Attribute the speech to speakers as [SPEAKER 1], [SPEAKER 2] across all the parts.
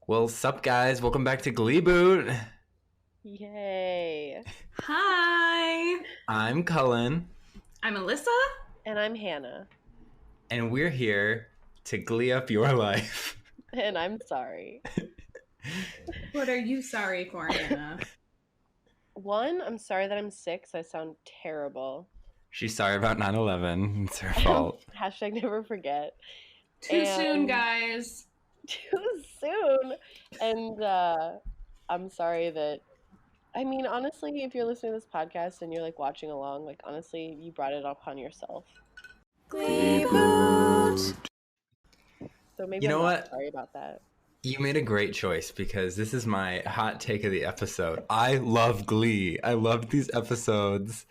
[SPEAKER 1] Well, sup guys, welcome back to Gleeboot.
[SPEAKER 2] Yay.
[SPEAKER 3] Hi.
[SPEAKER 1] I'm Cullen.
[SPEAKER 3] I'm Allyssa.
[SPEAKER 2] And I'm Hannah.
[SPEAKER 1] And we're here to glee up your life.
[SPEAKER 2] And I'm sorry.
[SPEAKER 3] What are you sorry for, Hannah?
[SPEAKER 2] One, I'm sorry that I'm sick, so I sound terrible.
[SPEAKER 1] She's sorry about 9/11. It's her fault.
[SPEAKER 2] Hashtag never forget.
[SPEAKER 3] Too soon, guys.
[SPEAKER 2] Too soon. And I'm sorry that, I mean, honestly, if you're listening to this podcast and you're like watching along, like honestly, you brought it upon yourself.
[SPEAKER 3] Gleeboot.
[SPEAKER 2] So maybe
[SPEAKER 1] You know
[SPEAKER 2] I'm not
[SPEAKER 1] what?
[SPEAKER 2] sorry about that.
[SPEAKER 1] You made a great choice because this is my hot take of the episode. I love Glee. I love these episodes.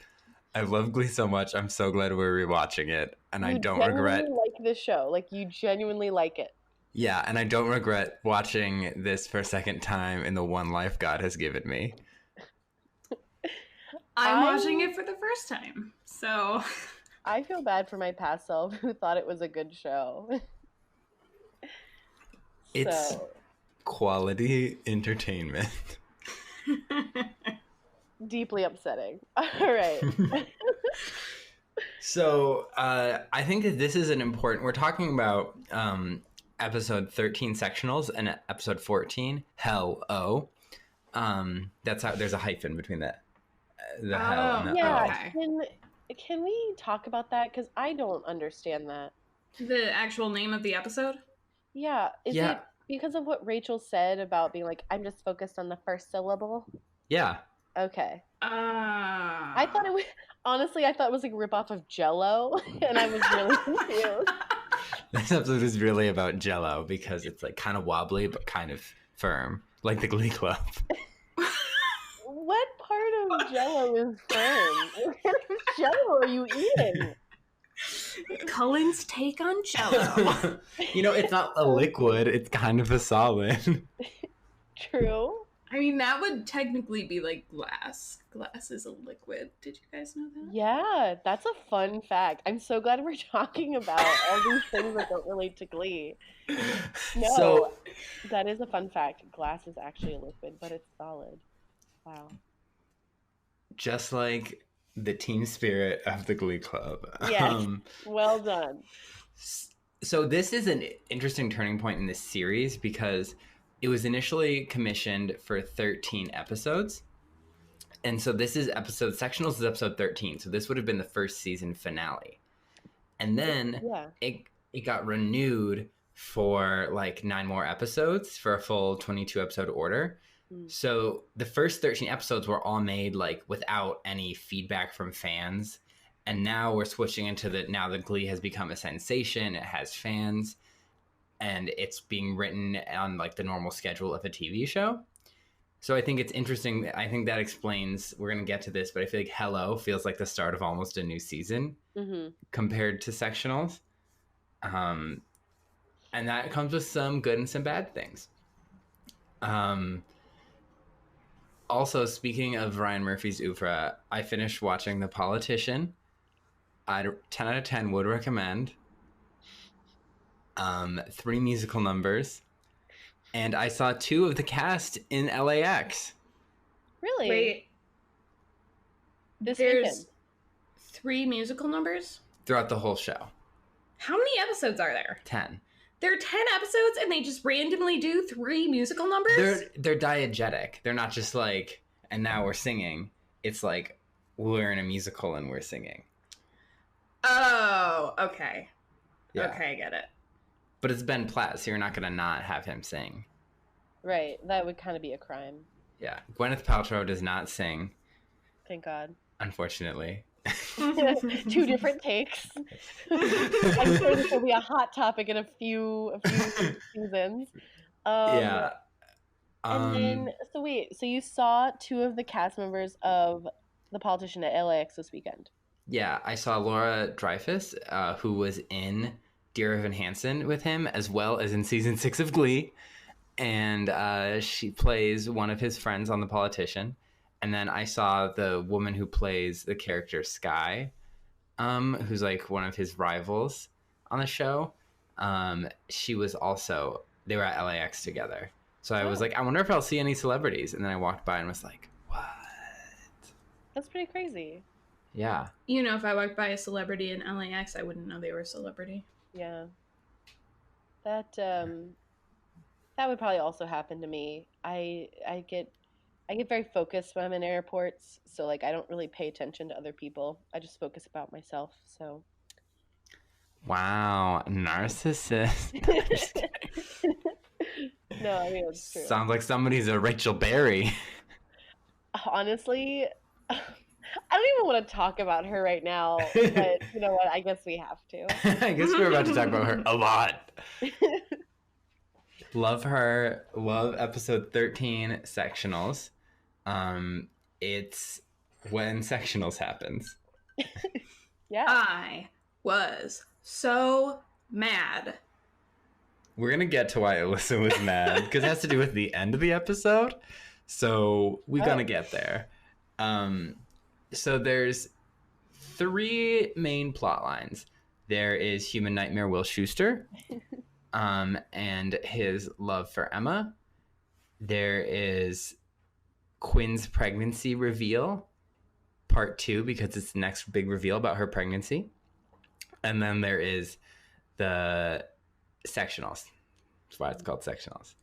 [SPEAKER 1] I love Glee so much. I'm so glad we're rewatching it. And I don't regret.
[SPEAKER 2] You like this show. Like, you genuinely like it.
[SPEAKER 1] Yeah, and I don't regret watching this for a second time in the one life God has given me.
[SPEAKER 3] I'm watching it for the first time, so...
[SPEAKER 2] I feel bad for my past self who thought it was a good show.
[SPEAKER 1] It's quality entertainment.
[SPEAKER 2] Deeply upsetting. All right.
[SPEAKER 1] So I think that this is an important... We're talking about episode 13, Sectionals, and episode 14, Hell O. That's how there's a hyphen between the hell and the
[SPEAKER 2] yeah.
[SPEAKER 1] O.
[SPEAKER 2] Can we talk about that? Because I don't understand that.
[SPEAKER 3] The actual name of the episode?
[SPEAKER 2] Yeah. Is it because of what Rachel said about being like, I'm just focused on the first syllable?
[SPEAKER 1] Yeah.
[SPEAKER 2] Okay. I thought it was... Honestly, I thought it was like a ripoff of Jell-O, and I was really confused.
[SPEAKER 1] This episode is really about Jell-O because it's like kind of wobbly but kind of firm, like the Glee Club.
[SPEAKER 2] What part of Jell-O is firm? What kind of Jell-O are you eating?
[SPEAKER 3] Cullen's take on Jell-O.
[SPEAKER 1] You know, it's not a liquid, it's kind of a solid.
[SPEAKER 2] True.
[SPEAKER 3] I mean, that would technically be like glass. Glass is a liquid. Did you guys know that?
[SPEAKER 2] Yeah, that's a fun fact. I'm so glad we're talking about all these things that don't relate to Glee. No, that is a fun fact. Glass is actually a liquid, but it's solid. Wow.
[SPEAKER 1] Just like the team spirit of the Glee Club.
[SPEAKER 2] Yes, well done.
[SPEAKER 1] So this is an interesting turning point in this series because it was initially commissioned for 13 episodes. And so this is Sectionals is episode 13. So this would have been the first season finale. And then it got renewed for like 9 more episodes for a full 22 episode order. So the first 13 episodes were all made like without any feedback from fans. And now we're switching into now that Glee has become a sensation. It has fans. And it's being written on like the normal schedule of a TV show. So I think it's interesting. I think that explains, we're going to get to this, but I feel like Hello feels like the start of almost a new season compared to Sectionals. And that comes with some good and some bad things. Also, speaking of Ryan Murphy's oeuvre, I finished watching The Politician. 10 out of 10 would recommend. 3 musical numbers, and I saw 2 of the cast in LAX.
[SPEAKER 2] Really?
[SPEAKER 3] Wait.
[SPEAKER 2] There's
[SPEAKER 3] weekend. 3 musical numbers?
[SPEAKER 1] Throughout the whole show.
[SPEAKER 3] How many episodes are there?
[SPEAKER 1] 10.
[SPEAKER 3] There are 10 episodes and they just randomly do 3 musical numbers?
[SPEAKER 1] They're diegetic. They're not just like, and now we're singing. It's like, we're in a musical and we're singing.
[SPEAKER 3] Oh, okay.
[SPEAKER 1] Yeah.
[SPEAKER 3] Okay, I get it.
[SPEAKER 1] But it's Ben Platt, so you're not going to not have him sing.
[SPEAKER 2] Right. That would kind of be a crime.
[SPEAKER 1] Yeah. Gwyneth Paltrow does not sing.
[SPEAKER 2] Thank God.
[SPEAKER 1] Unfortunately.
[SPEAKER 2] 2 different takes. I'm sure this will be a hot topic in a few seasons.
[SPEAKER 1] Yeah.
[SPEAKER 2] And then, so you saw 2 of the cast members of The Politician at LAX this weekend.
[SPEAKER 1] Yeah, I saw Laura Dreyfus, who was in Dear Evan Hansen with him, as well as in season 6 of Glee. And she plays one of his friends on The Politician. And then I saw the woman who plays the character Sky, who's like one of his rivals on the show. She was also, they were at LAX together. So I was like, I wonder if I'll see any celebrities. And then I walked by and was like, what?
[SPEAKER 2] That's pretty crazy.
[SPEAKER 1] Yeah.
[SPEAKER 3] You know, if I walked by a celebrity in LAX, I wouldn't know they were a celebrity.
[SPEAKER 2] Yeah. That would probably also happen to me. I get very focused when I'm in airports, so like I don't really pay attention to other people. I just focus about myself. So.
[SPEAKER 1] Wow, narcissist.
[SPEAKER 2] No, I mean it's true.
[SPEAKER 1] Sounds like somebody's a Rachel Berry.
[SPEAKER 2] Honestly, I don't even want to talk about her right now, but you know what? I guess we have to.
[SPEAKER 1] I guess we're about to talk about her a lot. Love her. Love episode 13, Sectionals. It's when Sectionals happens.
[SPEAKER 2] Yeah.
[SPEAKER 3] I was so mad.
[SPEAKER 1] We're going to get to why Alyssa was mad, because it has to do with the end of the episode. So we're going to get there. So there's 3 main plot lines. There is Human Nightmare Will Schuester and his love for Emma. There is Quinn's pregnancy reveal, part 2, because it's the next big reveal about her pregnancy. And then there is the Sectionals. That's why it's called Sectionals.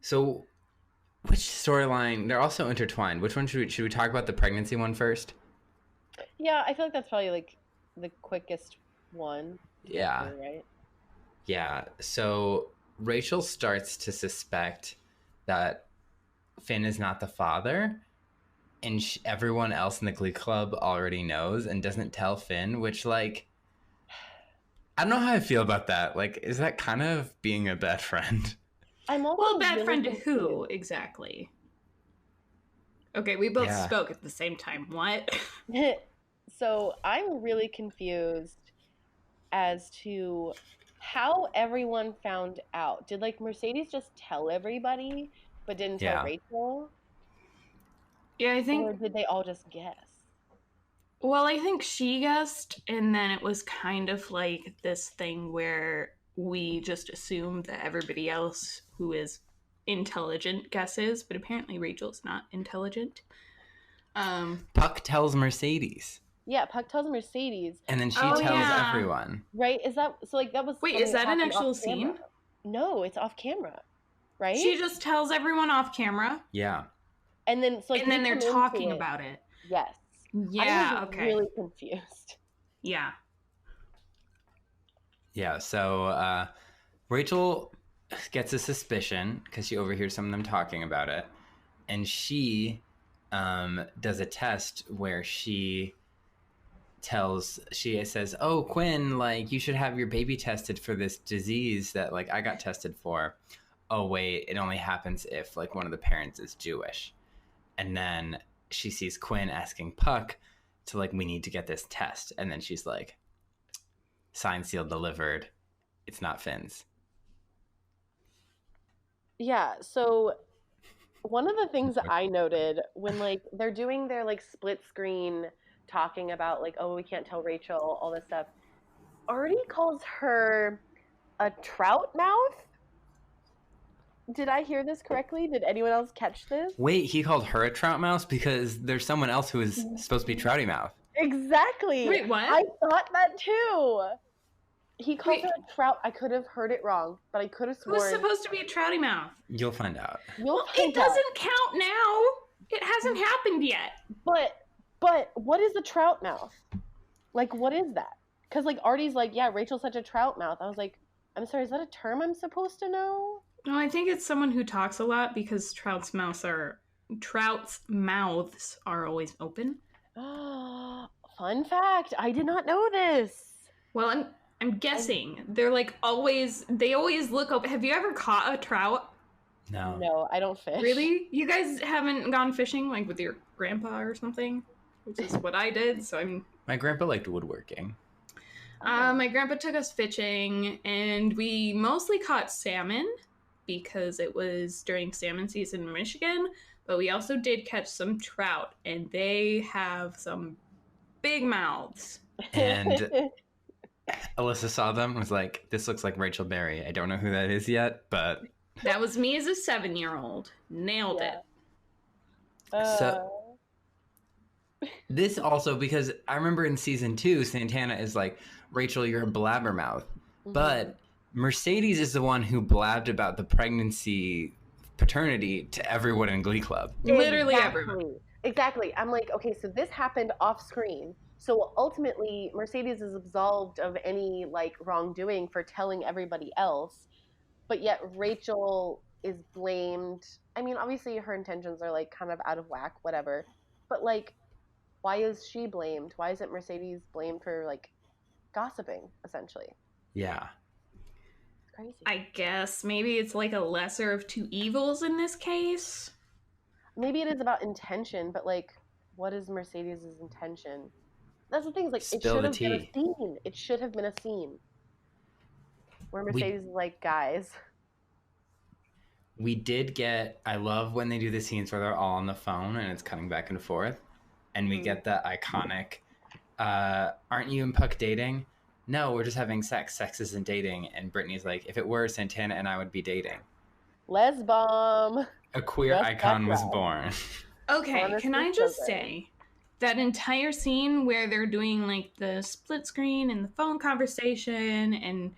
[SPEAKER 1] So which storyline? They're also intertwined. Which one should we talk about? The pregnancy one first?
[SPEAKER 2] Yeah, I feel like that's probably like the quickest one.
[SPEAKER 1] Yeah.
[SPEAKER 2] Right?
[SPEAKER 1] Yeah. So Rachel starts to suspect that Finn is not the father, and everyone else in the Glee Club already knows and doesn't tell Finn, which, like, I don't know how I feel about that. Like, is that kind of being a bad friend?
[SPEAKER 2] I'm also
[SPEAKER 3] Well, bad
[SPEAKER 2] really
[SPEAKER 3] friend to
[SPEAKER 2] confused.
[SPEAKER 3] who, exactly? Okay, we both spoke at the same time. What?
[SPEAKER 2] So I'm really confused as to how everyone found out. Did, like, Mercedes just tell everybody but didn't tell Rachel?
[SPEAKER 3] Yeah, I think...
[SPEAKER 2] Or did they all just guess?
[SPEAKER 3] Well, I think she guessed, and then it was kind of like this thing where we just assumed that everybody else who is intelligent guesses, but apparently Rachel's not intelligent.
[SPEAKER 1] Puck tells Mercedes.
[SPEAKER 2] Yeah, Puck tells Mercedes.
[SPEAKER 1] And then she tells everyone.
[SPEAKER 2] Right? Is that... So, like, that was...
[SPEAKER 3] Wait, is that an actual scene?
[SPEAKER 2] No, it's off camera. Right?
[SPEAKER 3] She just tells everyone off camera?
[SPEAKER 1] Yeah.
[SPEAKER 2] And then, so, like,
[SPEAKER 3] and then they're talking about it.
[SPEAKER 2] Yes.
[SPEAKER 3] Yeah,
[SPEAKER 2] I was
[SPEAKER 3] okay.
[SPEAKER 2] really confused.
[SPEAKER 3] Yeah.
[SPEAKER 1] Yeah, so Rachel gets a suspicion because she overhears some of them talking about it. And she does a test where she says, oh, Quinn, like, you should have your baby tested for this disease that, like, I got tested for. Oh, wait, it only happens if, like, one of the parents is Jewish. And then she sees Quinn asking Puck to, like, we need to get this test. And then she's like, signed, sealed, delivered. It's not Finn's.
[SPEAKER 2] Yeah, so one of the things that I noted when, like, they're doing their, like, split screen talking about, like, oh, we can't tell Rachel, all this stuff, Artie calls her a trout mouth? Did I hear this correctly? Did anyone else catch this?
[SPEAKER 1] Wait, he called her a trout mouse because there's someone else who is supposed to be Trouty Mouth.
[SPEAKER 2] Exactly.
[SPEAKER 3] Wait, what?
[SPEAKER 2] I thought that too. He called her a trout. I could have heard it wrong, but I could have sworn.
[SPEAKER 3] Who's supposed to be a trouty mouth?
[SPEAKER 1] You'll find out.
[SPEAKER 3] It doesn't count now. It hasn't happened yet.
[SPEAKER 2] But what is a trout mouth? Like, what is that? Because, like, Artie's like, yeah, Rachel's such a trout mouth. I was like, I'm sorry, is that a term I'm supposed to know?
[SPEAKER 3] No, I think it's someone who talks a lot because trout's mouths are always open.
[SPEAKER 2] Fun fact, I did not know this.
[SPEAKER 3] Well, I'm guessing. They're like they always look open. Have you ever caught a trout?
[SPEAKER 1] No.
[SPEAKER 2] No, I don't fish.
[SPEAKER 3] Really? You guys haven't gone fishing, like, with your grandpa or something? Which is what I did, so I'm...
[SPEAKER 1] My grandpa liked woodworking.
[SPEAKER 3] My grandpa took us fishing, and we mostly caught salmon because it was during salmon season in Michigan, but we also did catch some trout, and they have some big mouths.
[SPEAKER 1] And Allyssa saw them and was like, this looks like Rachel Berry. I don't know who that is yet, but...
[SPEAKER 3] That was me as a 7-year-old. Nailed it.
[SPEAKER 1] So this also, because I remember in season 2, Santana is like, Rachel, you're a blabbermouth. Mm-hmm. But Mercedes is the one who blabbed about the paternity to everyone in Glee Club.
[SPEAKER 3] Literally everyone.
[SPEAKER 2] Exactly. I'm like, okay, so this happened off screen. So ultimately, Mercedes is absolved of any like wrongdoing for telling everybody else. But yet Rachel is blamed. I mean, obviously her intentions are like kind of out of whack, whatever. But like, why is she blamed? Why isn't Mercedes blamed for like gossiping, essentially?
[SPEAKER 1] Yeah.
[SPEAKER 2] It's crazy.
[SPEAKER 3] I guess maybe it's like a lesser of two evils in this case.
[SPEAKER 2] Maybe it is about intention, but like, what is Mercedes' intention? That's the thing, is like, it should have been a scene. It should have been a scene where Mercedes is like, guys.
[SPEAKER 1] We did get, I love when they do the scenes where they're all on the phone and it's cutting back and forth. And we get the iconic, aren't you and Puck dating? No, we're just having sex. Sex isn't dating. And Brittany's like, if it were, Santana and I would be dating.
[SPEAKER 2] Les bomb.
[SPEAKER 1] A queer icon was born.
[SPEAKER 3] Okay, honestly, can I just say, that entire scene where they're doing like the split screen and the phone conversation and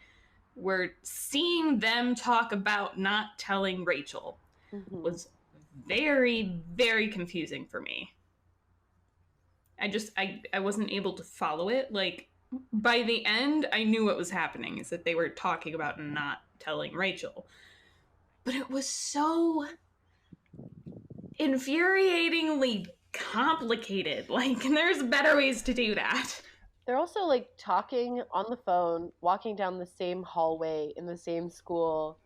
[SPEAKER 3] we're seeing them talk about not telling Rachel was very, very confusing for me. I wasn't able to follow it. Like, by the end, I knew what was happening, is that they were talking about not telling Rachel. But it was so infuriatingly complicated. Like, there's better ways to do that.
[SPEAKER 2] They're also like talking on the phone, walking down the same hallway in the same school.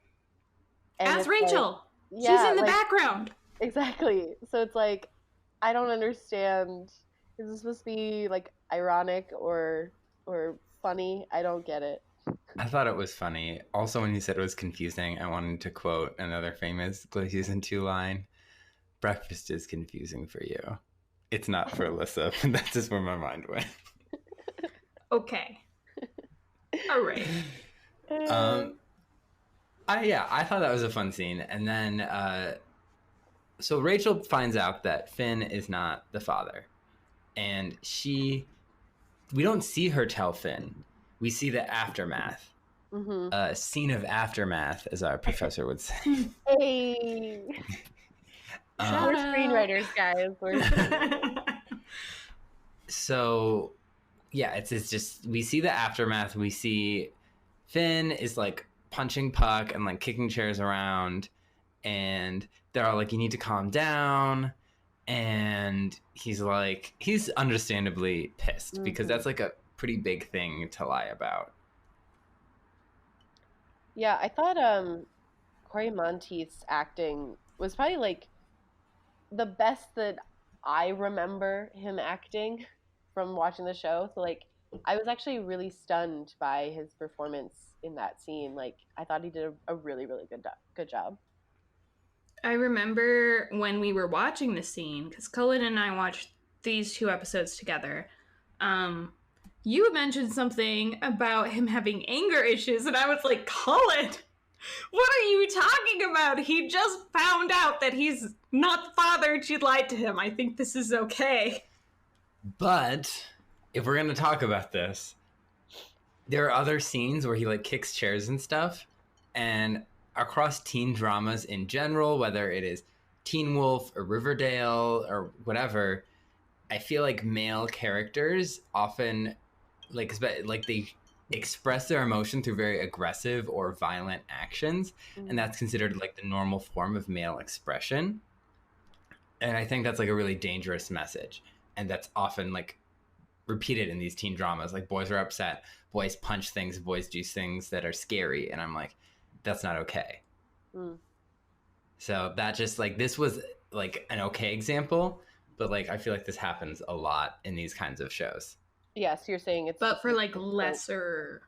[SPEAKER 3] As Rachel. Like, she's in the background.
[SPEAKER 2] Exactly. So it's like, I don't understand. Is this supposed to be like ironic or funny? I don't get it.
[SPEAKER 1] I thought it was funny. Also, when you said it was confusing, I wanted to quote another famous Glee Season 2 line. Breakfast is confusing for you. It's not for Alyssa. That's just where my mind went.
[SPEAKER 3] Okay. All right.
[SPEAKER 1] I thought that was a fun scene. And then, so Rachel finds out that Finn is not the father. And we don't see her tell Finn. We see the aftermath. Scene of aftermath, as our professor would say.
[SPEAKER 2] Hey. We're screenwriters, guys.
[SPEAKER 1] So, yeah, it's just, we see the aftermath. We see Finn is like punching Puck and like kicking chairs around. And they're all like, you need to calm down. And he's understandably pissed because that's like a pretty big thing to lie about.
[SPEAKER 2] Yeah, I thought Corey Monteith's acting was probably like the best that I remember him acting from watching the show. So like, I was actually really stunned by his performance in that scene. Like, I thought he did a really, really good job.
[SPEAKER 3] I remember when we were watching the scene, because Cullen and I watched these 2 episodes together, you mentioned something about him having anger issues, and I was like, Cullen, what are you talking about? He just found out that he's not the father and she lied to him. I think this is okay.
[SPEAKER 1] But if we're going to talk about this, there are other scenes where he like kicks chairs and stuff, and across teen dramas in general, whether it is Teen Wolf or Riverdale or whatever, I feel like male characters often like they express their emotion through very aggressive or violent actions, and that's considered like the normal form of male expression. And I think that's like a really dangerous message, and that's often like repeated in these teen dramas. Like, boys are upset, boys punch things, boys do things that are scary, and I'm like, that's not okay. So that just like, this was like an okay example, but like I feel like this happens a lot in these kinds of shows.
[SPEAKER 2] Yeah, so you're saying it's,
[SPEAKER 3] but for like lesser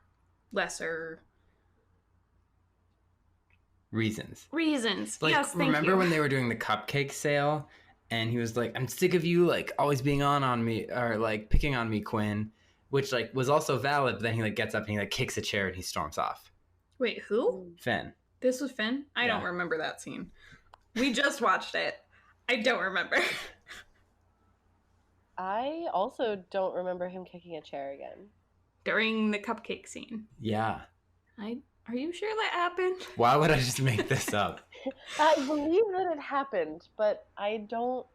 [SPEAKER 1] reasons.
[SPEAKER 3] Like, yes,
[SPEAKER 1] remember when they were doing the cupcake sale and he was like, I'm sick of you like always being on me or like picking on me, Quinn, which like was also valid. But then he like gets up and he like kicks a chair and he storms off.
[SPEAKER 3] Wait, who?
[SPEAKER 1] Finn.
[SPEAKER 3] This was Finn? I don't remember that scene. We just watched it. I don't remember.
[SPEAKER 2] I also don't remember him kicking a chair again.
[SPEAKER 3] During the cupcake scene.
[SPEAKER 1] Yeah.
[SPEAKER 3] Are you sure that happened?
[SPEAKER 1] Why would I just make this up?
[SPEAKER 2] I believe that it happened, but I didn't.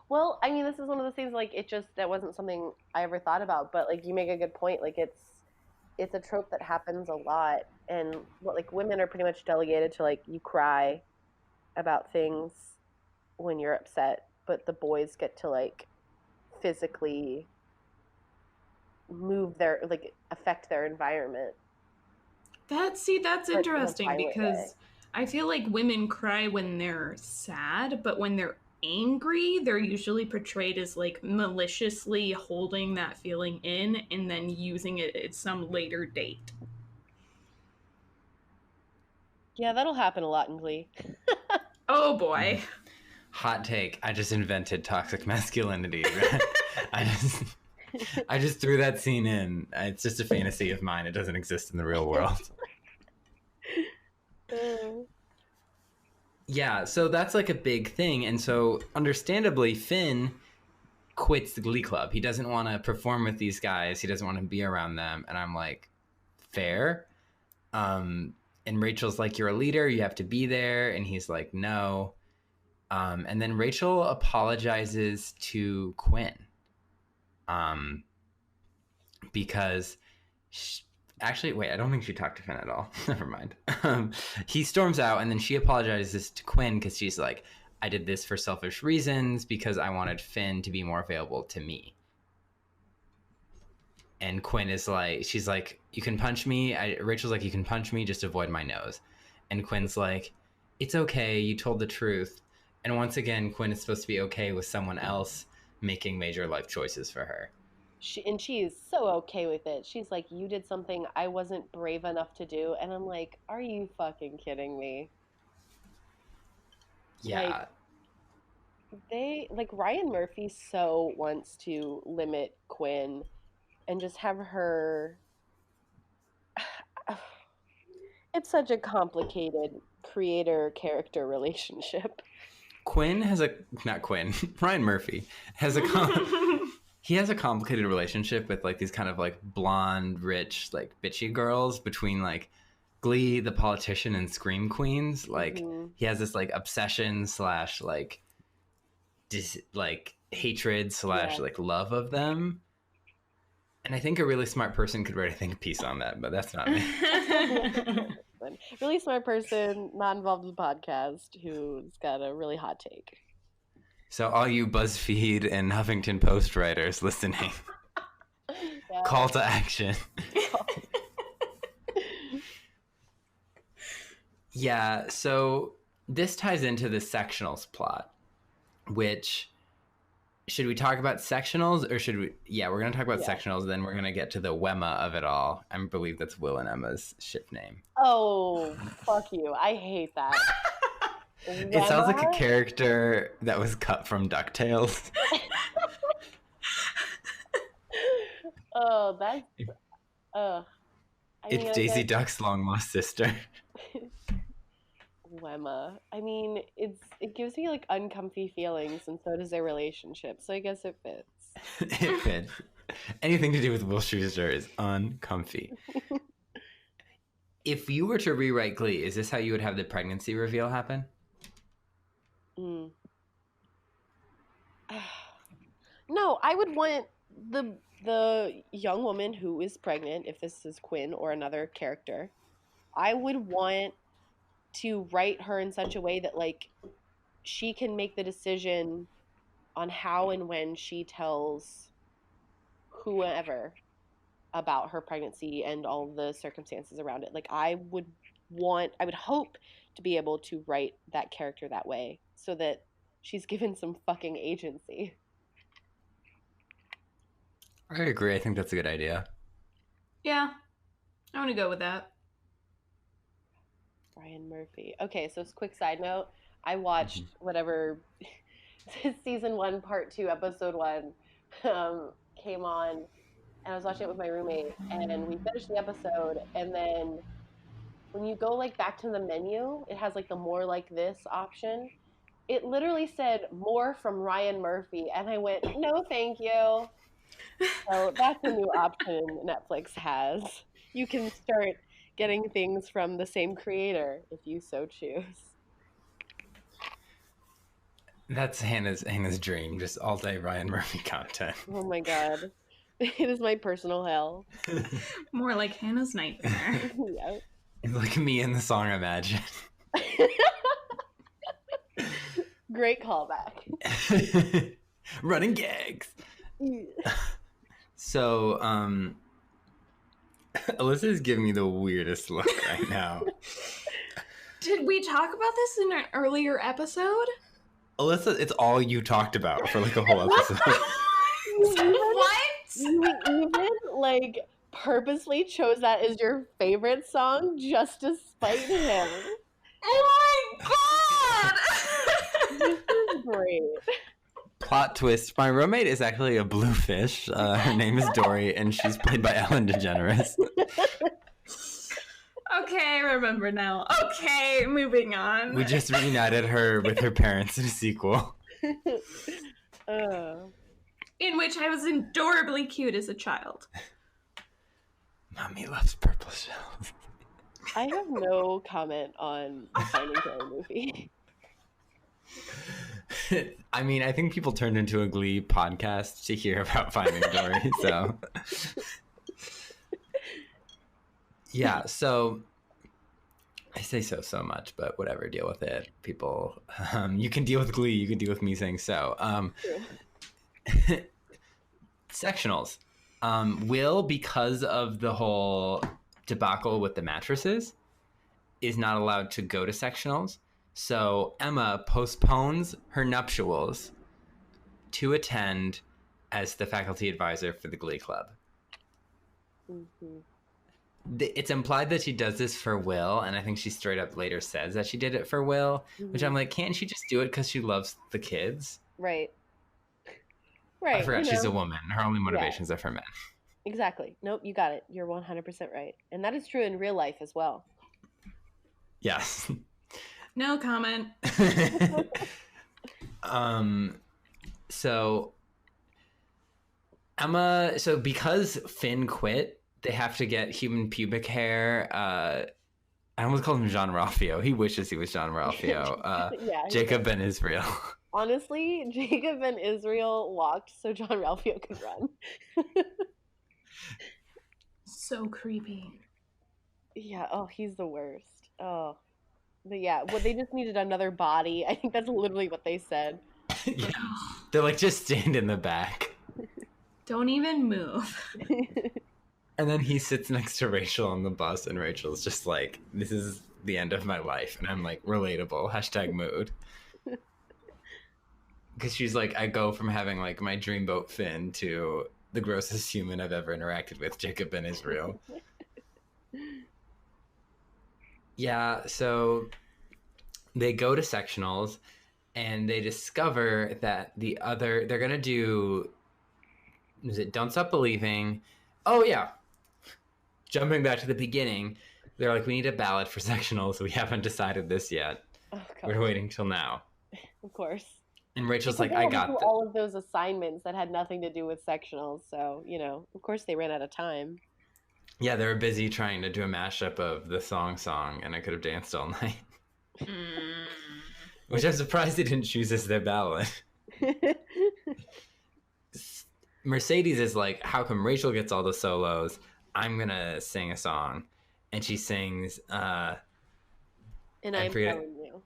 [SPEAKER 2] Well, I mean, this is one of those things, like, that wasn't something I ever thought about, but, like, you make a good point. Like, it's a trope that happens a lot, and, like, women are pretty much delegated to, like, you cry about things when you're upset, but the boys get to, like, physically affect their environment.
[SPEAKER 3] That's interesting, because I feel like women cry when they're sad, but when they're angry, they're usually portrayed as like maliciously holding that feeling in and then using it at some later date.
[SPEAKER 2] Yeah, that'll happen a lot in Glee.
[SPEAKER 3] Oh boy.
[SPEAKER 1] Hot take. I just invented toxic masculinity. I just threw that scene in. It's just a fantasy of mine. It doesn't exist in the real world. Yeah, so that's like a big thing. And so understandably, Finn quits the Glee Club. He doesn't want to perform with these guys. He doesn't want to be around them. And I'm like, fair. And Rachel's like, you're a leader. You have to be there. And he's like, no. And then Rachel apologizes to Quinn. Because actually, wait, I don't think she talked to Finn at all. Never mind. He storms out, and then she apologizes to Quinn because she's like, I did this for selfish reasons because I wanted Finn to be more available to me. And Quinn is like, she's like, you can punch me. Rachel's like, you can punch me, just avoid my nose. And Quinn's like, it's okay, you told the truth. And once again, Quinn is supposed to be okay with someone else making major life choices for her.
[SPEAKER 2] She is so okay with it. She's like, you did something I wasn't brave enough to do. And I'm like, are you fucking kidding me?
[SPEAKER 1] Yeah.
[SPEAKER 2] Like Ryan Murphy so wants to limit Quinn and just have her. It's such a complicated creator-character relationship.
[SPEAKER 1] Ryan Murphy has he has a complicated relationship with like these kind of like blonde, rich, like bitchy girls between like Glee, The Politician, and Scream Queens. Like he has this like obsession / like hatred / like love of them. And I think a really smart person could write a think piece on that, but that's not me.
[SPEAKER 2] Really smart person, not involved in the podcast, who's got a really hot take.
[SPEAKER 1] So all you BuzzFeed and Huffington Post writers listening, call to action. Yeah, so this ties into the Sectionals plot, which... Should we talk about Sectionals or should we... Yeah, we're going to talk about Sectionals, then we're going to get to the Wemma of it all. I believe that's Will and Emma's ship name.
[SPEAKER 2] Oh, fuck you. I hate that.
[SPEAKER 1] It sounds like a character that was cut from DuckTales.
[SPEAKER 2] Oh, that's...
[SPEAKER 1] It's Daisy Duck's long-lost sister.
[SPEAKER 2] Wemma. I mean, it gives me like uncomfy feelings, and so does their relationship. So I guess it fits.
[SPEAKER 1] It fits. Anything to do with Will Schuester is uncomfy. If you were to rewrite Glee, is this how you would have the pregnancy reveal happen?
[SPEAKER 2] No, I would want the young woman who is pregnant, if this is Quinn or another character, I would want to write her in such a way that like she can make the decision on how and when she tells whoever about her pregnancy and all the circumstances around it. Like I would hope to be able to write that character that way so that she's given some fucking agency.
[SPEAKER 1] I agree. I think that's a good idea.
[SPEAKER 3] Yeah, I want to go with that.
[SPEAKER 2] Ryan Murphy. Okay, so quick side note. I watched whatever season 1, part 2, episode 1, came on, and I was watching it with my roommate, and we finished the episode, and then when you go like back to the menu, it has like the more like this option. It literally said more from Ryan Murphy, and I went, no, thank you. So that's a new option Netflix has. You can start getting things from the same creator if you so choose.
[SPEAKER 1] That's Hannah's dream, just all day Ryan Murphy content.
[SPEAKER 2] Oh my god. It is my personal hell.
[SPEAKER 3] More like Hannah's nightmare.
[SPEAKER 2] Yep.
[SPEAKER 1] It's like me in the song Imagine.
[SPEAKER 2] Great callback.
[SPEAKER 1] Running gags. So, Alyssa is giving me the weirdest look right now.
[SPEAKER 3] Did we talk about this in an earlier episode?
[SPEAKER 1] Alyssa, it's all you talked about for like a whole episode.
[SPEAKER 3] What?
[SPEAKER 2] You even like purposely chose that as your favorite song just to spite him.
[SPEAKER 3] Oh my god!
[SPEAKER 2] This is great.
[SPEAKER 1] Plot twist, my roommate is actually a bluefish. Her name is Dory, and she's played by Ellen DeGeneres.
[SPEAKER 3] Okay, I remember now. Okay, moving on.
[SPEAKER 1] We just reunited her with her parents in a sequel.
[SPEAKER 3] In which I was adorably cute as a child.
[SPEAKER 1] Mommy loves purple shells.
[SPEAKER 2] I have no comment on the Finding Dory movie.
[SPEAKER 1] I mean, I think people turned into a Glee podcast to hear about Finding Dory, so... Yeah, so... I say so much, but whatever, deal with it. People, you can deal with Glee, you can deal with me saying so. Sectionals. Will, because of the whole debacle with the mattresses, is not allowed to go to sectionals. So Emma postpones her nuptials to attend as the faculty advisor for the Glee Club.
[SPEAKER 2] Mm-hmm.
[SPEAKER 1] It's implied that she does this for Will, and I think she straight up later says that she did it for Will, which I'm like, can't she just do it because she loves the kids?
[SPEAKER 2] Right.
[SPEAKER 1] I forgot she's a woman. Her only motivations are for men.
[SPEAKER 2] Exactly. Nope, you got it. You're 100% right. And that is true in real life as well.
[SPEAKER 1] Yes.
[SPEAKER 3] No comment.
[SPEAKER 1] So Emma, because Finn quit, they have to get human pubic hair. I almost called him Jean Ralphio. He wishes he was Jean Ralphio. Jacob Ben Israel.
[SPEAKER 2] Honestly, Jacob Ben Israel walked so Jean Ralphio could run.
[SPEAKER 3] So creepy.
[SPEAKER 2] Yeah, oh, he's the worst. Oh. But yeah, well, they just needed another body. I think that's literally what they said.
[SPEAKER 1] Yeah. They're like, just stand in the back.
[SPEAKER 3] Don't even move.
[SPEAKER 1] And then he sits next to Rachel on the bus, and Rachel's just like, this is the end of my life. And I'm like, relatable, #mood. Because she's like, I go from having like my dreamboat Finn to the grossest human I've ever interacted with, Jacob Ben Israel. Yeah, so they go to sectionals, and they discover that they're going to do, is it Don't Stop Believing? Oh, yeah. Jumping back to the beginning, they're like, we need a ballad for sectionals. We haven't decided this yet.
[SPEAKER 2] Oh,
[SPEAKER 1] we're waiting till now.
[SPEAKER 2] Of course.
[SPEAKER 1] And Rachel's like, I got
[SPEAKER 2] all of those assignments that had nothing to do with sectionals. So, of course they ran out of time.
[SPEAKER 1] Yeah, they were busy trying to do a mashup of the song, and I Could Have Danced All Night. Which I'm surprised they didn't choose as their ballad. Mercedes is like, how come Rachel gets all the solos? I'm going to sing a song. And she sings... and
[SPEAKER 2] I'm telling you.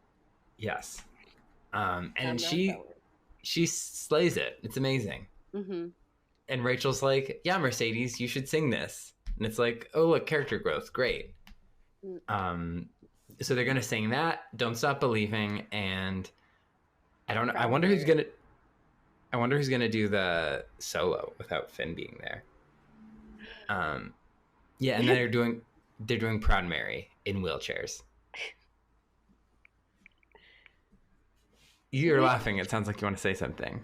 [SPEAKER 1] Yes. And she slays it. It's amazing. Mm-hmm. And Rachel's like, yeah, Mercedes, you should sing this. And it's like, oh, look, character growth. Great. So they're going to sing that, Don't Stop Believing, and I don't know. I wonder who's going to do the solo without Finn being there. Yeah, and then they're doing Proud Mary in wheelchairs. You're laughing. It sounds like you want to say something.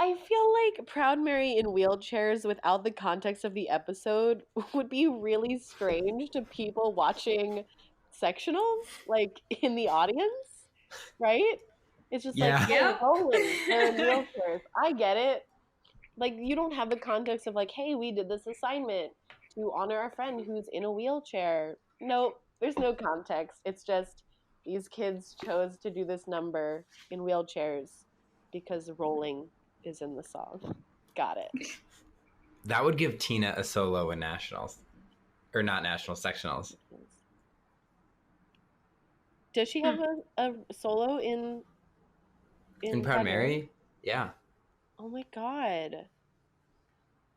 [SPEAKER 2] I feel like Proud Mary in wheelchairs without the context of the episode would be really strange to people watching sectionals, like in the audience, right? It's just like,
[SPEAKER 1] Yeah.
[SPEAKER 2] oh,
[SPEAKER 3] Yep.
[SPEAKER 2] rolling, they're in wheelchairs. I get it. Like, you don't have the context of, like, hey, we did this assignment to honor our friend who's in a wheelchair. Nope, there's no context. It's just these kids chose to do this number in wheelchairs because rolling is in the song. Got it.
[SPEAKER 1] That would give Tina a solo in nationals, or not nationals, sectionals.
[SPEAKER 2] Does she have a solo in
[SPEAKER 1] In Proud Mary? Yeah.
[SPEAKER 2] Oh my god.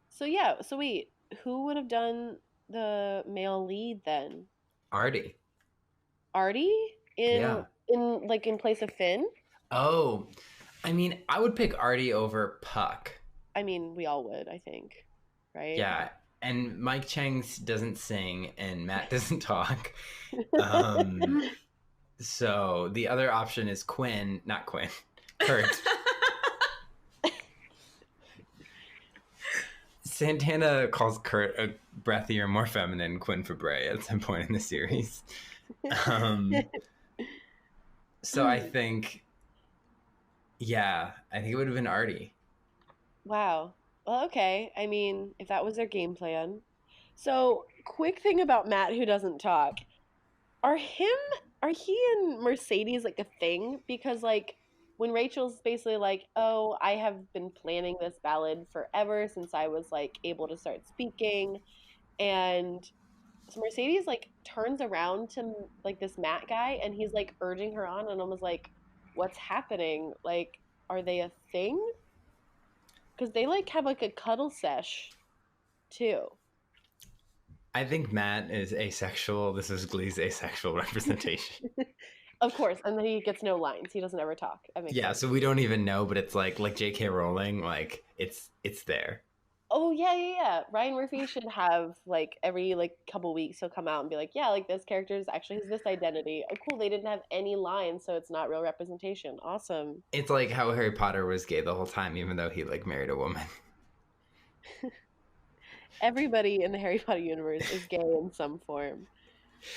[SPEAKER 2] So yeah, so wait, who would have done the male lead then?
[SPEAKER 1] Artie.
[SPEAKER 2] Artie
[SPEAKER 1] Yeah.
[SPEAKER 2] in place of Finn?
[SPEAKER 1] Oh, I mean, I would pick Artie over Puck.
[SPEAKER 2] I mean, we all would, I think, right?
[SPEAKER 1] Yeah, and Mike Chang doesn't sing, and Matt doesn't talk. So the other option is not Quinn, Kurt. Santana calls Kurt a breathier, more feminine Quinn Fabray at some point in the series. So I think it would have been Artie.
[SPEAKER 2] Wow. Well, okay. I mean, if that was their game plan. So, quick thing about Matt who doesn't talk. Are he and Mercedes like a thing? Because like when Rachel's basically like, "Oh, I have been planning this ballad forever since I was like able to start speaking." And so Mercedes like turns around to like this Matt guy and he's like urging her on and almost like, "What's happening? Like, are they a thing?" Because they like have like a cuddle sesh too.
[SPEAKER 1] I think Matt is asexual. This is Glee's asexual representation.
[SPEAKER 2] Of course, and then he gets no lines. He doesn't ever talk.
[SPEAKER 1] Yeah, so we don't even know, but it's like J.K. Rowling, like it's there.
[SPEAKER 2] Oh yeah. Ryan Murphy should have like every like couple weeks he'll come out and be like, yeah, like this character is actually has this identity. Oh cool, they didn't have any lines, so it's not real representation. Awesome.
[SPEAKER 1] It's like how Harry Potter was gay the whole time, even though he like married a woman.
[SPEAKER 2] Everybody in the Harry Potter universe is gay in some form.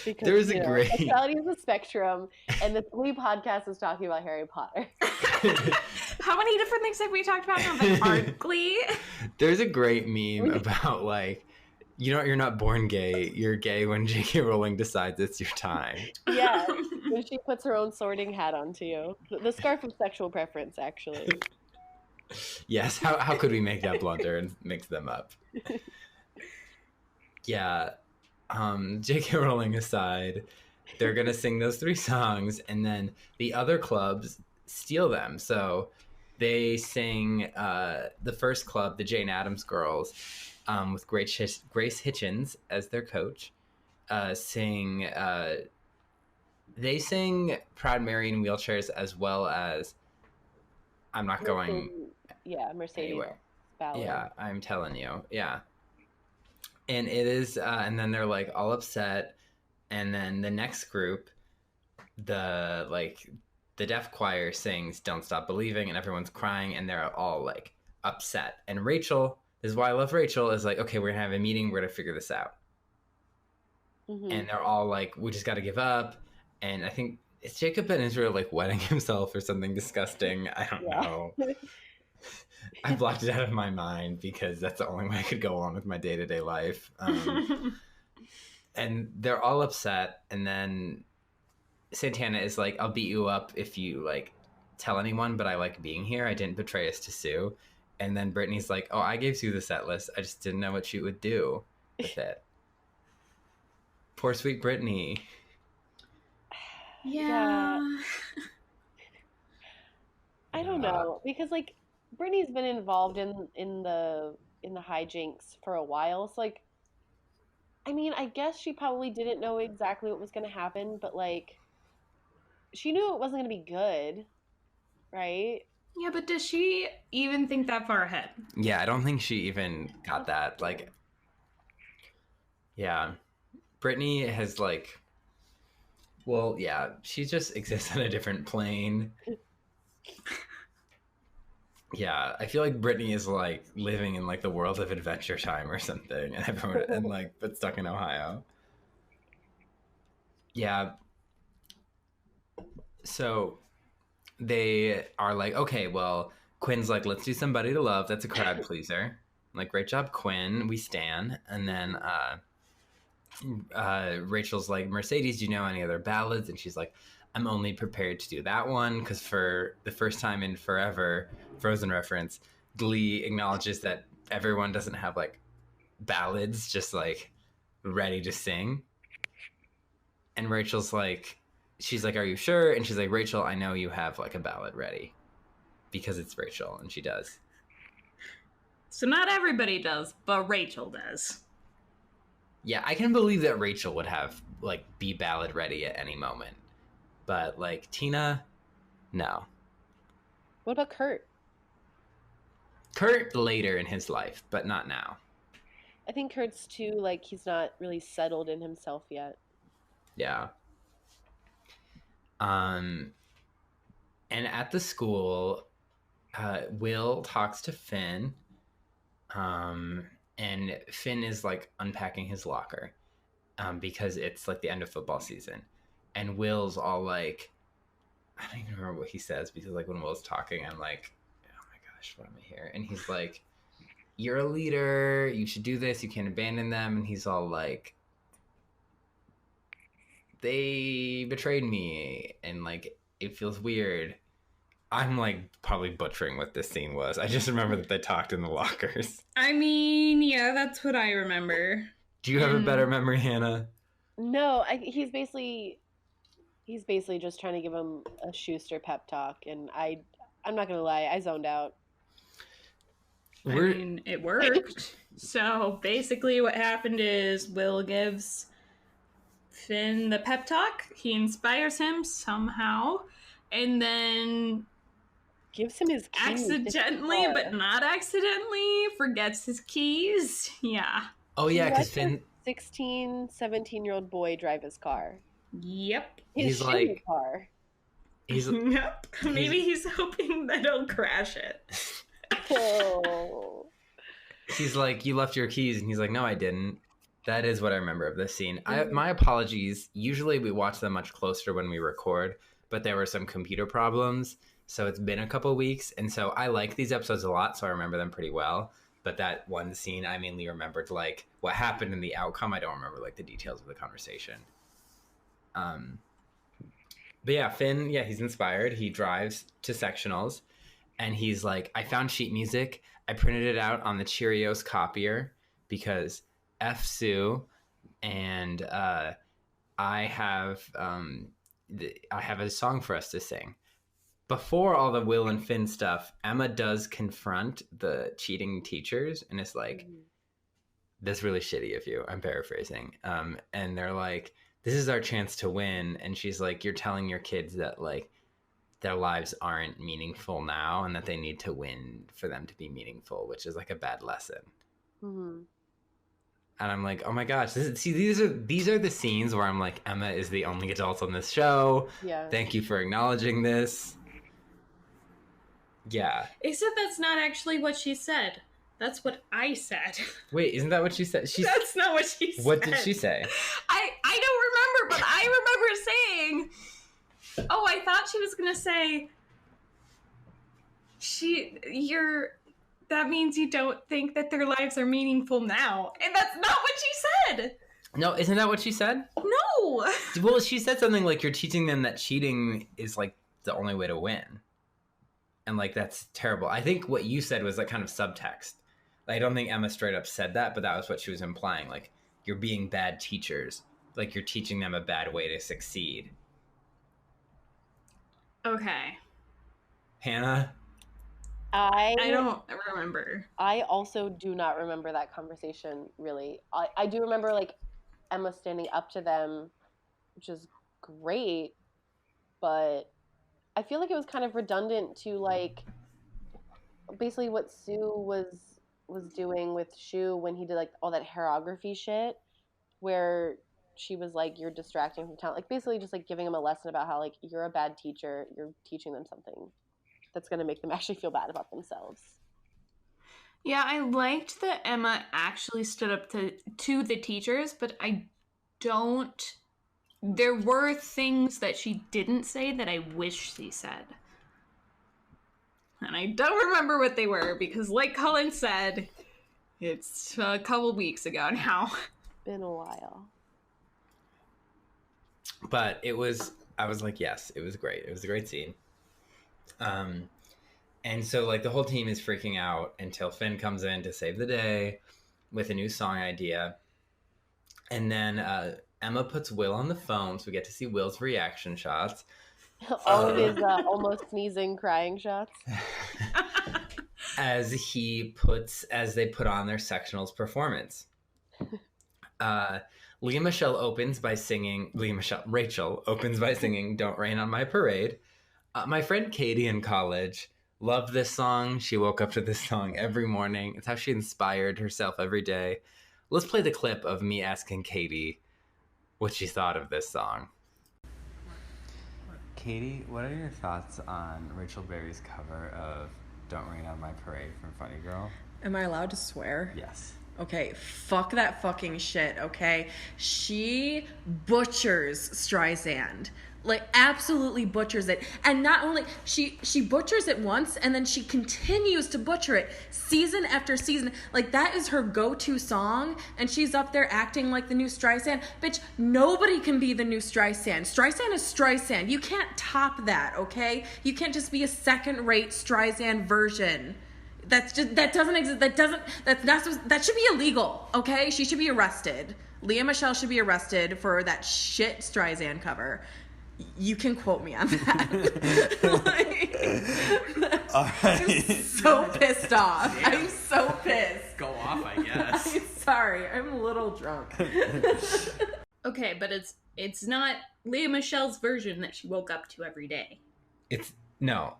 [SPEAKER 2] Because
[SPEAKER 1] There is a great
[SPEAKER 2] sexuality is a spectrum, and the Glee podcast is talking about Harry Potter.
[SPEAKER 3] How many different things have we talked about now that aren't Glee?
[SPEAKER 1] There's a great meme about like, you're not born gay. You're gay when J.K. Rowling decides it's your time.
[SPEAKER 2] Yeah, when she puts her own sorting hat onto you. The scarf of sexual preference, actually.
[SPEAKER 1] Yes, how could we make that blunder and mix them up? Yeah, J.K. Rowling aside, they're going to sing those 3 songs, and then the other clubs steal them. So they sing the first club, the Jane Addams Girls, with Grace Hitchens as their coach. They sing Proud Mary in wheelchairs, as well as I'm not going
[SPEAKER 2] Mercedes
[SPEAKER 1] anywhere.
[SPEAKER 2] Ballad.
[SPEAKER 1] Yeah, I'm telling you. Yeah. And it is, and then they're like all upset. And then the next group, the deaf choir sings Don't Stop Believing, and everyone's crying, and they're all like upset. And Rachel, this is why I love Rachel, is like, okay, we're gonna have a meeting, we're gonna figure this out. Mm-hmm. And they're all like, we just gotta give up. And I think it's Jacob Ben Israel like wetting himself or something disgusting. I don't know. I blocked it out of my mind because that's the only way I could go on with my day-to-day life. And they're all upset. And then Santana is like, I'll beat you up if you like tell anyone, but I like being here. I didn't betray us to Sue. And then Brittany's like, oh, I gave Sue the set list. I just didn't know what she would do with it. Poor sweet Brittany.
[SPEAKER 2] Yeah. I don't know, because like Brittany's been involved in the hijinks for a while. So like, I mean, I guess she probably didn't know exactly what was going to happen, but like, she knew it wasn't going to be good, right?
[SPEAKER 3] Yeah, but does she even think that far ahead?
[SPEAKER 1] Yeah, I don't think she even got that. Like, yeah, Brittany has like, well, yeah, she just exists on a different plane. Yeah, I feel like Brittany is like living in like the world of Adventure Time or something, and everyone and like but stuck in Ohio. Yeah. So they are like, okay, well, Quinn's like, let's do Somebody to Love. That's a crowd pleaser. I'm like, great job, Quinn. We stan. And then Rachel's like, Mercedes, do you know any other ballads? And she's like, I'm only prepared to do that one because for the first time in forever, Frozen reference, Glee acknowledges that everyone doesn't have like ballads just like ready to sing. And Rachel's like, she's like, are you sure? And she's like, Rachel, I know you have like a ballad ready because it's Rachel, and she does.
[SPEAKER 3] So not everybody does, but Rachel does.
[SPEAKER 1] Yeah, I can believe that Rachel would have like be ballad ready at any moment. But like Tina, no.
[SPEAKER 2] What about Kurt?
[SPEAKER 1] Kurt later in his life, but not now.
[SPEAKER 2] I think Kurt's too, like, he's not really settled in himself yet.
[SPEAKER 1] Yeah. And at the school, Will talks to Finn. And Finn is like unpacking his locker because it's like the end of football season. And Will's all like, I don't even remember what he says because like when Will's talking, I'm like, oh my gosh, what am I here? And he's like, you're a leader. You should do this. You can't abandon them. And he's all like, they betrayed me. And like, it feels weird. I'm like probably butchering what this scene was. I just remember that they talked in the lockers.
[SPEAKER 3] I mean, yeah, that's what I remember.
[SPEAKER 1] Do you have a better memory, Hannah?
[SPEAKER 2] No, he's basically just trying to give him a Schuster pep talk, and I'm not gonna lie, I zoned out.
[SPEAKER 3] I mean, it worked. So basically what happened is Will gives Finn the pep talk. He inspires him somehow, and then
[SPEAKER 2] gives him his keys
[SPEAKER 3] accidentally, but not accidentally, forgets his keys. Yeah.
[SPEAKER 1] Oh, yeah, because Finn...
[SPEAKER 2] 16, 17-year-old boy drive his car.
[SPEAKER 3] Yep.
[SPEAKER 2] His like car.
[SPEAKER 3] Yep. Maybe he's hoping that he'll crash it.
[SPEAKER 2] Oh.
[SPEAKER 1] He's like, you left your keys, and he's like, no, I didn't. That is what I remember of this scene. My apologies. Usually we watch them much closer when we record, but there were some computer problems, so it's been a couple weeks, and so I like these episodes a lot, so I remember them pretty well. But that one scene, I mainly remembered like what happened and the outcome. I don't remember like the details of the conversation. But yeah, Finn, yeah, he's inspired. He drives to Sectionals, and he's like, I found sheet music. I printed it out on the Cheerios copier because F Sue, and I have a song for us to sing. Before all the Will and Finn stuff, Emma does confront the cheating teachers, and it's like, that's really shitty of you. I'm paraphrasing. And they're like, this is our chance to win. And she's like, you're telling your kids that like their lives aren't meaningful now and that they need to win for them to be meaningful, which is like a bad lesson.
[SPEAKER 2] Mm-hmm.
[SPEAKER 1] And I'm like, oh my gosh, these are the scenes where I'm like, Emma is the only adult on this show.
[SPEAKER 2] Yeah. Thank
[SPEAKER 1] you for acknowledging this. Yeah.
[SPEAKER 3] Except that's not actually what she said. That's what I said.
[SPEAKER 1] Wait, isn't that what she said?
[SPEAKER 3] That's not what she said.
[SPEAKER 1] What did she say?
[SPEAKER 3] I don't remember, but I remember saying, oh, I thought she was going to say, that means you don't think that their lives are meaningful now. And that's not what she said.
[SPEAKER 1] No, isn't that what she said?
[SPEAKER 3] No.
[SPEAKER 1] Well, she said something like, you're teaching them that cheating is like the only way to win. And like, that's terrible. I think what you said was like kind of subtext. I don't think Emma straight up said that, but that was what she was implying. Like, you're being bad teachers. Like, you're teaching them a bad way to succeed.
[SPEAKER 3] Okay.
[SPEAKER 1] Hannah?
[SPEAKER 3] I don't remember.
[SPEAKER 2] I also do not remember that conversation, really. I do remember, like, Emma standing up to them, which is great, but I feel like it was kind of redundant to, like, basically what Sue was doing with Shu when he did, like, all that hairography shit, where she was like, you're distracting from talent. Like, basically just, like, giving him a lesson about how, like, you're a bad teacher, you're teaching them something that's going to make them actually feel bad about themselves.
[SPEAKER 3] Yeah, I liked that Emma actually stood up to the teachers, but there were things that she didn't say that I wish she said. And I don't remember what they were, because like Cullen said, it's a couple weeks ago now.
[SPEAKER 2] Been a while.
[SPEAKER 1] But I was like, yes, it was great. It was a great scene. And so, like, the whole team is freaking out until Finn comes in to save the day with a new song idea. And then Emma puts Will on the phone, so we get to see Will's reaction shots.
[SPEAKER 2] All of his almost sneezing, crying shots.
[SPEAKER 1] As they put on their sectionals performance. Rachel opens by singing Don't Rain on My Parade. My friend Katie in college loved this song. She woke up to this song every morning. It's how she inspired herself every day. Let's play the clip of me asking Katie what she thought of this song. Katie, what are your thoughts on Rachel Berry's cover of Don't Rain on My Parade from Funny Girl?
[SPEAKER 4] Am I allowed to swear?
[SPEAKER 1] Yes.
[SPEAKER 4] Okay, fuck that fucking shit, okay? She butchers Streisand. Like, absolutely butchers it. And not only, she butchers it once, and then she continues to butcher it season after season. Like, that is her go-to song, and she's up there acting like the new Streisand. Bitch, nobody can be the new Streisand. Streisand is Streisand. You can't top that, okay? You can't just be a second-rate Streisand version. That doesn't exist. That should be illegal, okay? She should be arrested. Leah Michele should be arrested for that shit Streisand cover. You can quote me on that. I'm so pissed off. Yeah. I'm so pissed.
[SPEAKER 1] Go off, I guess.
[SPEAKER 4] I'm sorry. I'm a little drunk.
[SPEAKER 3] Okay, but it's not Leah Michele's version that she woke up to every day.
[SPEAKER 1] No.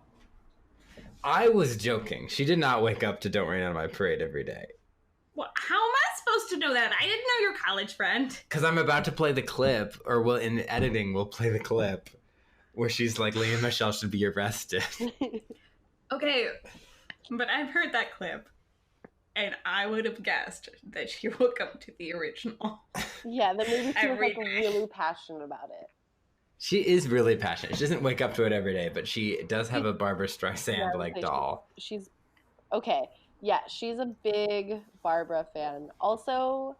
[SPEAKER 1] I was joking. She did not wake up to Don't Rain on My Parade every day.
[SPEAKER 3] Well, how am I supposed to know that? I didn't know your college friend.
[SPEAKER 1] Because I'm about to play the clip, or in editing, we'll play the clip where she's like, Leah Michele should be arrested.
[SPEAKER 3] Okay, but I've heard that clip, and I would have guessed that she woke up to the original.
[SPEAKER 2] Yeah, that maybe she was like really passionate about it.
[SPEAKER 1] She is really passionate. She doesn't wake up to it every day, but she does have a Barbra Streisand doll.
[SPEAKER 2] She's okay. Yeah, she's a big Barbra fan. Also,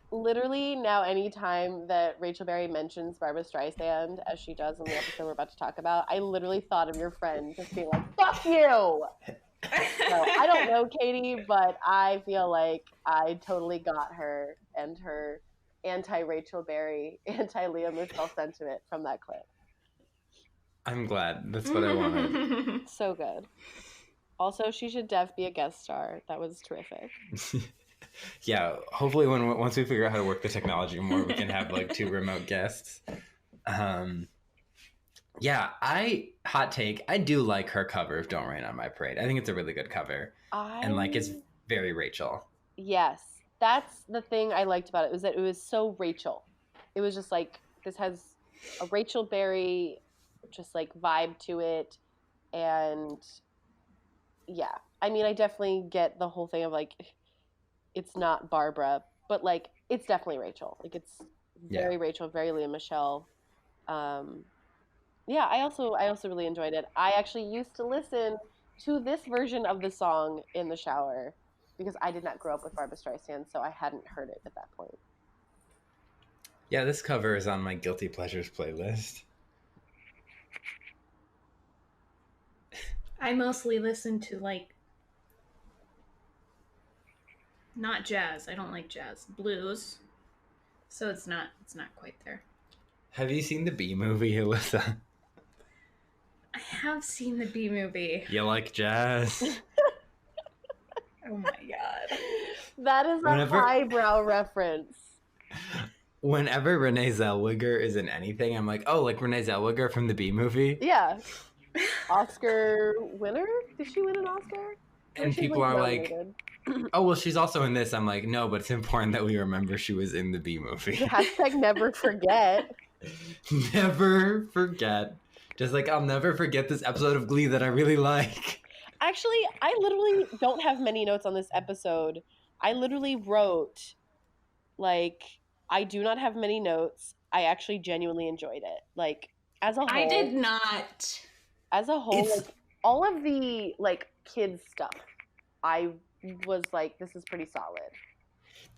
[SPEAKER 2] literally now anytime that Rachel Berry mentions Barbra Streisand, as she does in the episode we're about to talk about, I literally thought of your friend just being like, fuck you! So, I don't know Katie, but I feel like I totally got her and her anti-Rachel Berry, anti-Leah Michele sentiment from that clip.
[SPEAKER 1] I'm glad. That's what I wanted.
[SPEAKER 2] So good. Also, she should be a guest star. That was terrific.
[SPEAKER 1] Yeah, hopefully once we figure out how to work the technology more, we can have like 2 remote guests. Yeah, hot take, I do like her cover of Don't Rain on My Parade. I think it's a really good cover. And like it's very Rachel.
[SPEAKER 2] Yes. That's the thing I liked about it, was that it was so Rachel. It was just like, this has a Rachel Berry just like vibe to it. And yeah, I mean, I definitely get the whole thing of like, it's not Barbra, but like, it's definitely Rachel. Like it's very Rachel, very Leah Michele. Yeah, I also really enjoyed it. I actually used to listen to this version of the song in the shower because I did not grow up with Barbra Streisand, so I hadn't heard it at that point.
[SPEAKER 1] Yeah, this cover is on my Guilty Pleasures playlist.
[SPEAKER 3] I mostly listen to like not jazz. I don't like jazz. Blues. So it's not quite there.
[SPEAKER 1] Have you seen the Bee Movie, Alyssa?
[SPEAKER 3] I have seen the Bee Movie.
[SPEAKER 1] You like jazz?
[SPEAKER 3] Oh my god.
[SPEAKER 2] That is a highbrow reference.
[SPEAKER 1] Whenever Renee Zellweger is in anything, I'm like, oh, like Renee Zellweger from the Bee Movie?
[SPEAKER 2] Yeah. Oscar winner? Did she win an Oscar?
[SPEAKER 1] And people are like, oh, well, she's also in this. I'm like, no, but it's important that we remember she was in the Bee Movie.
[SPEAKER 2] Hashtag never forget.
[SPEAKER 1] Never forget. Just like, I'll never forget this episode of Glee that I really like.
[SPEAKER 2] Actually, I literally don't have many notes on this episode. I literally wrote, like, I do not have many notes. I actually genuinely enjoyed it. Like, as a whole.
[SPEAKER 3] I did not.
[SPEAKER 2] As a whole, like, all of the, like, kids stuff, I was like, this is pretty solid.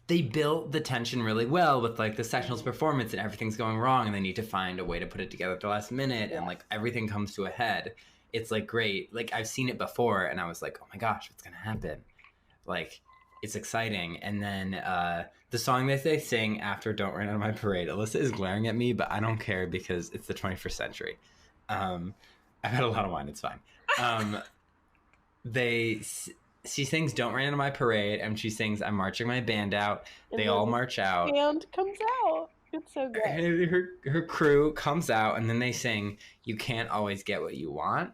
[SPEAKER 1] They built the tension really well with, like, the sectionals performance and everything's going wrong and they need to find a way to put it together at the last minute and, like, everything comes to a head. It's, like, great. Like, I've seen it before and I was like, oh my gosh, what's going to happen? Like, it's exciting. And then the song that they sing after Don't Rain on My Parade, Alyssa is glaring at me, but I don't care because it's the 21st century. I've had a lot of wine. It's fine. She sings Don't Rain on My Parade, and she sings I'm Marching My Band Out.
[SPEAKER 2] And
[SPEAKER 1] they
[SPEAKER 2] then
[SPEAKER 1] all march out.
[SPEAKER 2] The band comes out. It's so good.
[SPEAKER 1] Her crew comes out, and then they sing You Can't Always Get What You Want.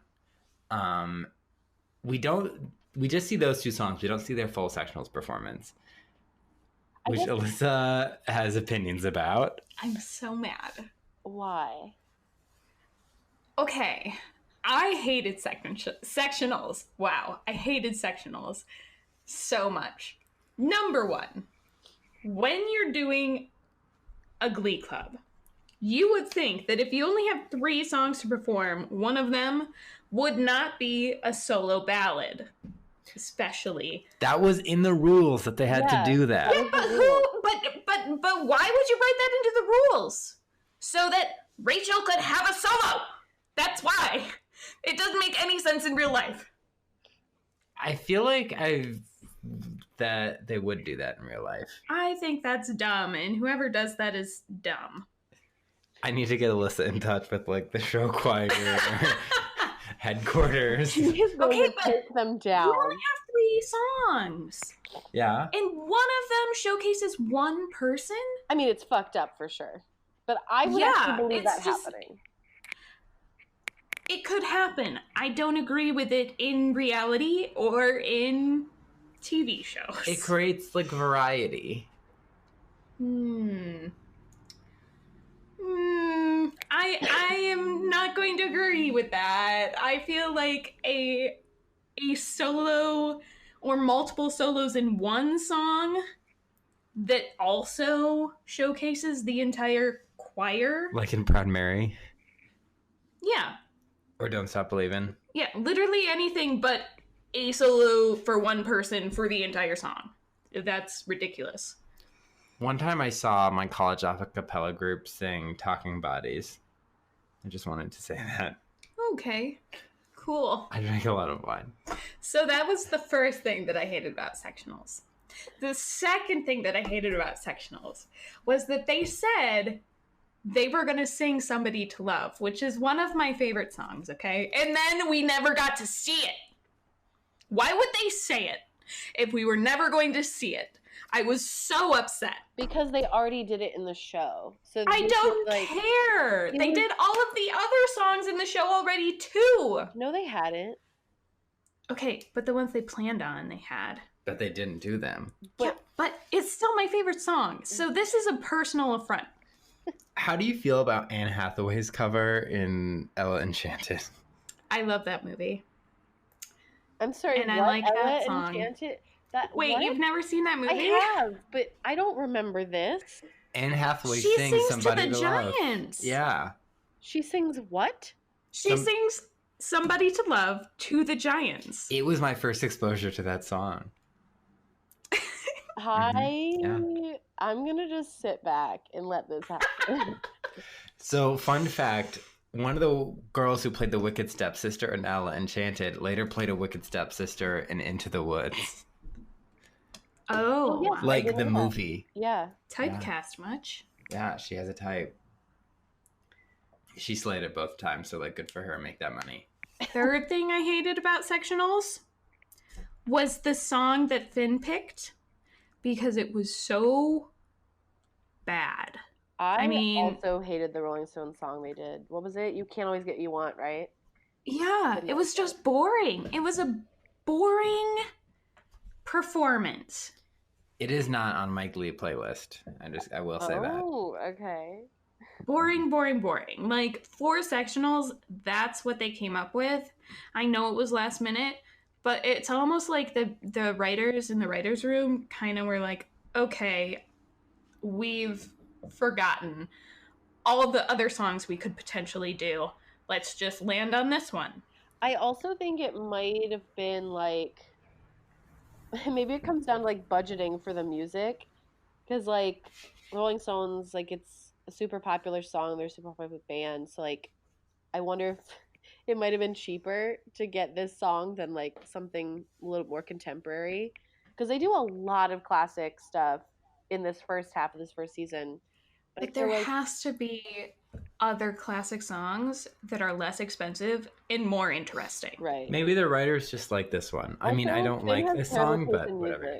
[SPEAKER 1] We just see those two songs. We don't see their full sectionals performance, which Alyssa has opinions about.
[SPEAKER 3] I'm so mad.
[SPEAKER 2] Why?
[SPEAKER 3] Okay. I hated sectionals. Wow. I hated sectionals so much. Number one, when you're doing a Glee Club, you would think that if you only have 3 songs to perform, one of them would not be a solo ballad. Especially.
[SPEAKER 1] That was in the rules that they had to do that.
[SPEAKER 3] Yeah, but why would you write that into the rules? So that Rachel could have a solo. That's why. It doesn't make any sense in real life.
[SPEAKER 1] I feel like that they would do that in real life.
[SPEAKER 3] I think that's dumb, and whoever does that is dumb.
[SPEAKER 1] I need to get Alyssa in touch with, like, the show choir headquarters.
[SPEAKER 2] Okay, but take them down.
[SPEAKER 3] You only have 3 songs.
[SPEAKER 1] Yeah.
[SPEAKER 3] And one of them showcases one person?
[SPEAKER 2] I mean, it's fucked up for sure. But I would actually believe that happening.
[SPEAKER 3] It could happen. I don't agree with it in reality or in TV shows.
[SPEAKER 1] It creates, like, variety.
[SPEAKER 3] I am not going to agree with that. I feel like a solo or multiple solos in one song that also showcases the entire choir.
[SPEAKER 1] Like in Proud Mary?
[SPEAKER 3] Yeah.
[SPEAKER 1] Or Don't Stop Believin'?
[SPEAKER 3] Yeah, literally anything but a solo for one person for the entire song. That's ridiculous.
[SPEAKER 1] One time I saw my college a cappella group sing Talking Bodies. I just wanted to say that.
[SPEAKER 3] Okay, cool.
[SPEAKER 1] I drank a lot of wine.
[SPEAKER 3] So that was the first thing that I hated about sectionals. The second thing that I hated about sectionals was that they said they were going to sing Somebody to Love, which is one of my favorite songs, okay? And then we never got to see it. Why would they say it if we were never going to see it? I was so upset.
[SPEAKER 2] Because they already did it in the show. So
[SPEAKER 3] I don't care. They did all of the other songs in the show already, too.
[SPEAKER 2] No, they hadn't.
[SPEAKER 3] Okay, but the ones they planned on, they had.
[SPEAKER 1] But they didn't do them.
[SPEAKER 3] Yeah, but it's still my favorite song. So this is a personal affront.
[SPEAKER 1] How do you feel about Anne Hathaway's cover in Ella Enchanted?
[SPEAKER 3] I love that movie.
[SPEAKER 2] I'm sorry,
[SPEAKER 3] and I like
[SPEAKER 2] Ella
[SPEAKER 3] that song.
[SPEAKER 2] Enchanted?
[SPEAKER 3] Wait,
[SPEAKER 2] what?
[SPEAKER 3] You've never seen that movie?
[SPEAKER 2] I have, but I don't remember this.
[SPEAKER 1] Anne Hathaway
[SPEAKER 3] she
[SPEAKER 1] sings Somebody
[SPEAKER 3] to the
[SPEAKER 1] to
[SPEAKER 3] Giants.
[SPEAKER 1] Love. Yeah.
[SPEAKER 2] She sings what?
[SPEAKER 3] She sings Somebody to Love to the Giants.
[SPEAKER 1] It was my first exposure to that song.
[SPEAKER 2] I'm gonna just sit back and let this happen.
[SPEAKER 1] So, fun fact, one of the girls who played the Wicked Stepsister in Ella Enchanted later played a Wicked Stepsister in Into the Woods.
[SPEAKER 3] Oh.
[SPEAKER 2] Yes,
[SPEAKER 1] like the movie.
[SPEAKER 2] Yeah.
[SPEAKER 3] Typecast much?
[SPEAKER 1] Yeah, she has a type. She slayed it both times, so, like, good for her. Make that money.
[SPEAKER 3] Third thing I hated about sectionals was the song that Finn picked, because it was so bad.
[SPEAKER 2] I mean, also hated the Rolling Stones song they did. What was it? You Can't Always Get What You Want, right?
[SPEAKER 3] Yeah, it was just boring. It was a boring performance.
[SPEAKER 1] It is not on my Glee playlist. I will say that.
[SPEAKER 2] Oh, okay.
[SPEAKER 3] boring. Like 4 sectionals, that's what they came up with. I know it was last minute, but it's almost like the writers in the writers' room kind of were like, okay, we've forgotten all of the other songs we could potentially do. Let's just land on this one.
[SPEAKER 2] I also think it might have been like maybe it comes down to like budgeting for the music, because like Rolling Stones, like it's a super popular song, they're a super popular band, so like I wonder if it might have been cheaper to get this song than like something a little more contemporary, because they do a lot of classic stuff in this first half of this first season.
[SPEAKER 3] But there has to be other classic songs that are less expensive and more interesting.
[SPEAKER 2] Right.
[SPEAKER 1] Maybe the writers just like this one. I mean, I don't like this song, but whatever.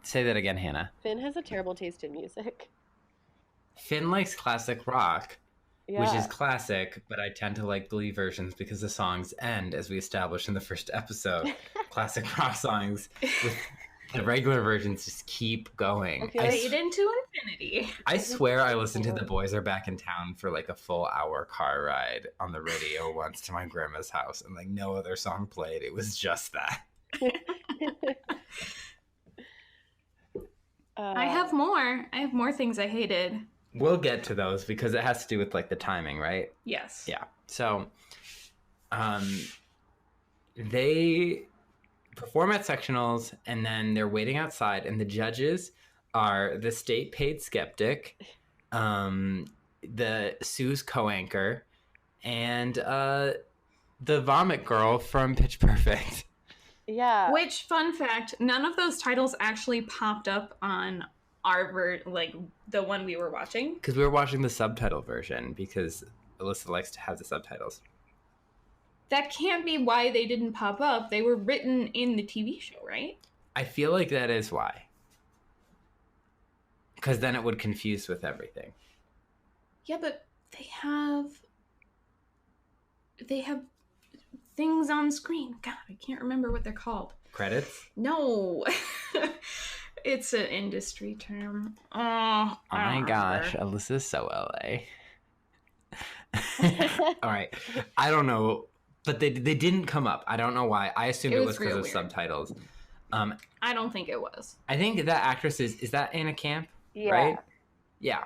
[SPEAKER 1] Say that again, Hannah.
[SPEAKER 2] Finn has a terrible taste in music.
[SPEAKER 1] Finn likes classic rock, which is classic, but I tend to like Glee versions because the songs end, as we established in the first episode. Classic rock songs with the regular versions just keep going.
[SPEAKER 3] Fade into infinity.
[SPEAKER 1] I swear I listened to The Boys Are Back in Town for like a full hour car ride on the radio once to my grandma's house, and like no other song played. It was just that.
[SPEAKER 3] I have more things I hated.
[SPEAKER 1] We'll get to those because it has to do with like the timing, right?
[SPEAKER 3] Yes.
[SPEAKER 1] Yeah. So, they perform at sectionals and then they're waiting outside, and the judges are the state paid skeptic, the Sue's co-anchor, and the vomit girl from Pitch Perfect.
[SPEAKER 2] Yeah.
[SPEAKER 3] Which, fun fact, none of those titles actually popped up on our like the one we were watching.
[SPEAKER 1] Because we were watching the subtitle version, because Alyssa likes to have the subtitles.
[SPEAKER 3] That can't be why they didn't pop up. They were written in the TV show, right?
[SPEAKER 1] I feel like that is why. Because then it would confuse with everything.
[SPEAKER 3] Yeah, but they have things on screen. God, I can't remember what they're called.
[SPEAKER 1] Credits?
[SPEAKER 3] No. It's an industry term.
[SPEAKER 1] Oh my gosh, Alyssa's so LA. All right. I don't know, but they didn't come up. I don't know why. I assumed it was because of subtitles.
[SPEAKER 3] I don't think it was.
[SPEAKER 1] I think that actress is that Anna Camp?
[SPEAKER 2] Yeah.
[SPEAKER 1] Right? Yeah.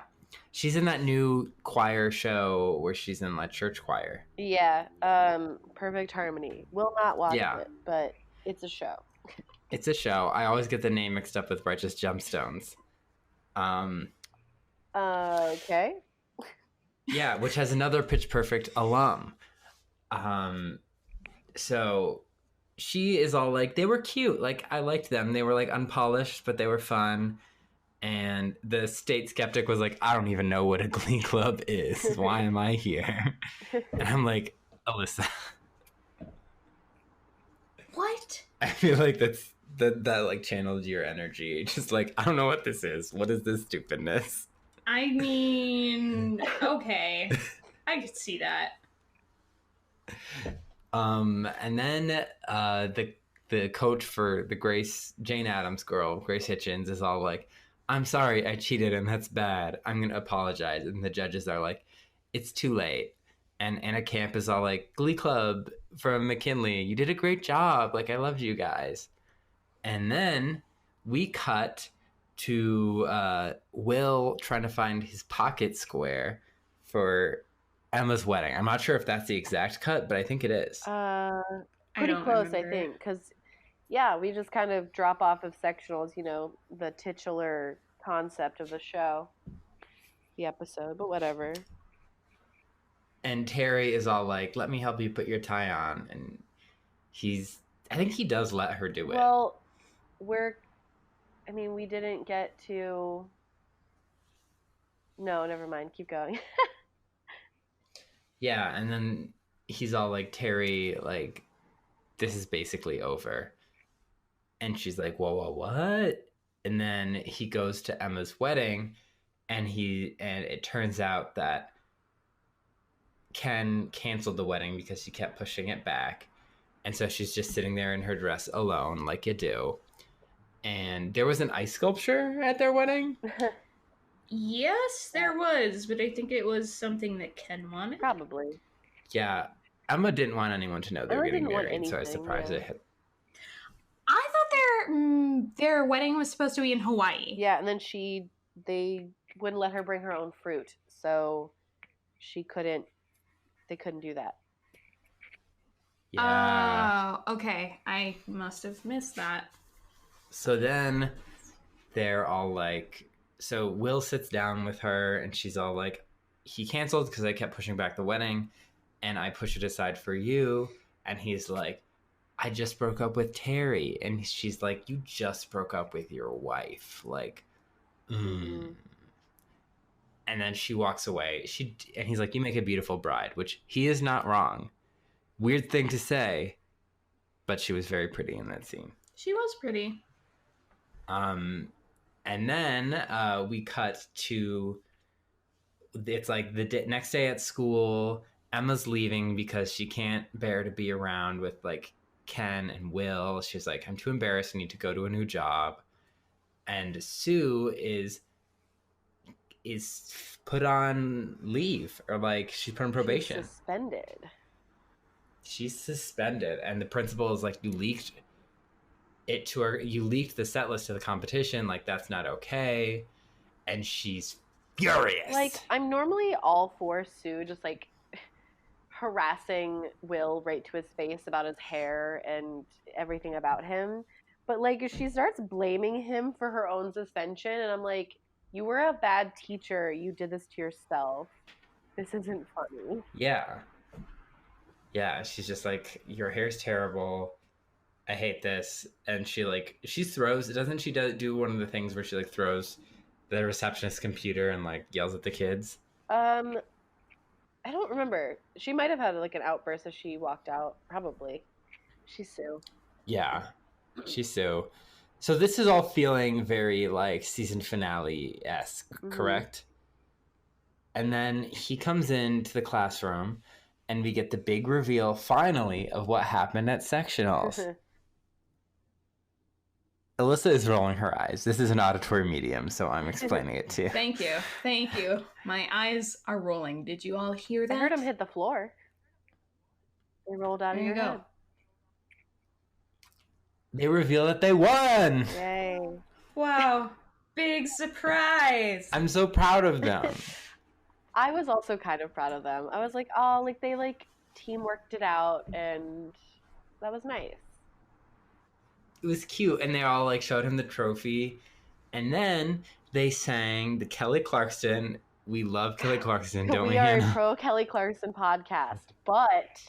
[SPEAKER 1] She's in that new choir show where she's in like church choir.
[SPEAKER 2] Yeah. Perfect Harmony. Will not watch it, but it's a show.
[SPEAKER 1] It's a show. I always get the name mixed up with Righteous Gemstones.
[SPEAKER 2] Okay.
[SPEAKER 1] Yeah, which has another Pitch Perfect alum. So she is all like, they were cute. Like, I liked them. They were like unpolished, but they were fun. And the state skeptic was like, I don't even know what a Glee Club is. Why am I here? And I'm like, Alyssa.
[SPEAKER 3] What?
[SPEAKER 1] I feel like that like channeled your energy. Just like, I don't know what this is. What is this stupidness?
[SPEAKER 3] I mean, okay. I could see that.
[SPEAKER 1] And then the coach for the Jane Addams girl, Grace Hitchens, is all like, I'm sorry, I cheated and that's bad. I'm going to apologize. And the judges are like, it's too late. And Anna Camp is all like, Glee Club from McKinley, you did a great job. Like, I loved you guys. And then we cut to Will trying to find his pocket square for Emma's wedding. I'm not sure if that's the exact cut, but I think it is.
[SPEAKER 2] Pretty close, remember. I think, because yeah, we just kind of drop off of sectionals, you know, the titular concept of the show, the episode, but whatever.
[SPEAKER 1] And Terry is all like, let me help you put your tie on. And I think he does let her do it.
[SPEAKER 2] Well, we didn't get to, no, never mind. Keep going.
[SPEAKER 1] Yeah. And then he's all like, Terry, like, this is basically over. And she's like, whoa, what? And then he goes to Emma's wedding, and it turns out that Ken canceled the wedding because she kept pushing it back. And so she's just sitting there in her dress alone, like you do. And there was an ice sculpture at their wedding.
[SPEAKER 3] Yes, there was, but I think it was something that Ken wanted.
[SPEAKER 2] Probably.
[SPEAKER 1] Yeah, Emma didn't want anyone to know they were
[SPEAKER 2] Emma
[SPEAKER 1] getting
[SPEAKER 2] didn't want
[SPEAKER 1] married, so I was
[SPEAKER 2] anything,
[SPEAKER 1] surprised
[SPEAKER 2] yeah.
[SPEAKER 1] it hit.
[SPEAKER 3] I thought their wedding was supposed to be in Hawaii.
[SPEAKER 2] Yeah, and then they wouldn't let her bring her own fruit, so they couldn't do that.
[SPEAKER 1] Yeah.
[SPEAKER 3] Oh, okay. I must have missed that.
[SPEAKER 1] So then they're all like, so Will sits down with her and she's all like, he canceled because I kept pushing back the wedding and I pushed it aside for you. And he's like, I just broke up with Terry. And she's like, you just broke up with your wife. Like,
[SPEAKER 2] Mhm.
[SPEAKER 1] And then she walks away. And he's like, you make a beautiful bride, which he is not wrong. Weird thing to say, but she was very pretty in that scene.
[SPEAKER 3] She was pretty.
[SPEAKER 1] And then we cut to, it's like the next day at school. Emma's leaving because she can't bear to be around with like Ken and Will. She's like, I'm too embarrassed. I need to go to a new job. And Sue is put on leave, or like she's put on probation. She's suspended. And the principal is like, you leaked it to her. You leaked the set list to the competition. Like, that's not okay. And she's furious.
[SPEAKER 2] Like, I'm normally all for Sue just like harassing Will right to his face about his hair and everything about him. But like, she starts blaming him for her own suspension, and I'm like, you were a bad teacher. You did this to yourself. This isn't funny.
[SPEAKER 1] Yeah, she's just like, your hair's terrible. I hate this. And she throws, doesn't she do one of the things where she like throws the receptionist's computer and like yells at the kids?
[SPEAKER 2] I don't remember. She might have had like an outburst as she walked out. Probably. She's Sue.
[SPEAKER 1] Yeah, she's Sue. So this is all feeling very like season finale-esque, correct? And then he comes into the classroom and we get the big reveal finally of what happened at Sectionals. Alyssa is rolling her eyes. This is an auditory medium, so I'm explaining it to you.
[SPEAKER 3] Thank you. My eyes are rolling. Did you all hear that?
[SPEAKER 2] I heard them hit the floor. They rolled out of your head.
[SPEAKER 1] They reveal that they won!
[SPEAKER 2] Yay.
[SPEAKER 3] Wow. Big surprise.
[SPEAKER 1] I'm so proud of them.
[SPEAKER 2] I was also kind of proud of them. I was like, oh, like they like teamworked it out, and that was nice.
[SPEAKER 1] It was cute, and they all like showed him the trophy, and then they sang the Kelly Clarkson. We love Kelly Clarkson, don't we?
[SPEAKER 2] We are a pro Kelly Clarkson podcast, but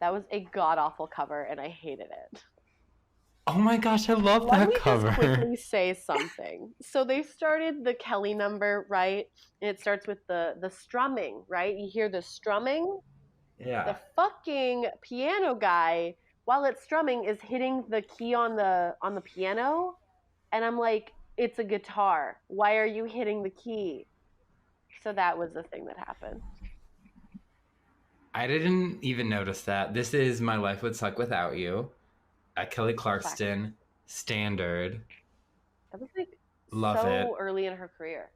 [SPEAKER 2] that was a god awful cover, and I hated it.
[SPEAKER 1] Oh my gosh, I love that cover.
[SPEAKER 2] Let me just quickly say something. So they started the Kelly number, right? And it starts with the strumming, right? You hear the strumming.
[SPEAKER 1] Yeah.
[SPEAKER 2] The fucking piano guy, while it's strumming, is hitting the key on the piano, and I'm like, it's a guitar. Why are you hitting the key? So that was the thing that happened.
[SPEAKER 1] I didn't even notice that. This is My Life Would Suck Without You. Kelly Clarkson, standard.
[SPEAKER 2] That was like
[SPEAKER 1] Love it.
[SPEAKER 2] Early in her career.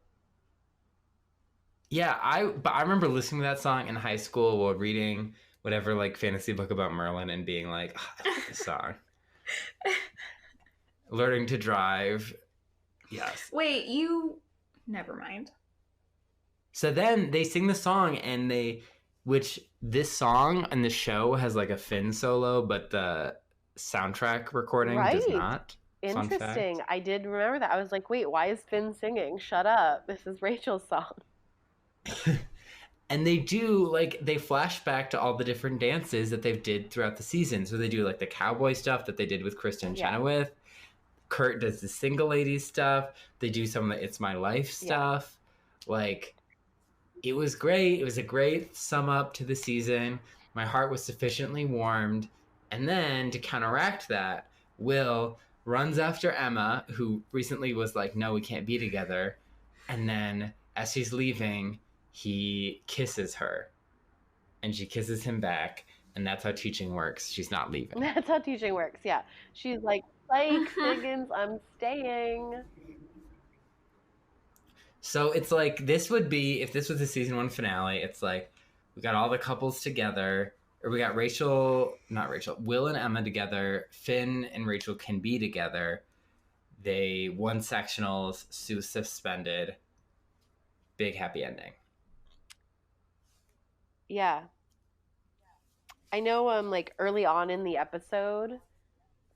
[SPEAKER 1] Yeah, but I remember listening to that song in high school while reading whatever like fantasy book about Merlin and being like, oh, I love this song. Learning to drive. Yes.
[SPEAKER 3] Wait, never mind.
[SPEAKER 1] So then they sing the song which this song and the show has like a Finn solo, but the soundtrack recording does not.
[SPEAKER 2] Interesting. I did remember that. I was like, wait, why is Finn singing? Shut up. This is Rachel's song.
[SPEAKER 1] And they do they flash back to all the different dances that they've did throughout the season. So they do like the cowboy stuff that they did with Kristen Chenoweth. Kurt does the single ladies stuff. They do some of the It's My Life stuff. Like, it was great. It was a great sum up to the season. My heart was sufficiently warmed. And then to counteract that, Will runs after Emma, who recently was like, no, we can't be together. And then as she's leaving, he kisses her. And she kisses him back. And that's how teaching works. She's not leaving.
[SPEAKER 2] That's how teaching works, yeah. She's like, Higgins, I'm staying.
[SPEAKER 1] So it's like, this would be, if this was the season 1 finale, it's like, we got all the couples together, or we got Will and Emma together, Finn and Rachel can be together, they won sectionals, Sue's suspended, big happy ending.
[SPEAKER 2] Yeah. I know like early on in the episode,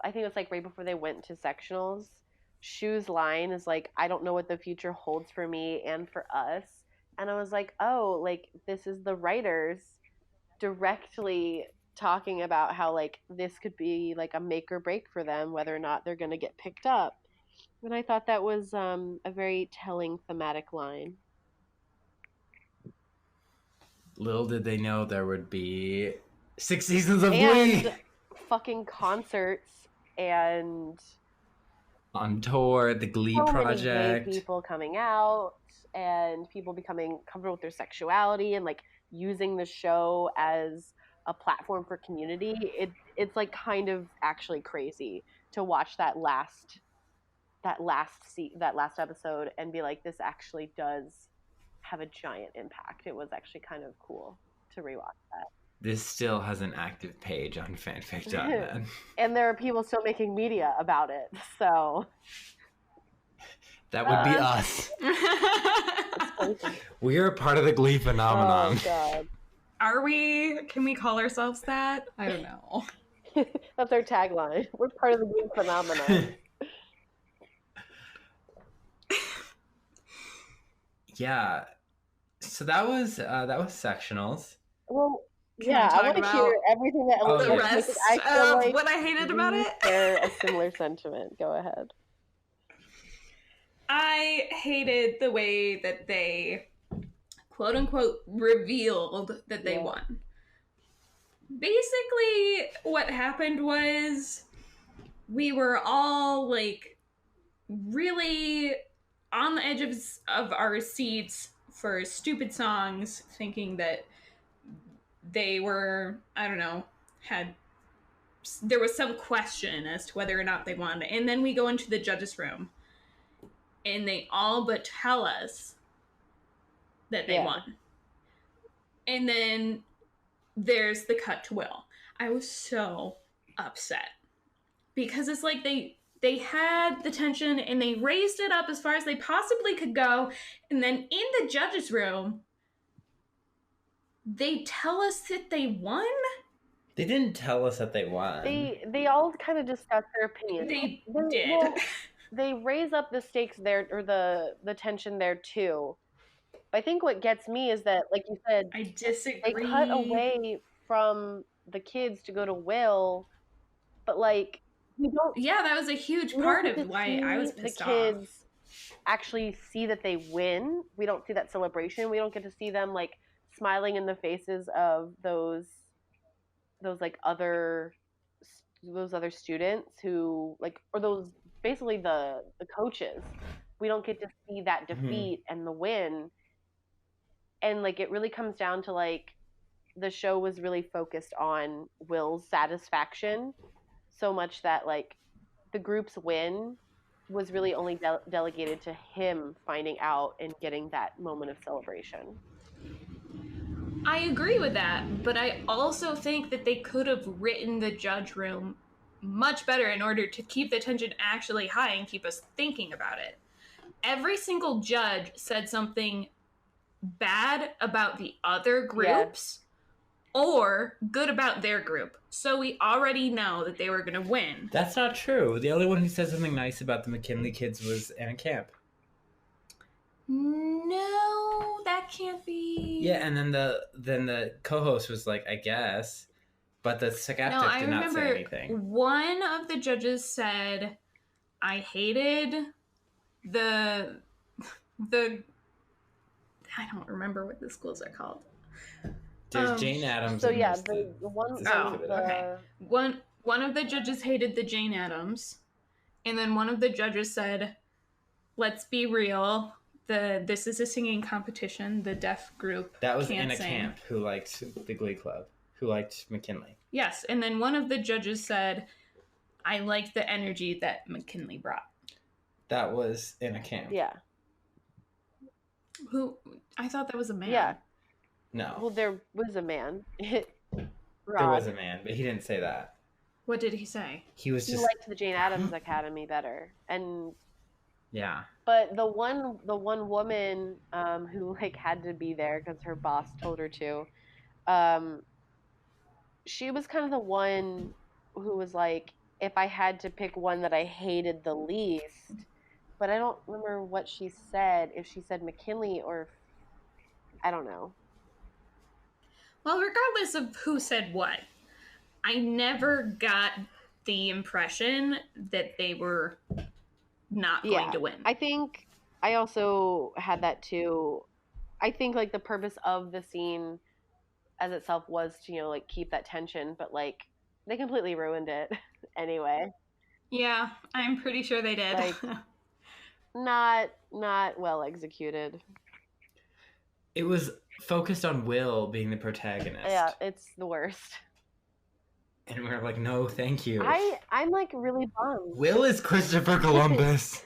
[SPEAKER 2] I think it was like right before they went to sectionals, Shu's line is like, I don't know what the future holds for me and for us. And I was like, oh, like this is the writers directly talking about how like this could be like a make or break for them, whether or not they're going to get picked up. And I thought that was a very telling thematic line.
[SPEAKER 1] Little did they know there would be 6 seasons of Glee.
[SPEAKER 2] And fucking concerts and
[SPEAKER 1] on tour, the Glee
[SPEAKER 2] so
[SPEAKER 1] project.
[SPEAKER 2] Many gay people coming out and people becoming comfortable with their sexuality and like using the show as a platform for community. It's like kind of actually crazy to watch that last episode and be like, this actually does have a giant impact. It was actually kind of cool to rewatch that.
[SPEAKER 1] This still has an active page on fanfic.net.
[SPEAKER 2] And there are people still making media about it, so
[SPEAKER 1] that would be us. We are a part of the Glee phenomenon.
[SPEAKER 2] Oh god.
[SPEAKER 3] Are we? Can we call ourselves that? I don't know.
[SPEAKER 2] That's our tagline. We're part of the Glee phenomenon.
[SPEAKER 1] Yeah. So that was sectionals.
[SPEAKER 2] Well, yeah, I want to hear everything that
[SPEAKER 3] the rest of like what I hated about it.
[SPEAKER 2] Share a similar sentiment. Go ahead.
[SPEAKER 3] I hated the way that they, quote unquote, revealed that they won. Basically, what happened was we were all like really on the edge of our seats for stupid songs, thinking that they were, I don't know, there was some question as to whether or not they won. And then we go into the judges' room and they all but tell us that they won. And then there's the cut to Will. I was so upset because it's like they had the tension and they raised it up as far as they possibly could go. And then in the judges' room, they tell us that they won?
[SPEAKER 1] They didn't tell us that they won.
[SPEAKER 2] They all kind of discussed their opinions.
[SPEAKER 3] They did.
[SPEAKER 2] Well, they raise up the stakes there, or the tension there too. I think what gets me is that, like you said,
[SPEAKER 3] I disagree.
[SPEAKER 2] They cut away from the kids to go to Will, but like we don't.
[SPEAKER 3] Yeah, that was a huge part of why I was pissed off. The kids
[SPEAKER 2] actually see that they win. We don't see that celebration. We don't get to see them like smiling in the faces of those like other students who like, or those basically the coaches. We don't get to see that defeat and the win. And like it really comes down to like the show was really focused on Will's satisfaction so much that like the group's win was really only delegated to him finding out and getting that moment of celebration.
[SPEAKER 3] I agree with that, but I also think that they could have written the judge room much better in order to keep the tension actually high and keep us thinking about it. Every single judge said something bad about the other groups or good about their group. So we already know that they were going to win.
[SPEAKER 1] That's not true. The only one who said something nice about the McKinley kids was Anna Camp.
[SPEAKER 3] No, that can't be.
[SPEAKER 1] Yeah, and then the co-host was like, I guess, but the skeptic did not say anything.
[SPEAKER 3] One of the judges said, I hated the I don't remember what the schools are called.
[SPEAKER 1] There's Jane Addams.
[SPEAKER 2] So yeah, the one.
[SPEAKER 3] Okay. One of the judges hated the Jane Addams, and then one of the judges said, "Let's be real. This is a singing competition. The deaf group
[SPEAKER 1] that was
[SPEAKER 3] can't
[SPEAKER 1] Anna
[SPEAKER 3] sing."
[SPEAKER 1] Camp, who liked the Glee Club, who liked McKinley.
[SPEAKER 3] Yes, and then one of the judges said, "I like the energy that McKinley brought."
[SPEAKER 1] That was Anna Camp.
[SPEAKER 2] Yeah.
[SPEAKER 3] Who? I thought that was a man.
[SPEAKER 2] Yeah.
[SPEAKER 1] No.
[SPEAKER 2] Well, there was a man.
[SPEAKER 1] There was a man, but he didn't say that.
[SPEAKER 3] What did he say?
[SPEAKER 1] He was
[SPEAKER 2] He
[SPEAKER 1] just
[SPEAKER 2] liked the Jane Addams Academy better, and
[SPEAKER 1] yeah.
[SPEAKER 2] but the one woman who like had to be there because her boss told her to, she was kind of the one who was like, if I had to pick one that I hated the least, but I don't remember what she said. If she said McKinley or I don't know.
[SPEAKER 3] Well, regardless of who said what, I never got the impression that they were not going to win.
[SPEAKER 2] I think I also had that too. I think like the purpose of the scene as itself was to, you know, like keep that tension, but like they completely ruined it anyway.
[SPEAKER 3] Yeah, I'm pretty sure they did.
[SPEAKER 2] Like not well executed.
[SPEAKER 1] It was focused on Will being the protagonist.
[SPEAKER 2] Yeah, it's the worst.
[SPEAKER 1] And we were like, no, thank you.
[SPEAKER 2] I'm like really bummed.
[SPEAKER 1] Will is Christopher Columbus.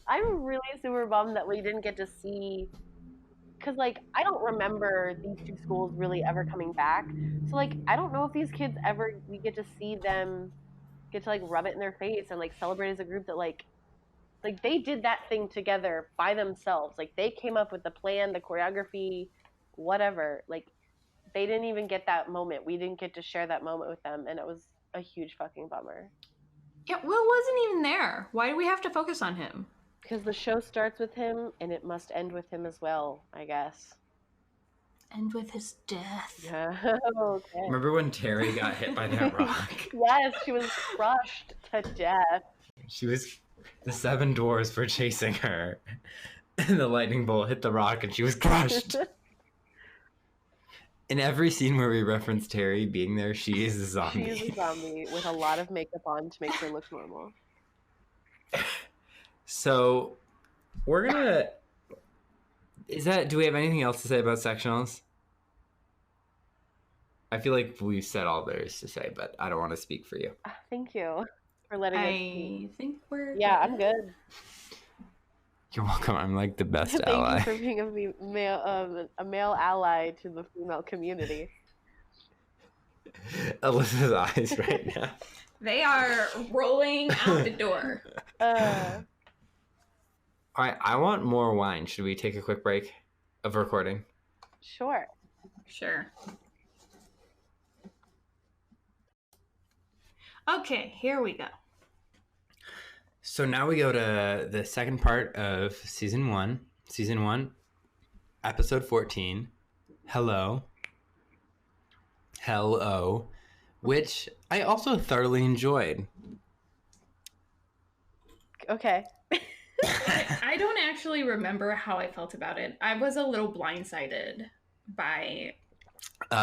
[SPEAKER 2] I'm really super bummed that we didn't get to see, because like I don't remember these two schools really ever coming back. So like I don't know if these kids ever we get to see them get to like rub it in their face and like celebrate as a group that like they did that thing together by themselves. Like they came up with the plan, the choreography, whatever. Like they didn't even get that moment. We didn't get to share that moment with them, and it was a huge fucking bummer.
[SPEAKER 3] Yeah, Will wasn't even there. Why do we have to focus on him?
[SPEAKER 2] Because the show starts with him, and it must end with him as well, I guess.
[SPEAKER 3] End with his death.
[SPEAKER 2] Okay.
[SPEAKER 1] Remember when Terry got hit by that rock?
[SPEAKER 2] Yes, she was crushed to death.
[SPEAKER 1] The 7 dwarves were chasing her. And the lightning bolt hit the rock and she was crushed. In every scene where we reference Terry being there, she is a zombie.
[SPEAKER 2] She is a zombie with a lot of makeup on to make her look normal.
[SPEAKER 1] So, we're gonna... do we have anything else to say about sectionals? I feel like we've said all there is to say, but I don't want to speak for you.
[SPEAKER 2] Thank you for letting us
[SPEAKER 3] I think we're...
[SPEAKER 2] Yeah, I'm good.
[SPEAKER 1] You're welcome. I'm like the best
[SPEAKER 2] Thank
[SPEAKER 1] ally.
[SPEAKER 2] you for being a male ally to the female community.
[SPEAKER 1] Alyssa's eyes right now.
[SPEAKER 3] They are rolling out the door.
[SPEAKER 1] All right, I want more wine. Should we take a quick break of recording?
[SPEAKER 2] Sure.
[SPEAKER 3] Sure. Okay, here we go.
[SPEAKER 1] So now we go to the second part of season 1. Season 1, episode 14. Hello, which I also thoroughly enjoyed.
[SPEAKER 2] Okay.
[SPEAKER 3] I don't actually remember how I felt about it. I was a little blindsided by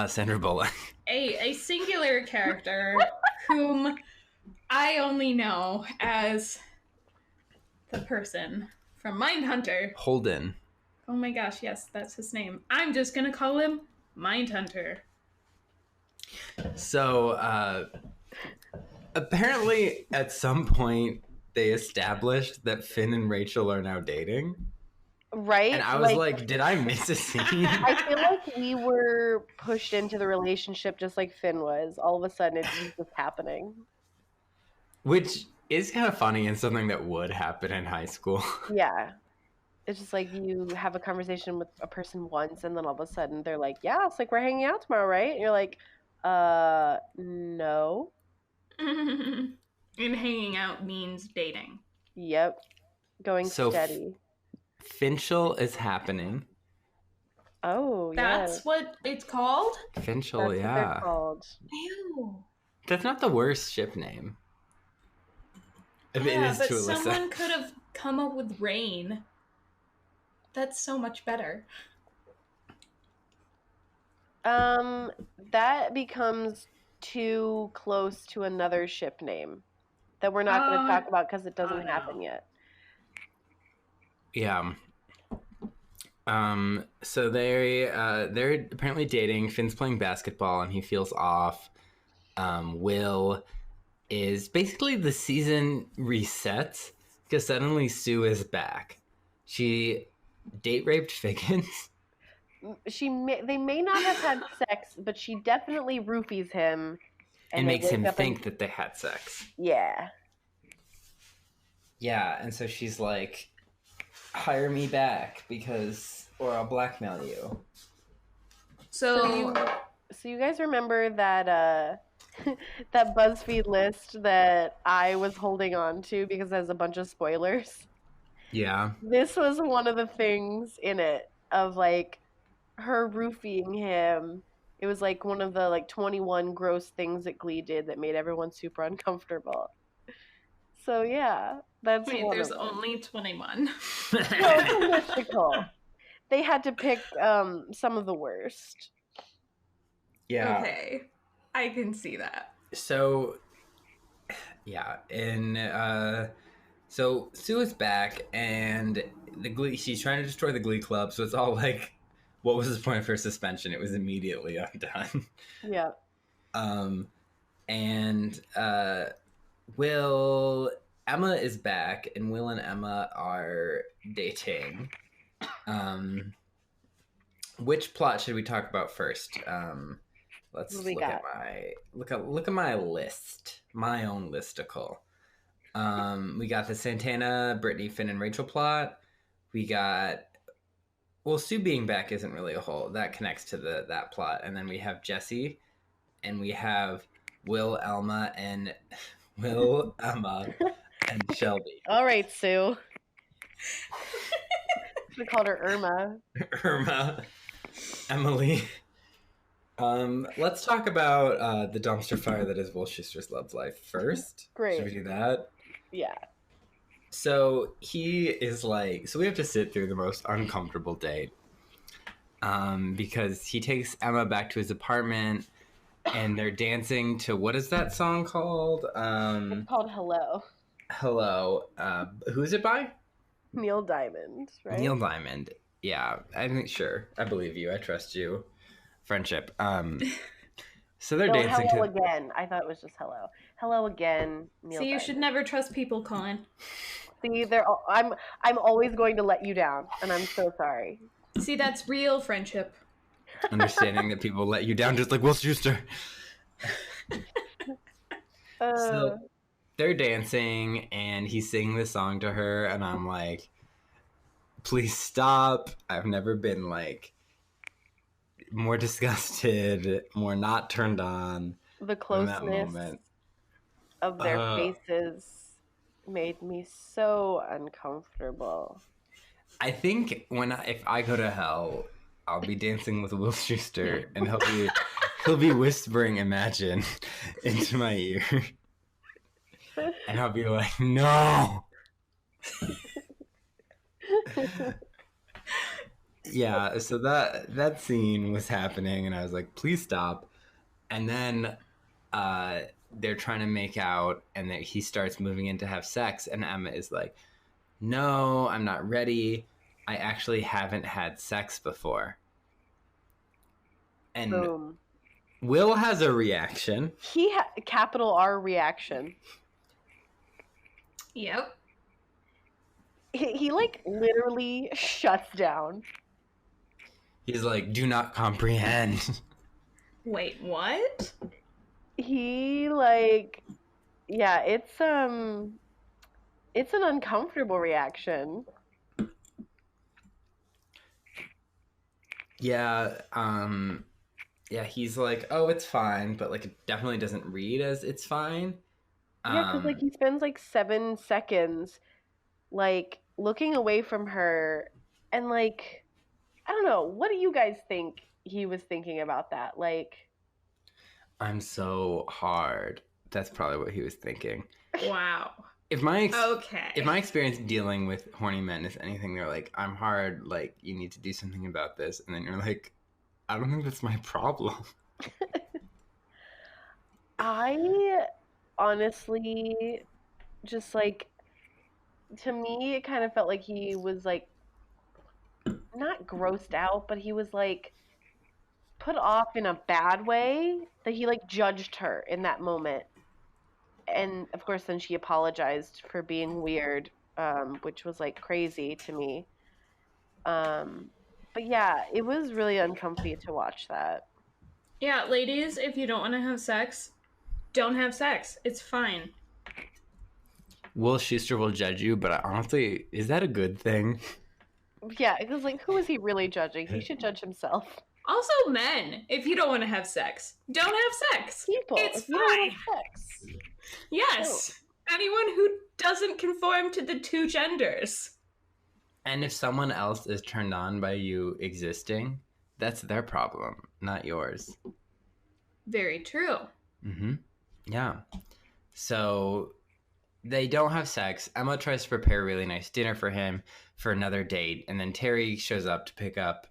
[SPEAKER 1] Sandra Bullock.
[SPEAKER 3] a singular character whom I only know as the person from Mindhunter.
[SPEAKER 1] Holden.
[SPEAKER 3] Oh my gosh, yes, that's his name. I'm just gonna call him Mindhunter.
[SPEAKER 1] So, apparently at some point they established that Finn and Rachel are now dating.
[SPEAKER 2] Right?
[SPEAKER 1] And I was like, did I miss a scene?
[SPEAKER 2] I feel like we were pushed into the relationship just like Finn was. All of a sudden, it's just happening.
[SPEAKER 1] Which is kind of funny and something that would happen in high school.
[SPEAKER 2] Yeah. It's just like you have a conversation with a person once, and then all of a sudden they're like, yeah, it's like we're hanging out tomorrow, right? And you're like, no.
[SPEAKER 3] And hanging out means dating.
[SPEAKER 2] Yep. Going
[SPEAKER 1] So
[SPEAKER 2] steady.
[SPEAKER 1] Finchel is happening.
[SPEAKER 2] Oh,
[SPEAKER 3] That's
[SPEAKER 2] yes.
[SPEAKER 3] what it's called?
[SPEAKER 1] Finchel,
[SPEAKER 2] That's what
[SPEAKER 1] yeah.
[SPEAKER 2] they're called.
[SPEAKER 3] Ew.
[SPEAKER 1] That's not the worst ship name. I mean,
[SPEAKER 3] Yeah,
[SPEAKER 1] it is
[SPEAKER 3] but
[SPEAKER 1] to Alyssa.
[SPEAKER 3] someone could have come up with Rain. That's so much better.
[SPEAKER 2] That becomes too close to another ship name that we're not going to talk about because it doesn't happen yet.
[SPEAKER 1] Yeah. So they're apparently dating. Finn's playing basketball and he feels off. Will is basically the season resets because suddenly Sue is back. She date raped Figgins?
[SPEAKER 2] They may not have had sex, but she definitely roofies him.
[SPEAKER 1] And makes him think that they had sex.
[SPEAKER 2] Yeah.
[SPEAKER 1] Yeah, and so she's like, hire me back or I'll blackmail you.
[SPEAKER 3] So
[SPEAKER 2] you guys remember that that BuzzFeed list that I was holding on to because there's a bunch of spoilers?
[SPEAKER 1] Yeah.
[SPEAKER 2] This was one of the things in it of like her roofing him. It was like one of the like 21 gross things that Glee did that made everyone super uncomfortable. So yeah, that's
[SPEAKER 3] wait,
[SPEAKER 2] one
[SPEAKER 3] there's
[SPEAKER 2] of them.
[SPEAKER 3] only 21.
[SPEAKER 2] No, it's a mystical. They had to pick some of the worst.
[SPEAKER 1] Yeah.
[SPEAKER 3] Okay. I can see that.
[SPEAKER 1] So, yeah, and so Sue is back, and she's trying to destroy the Glee Club, so it's all like, what was the point of her suspension? It was immediately undone.
[SPEAKER 2] Yeah.
[SPEAKER 1] And Emma is back, and Will and Emma are dating. Which plot should we talk about first? Let's look at my list, my own listicle. We got the Santana, Brittany, Finn, and Rachel plot. We got, Sue being back isn't really a whole, that connects to that plot. And then we have Jesse, and we have Will, Emma, and Shelby.
[SPEAKER 2] All right, Sue. We called her Irma.
[SPEAKER 1] Emily. Let's talk about the dumpster fire that is Will Schuster's love life first.
[SPEAKER 2] Great.
[SPEAKER 1] Should we do that?
[SPEAKER 2] Yeah.
[SPEAKER 1] So he is like, so we have to sit through the most uncomfortable date. Because he takes Emma back to his apartment, and they're dancing to, what is that song called?
[SPEAKER 2] It's called Hello.
[SPEAKER 1] Hello. Who is it by?
[SPEAKER 2] Neil Diamond, right?
[SPEAKER 1] Neil Diamond. Yeah, I think, sure. I believe you. I trust you. Friendship. So they're dancing
[SPEAKER 2] Hello Again. I thought it was just Hello. Hello Again, Neil
[SPEAKER 3] See, you
[SPEAKER 2] Diamond.
[SPEAKER 3] should never trust people, Cullen.
[SPEAKER 2] See, I'm always going to let you down, and I'm so sorry.
[SPEAKER 3] See, that's real friendship.
[SPEAKER 1] Understanding that people let you down just like Will Schuster. So they're dancing, and he's singing this song to her, and I'm like, please stop. I've never been like more disgusted, more not turned on.
[SPEAKER 2] The closeness of their faces made me so uncomfortable.
[SPEAKER 1] I think if I go to hell, I'll be dancing with Will Schuster, and he'll be whispering "Imagine" into my ear, and I'll be like, no. Yeah, so that scene was happening, and I was like, please stop. And then they're trying to make out, and he starts moving in to have sex, and Emma is like, no, I'm not ready. I actually haven't had sex before. And
[SPEAKER 2] Boom.
[SPEAKER 1] Will has a reaction.
[SPEAKER 2] Capital R reaction.
[SPEAKER 3] Yep.
[SPEAKER 2] He like literally shuts down.
[SPEAKER 1] He's like, do not comprehend.
[SPEAKER 3] Wait, what?
[SPEAKER 2] He like, yeah, it's an uncomfortable reaction.
[SPEAKER 1] Yeah, yeah, he's like, oh, it's fine, but like it definitely doesn't read as it's fine.
[SPEAKER 2] Yeah, because like he spends like 7 seconds like looking away from her, and like, I don't know, what do you guys think he was thinking about that? Like,
[SPEAKER 1] I'm so hard. That's probably what he was thinking.
[SPEAKER 3] Wow.
[SPEAKER 1] If my
[SPEAKER 3] Okay.
[SPEAKER 1] experience dealing with horny men is anything, they're like, I'm hard, like, you need to do something about this. And then you're like, I don't think that's my problem.
[SPEAKER 2] I honestly just like, to me, it kind of felt like he was like, not grossed out, but he was like put off in a bad way, that he like judged her in that moment. And of course, then she apologized for being weird, which was like crazy to me. But yeah, it was really uncomfy to watch that.
[SPEAKER 3] Yeah, ladies, if you don't want to have sex, don't have sex. It's fine.
[SPEAKER 1] Will Schuster will judge you, but honestly, is that a good thing?
[SPEAKER 2] Yeah, because like, who is he really judging? He should judge himself.
[SPEAKER 3] Also, men, if you don't want to have sex, don't have sex.
[SPEAKER 2] People,
[SPEAKER 3] It's
[SPEAKER 2] if you don't
[SPEAKER 3] fine.
[SPEAKER 2] have sex.
[SPEAKER 3] Yes. Anyone who doesn't conform to the two genders.
[SPEAKER 1] And if someone else is turned on by you existing, that's their problem, not yours.
[SPEAKER 3] Very true.
[SPEAKER 1] Mm-hmm. Yeah. So they don't have sex. Emma tries to prepare a really nice dinner for him for another date, and then Terry shows up to pick up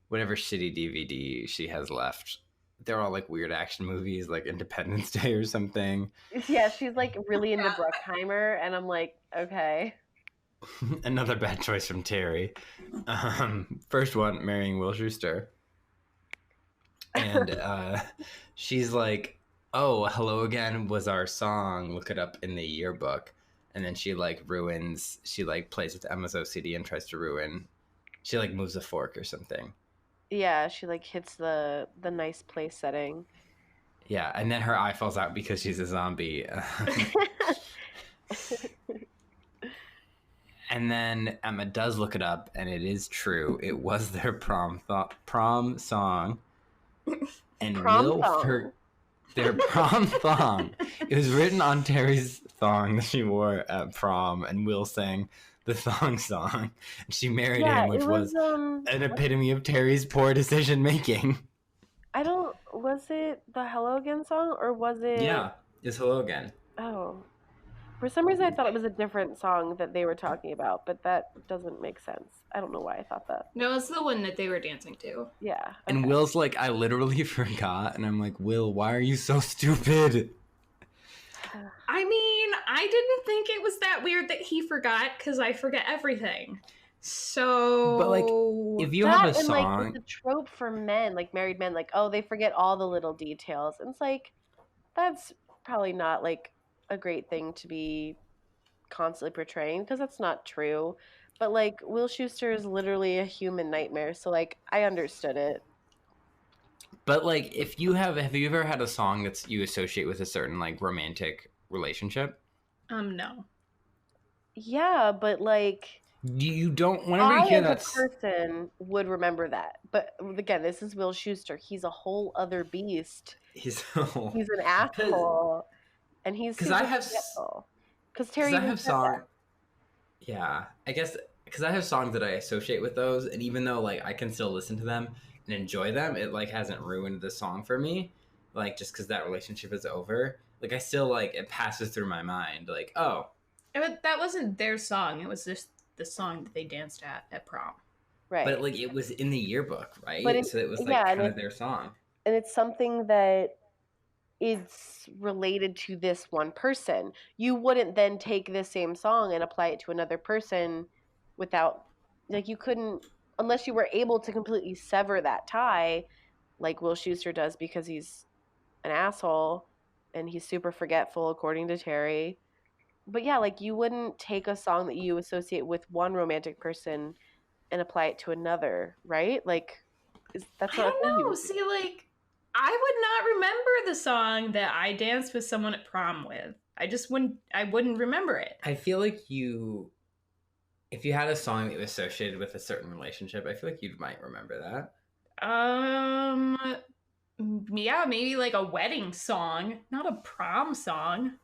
[SPEAKER 1] whatever shitty DVD she has left. They're all like weird action movies, like Independence Day or something.
[SPEAKER 2] Yeah, she's like really into Bruckheimer, and I'm like, okay.
[SPEAKER 1] Another bad choice from Terry. First one, marrying Will Schuster. And she's like, oh, Hello Again was our song. Look it up in the yearbook. And then she like plays with Emma's OCD and tries to ruin. She like moves a fork or something.
[SPEAKER 2] Yeah, she like hits the nice place setting.
[SPEAKER 1] Yeah, and then her eye falls out because she's a zombie. And then Emma does look it up, and it is true. It was their prom song. And their prom thong. It was written on Terry's thong that she wore at prom, and Will sang the thong song. And she married him, which was an epitome of Terry's poor decision making.
[SPEAKER 2] Was it the Hello Again song, or was it?
[SPEAKER 1] Yeah, it's Hello Again.
[SPEAKER 2] Oh. For some reason, I thought it was a different song that they were talking about, but that doesn't make sense. I don't know why I thought that.
[SPEAKER 3] No, it's the one that they were dancing to.
[SPEAKER 2] Yeah. Okay.
[SPEAKER 1] And Will's like, I literally forgot. And I'm like, Will, why are you so stupid?
[SPEAKER 3] I mean, I didn't think it was that weird that he forgot, because I forget everything. So...
[SPEAKER 1] But, like, if you have a song...
[SPEAKER 2] like, it's a trope for men, like, married men, like, oh, they forget all the little details. And it's like, that's probably not, like, a great thing to be constantly portraying, because that's not true. But like, Will Schuster is literally a human nightmare, so like, I understood it.
[SPEAKER 1] But like, have you ever had a song that's you associate with a certain like romantic relationship?
[SPEAKER 3] No.
[SPEAKER 2] Yeah, but like,
[SPEAKER 1] you don't. Whenever you hear that,
[SPEAKER 2] person would remember that. But again, this is Will Schuster. He's a whole other beast. He's an asshole. And he's because Terry.
[SPEAKER 1] I have songs. Yeah, I guess because I have songs that I associate with those, and even though like I can still listen to them and enjoy them, it like hasn't ruined the song for me. Like just because that relationship is over, like I still like it passes through my mind. Like
[SPEAKER 3] but that wasn't their song. It was just the song that they danced at prom.
[SPEAKER 2] Right.
[SPEAKER 1] But like it was in the yearbook, right? So it was like kind of their song.
[SPEAKER 2] And it's something that it's related to this one person. You wouldn't then take this same song and apply it to another person without, like, you couldn't, unless you were able to completely sever that tie, like Will Schuster does, because he's an asshole and he's super forgetful, according to Terry. But yeah, like, you wouldn't take a song that you associate with one romantic person and apply it to another, right? Like, that's not.
[SPEAKER 3] I don't know. See, like, I would not remember the song that I danced with someone at prom with. I wouldn't remember it.
[SPEAKER 1] I feel like if you had a song that you associated with a certain relationship, I feel like you might remember that.
[SPEAKER 3] Yeah, maybe like a wedding song, not a prom song.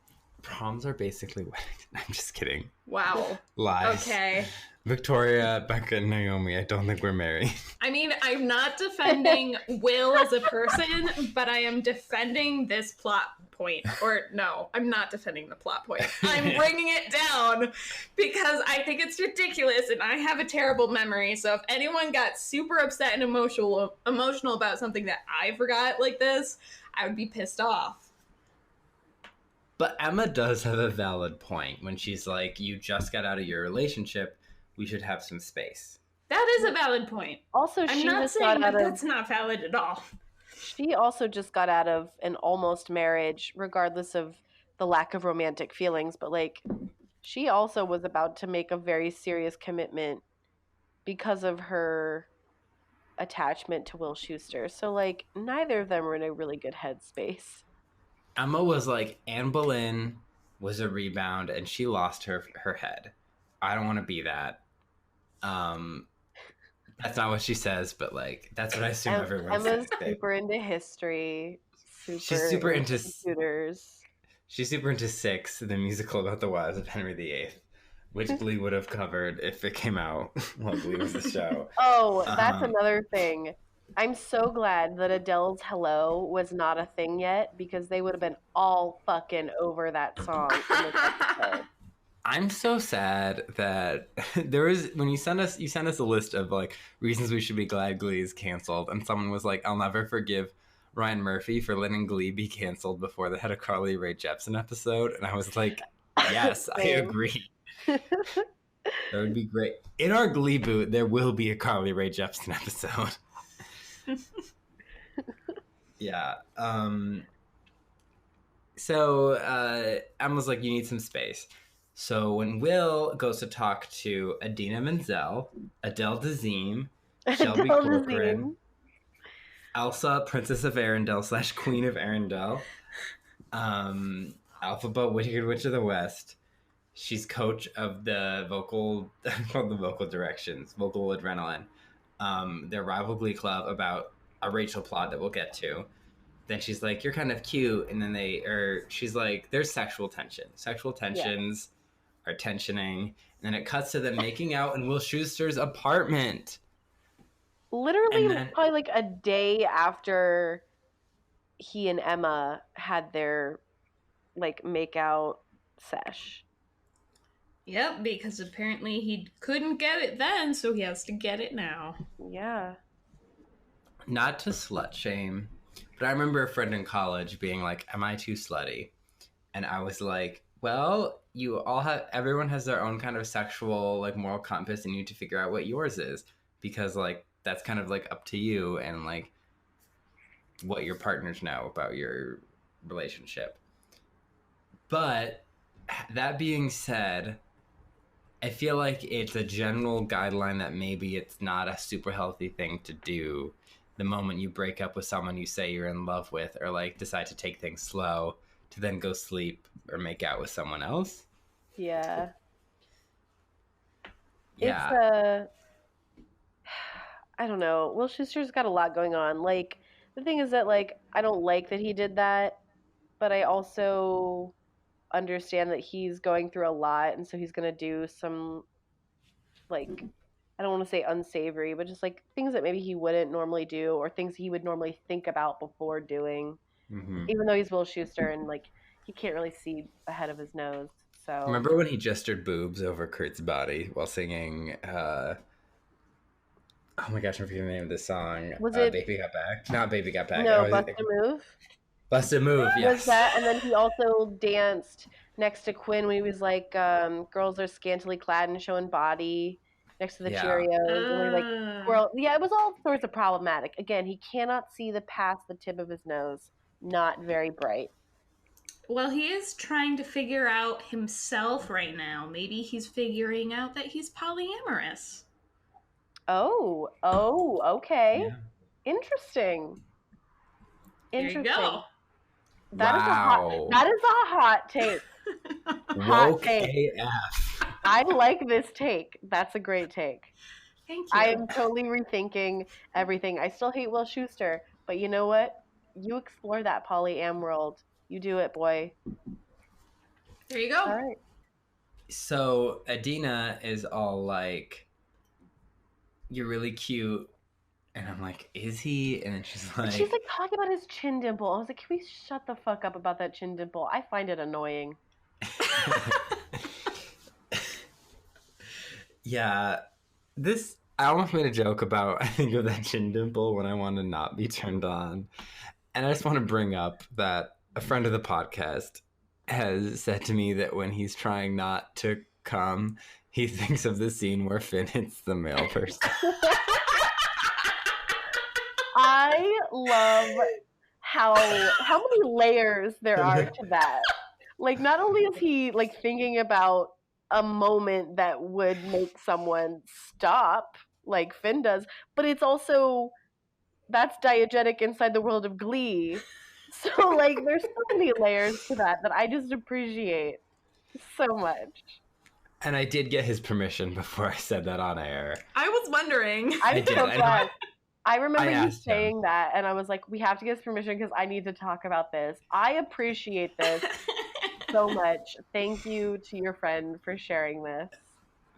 [SPEAKER 1] Proms are basically weddings. I'm just kidding.
[SPEAKER 3] Wow.
[SPEAKER 1] Lies.
[SPEAKER 3] Okay.
[SPEAKER 1] Victoria, Becca, and Naomi, I don't think we're married.
[SPEAKER 3] I mean, I'm not defending Will as a person, but I am defending this plot point. Or no, I'm not defending the plot point. I'm bringing it down because I think it's ridiculous and I have a terrible memory. So if anyone got super upset and emotional about something that I forgot like this, I would be pissed off.
[SPEAKER 1] But Emma does have a valid point when she's like, you just got out of your relationship. We should have some space.
[SPEAKER 3] That is a valid point.
[SPEAKER 2] Also,
[SPEAKER 3] I'm not saying that that's not valid at all.
[SPEAKER 2] She also just got out of an almost marriage, regardless of the lack of romantic feelings. But, like, she also was about to make a very serious commitment because of her attachment to Will Schuester. So, like, neither of them were in a really good headspace.
[SPEAKER 1] Emma was like, Anne Boleyn was a rebound and she lost her head. I don't want to be that. That's not what she says, but like that's what I assume everyone's
[SPEAKER 2] Emma's
[SPEAKER 1] saying.
[SPEAKER 2] super into history.
[SPEAKER 1] She's super into
[SPEAKER 2] computers.
[SPEAKER 1] She's super into Six, the musical about the wives of Henry VIII, which Glee would have covered if it came out while Glee was a show.
[SPEAKER 2] Oh, that's another thing. I'm so glad that Adele's Hello was not a thing yet, because they would have been all fucking over that song in this episode.
[SPEAKER 1] I'm so sad that there was, when you sent us a list of like reasons we should be glad Glee is canceled, and someone was like, I'll never forgive Ryan Murphy for letting Glee be canceled before they had a Carly Rae Jepsen episode, and I was like, yes, I agree. That would be great. In our Gleeboot, there will be a Carly Rae Jepsen episode. Yeah. So Emma's like, you need some space. So when Will goes to talk to Idina Menzel, Adele Dazeem, Shelby Corcoran, Elsa, Princess of Arendelle / Queen of Arendelle, Alphaba, Wicked Witch of the West. She's coach of the vocal directions, vocal adrenaline. Their rival Glee club about a Rachel plot that we'll get to. Then she's like, you're kind of cute. And then she's like, there's sexual tension. Sexual tensions are tensioning. And then it cuts to them making out in Will Schuester's apartment.
[SPEAKER 2] Literally, probably like a day after he and Emma had their like make out sesh.
[SPEAKER 3] Yep, because apparently he couldn't get it then, so he has to get it now.
[SPEAKER 2] Yeah.
[SPEAKER 1] Not to slut shame, but I remember a friend in college being like, am I too slutty? And I was like, well, everyone has their own kind of sexual, like, moral compass, and you need to figure out what yours is, because, like, that's kind of, like, up to you and, like, what your partners know about your relationship. But that being said, I feel like it's a general guideline that maybe it's not a super healthy thing to do the moment you break up with someone you say you're in love with, or like decide to take things slow to then go sleep or make out with someone else.
[SPEAKER 2] Yeah.
[SPEAKER 1] Yeah.
[SPEAKER 2] I don't know. Will Schuester's got a lot going on. Like, the thing is that, like, I don't like that he did that, but I also understand that he's going through a lot, and so he's going to do some, like, I don't want to say unsavory, but just, like, things that maybe he wouldn't normally do, or things he would normally think about before doing, even though he's Will Schuester, and, like, he can't really see ahead of his nose, so...
[SPEAKER 1] Remember when he gestured boobs over Kurt's body while singing, oh my gosh, I'm forgetting the name of this song.
[SPEAKER 2] Was it
[SPEAKER 1] Baby Got Back? Not Baby Got Back.
[SPEAKER 2] No, Bust a Move?
[SPEAKER 1] Bust a Move, yes.
[SPEAKER 2] Was that, and then he also danced next to Quinn when he was like, girls are scantily clad and showing body next to the Cheerios. And like, it was all sorts of problematic. Again, he cannot see past the tip of his nose. Not very bright.
[SPEAKER 3] Well, he is trying to figure out himself right now. Maybe he's figuring out that he's polyamorous.
[SPEAKER 2] Oh, okay. Yeah. Interesting.
[SPEAKER 3] There you go.
[SPEAKER 2] That is a hot take.
[SPEAKER 1] Woke AF.
[SPEAKER 2] I like this take. That's a great take.
[SPEAKER 3] Thank you.
[SPEAKER 2] I am totally rethinking everything. I still hate Will Schuester, but you know what? You explore that polyam world. You do it, boy.
[SPEAKER 3] There you go.
[SPEAKER 2] All right.
[SPEAKER 1] So Idina is all like, you're really cute. And I'm like, is he? And then she's like
[SPEAKER 2] talking about his chin dimple. I was like, can we shut the fuck up about that chin dimple? I find it annoying.
[SPEAKER 1] Yeah. I almost made a joke about, I think of that chin dimple when I want to not be turned on. And I just want to bring up that a friend of the podcast has said to me that when he's trying not to come, he thinks of the scene where Finn hits the male person.
[SPEAKER 2] I love how many layers there are to that. Like, not only is he like thinking about a moment that would make someone stop like Finn does, but it's also, that's diegetic inside the world of Glee. So, like, there's so many layers to that I just appreciate so much.
[SPEAKER 1] And I did get his permission before I said that on air.
[SPEAKER 3] I was wondering.
[SPEAKER 2] I'm
[SPEAKER 1] did.
[SPEAKER 2] so glad. I remember you
[SPEAKER 1] asked him.
[SPEAKER 2] saying that, and I was like, we have to get his permission because I need to talk about this. I appreciate this so much. Thank you to your friend for sharing this.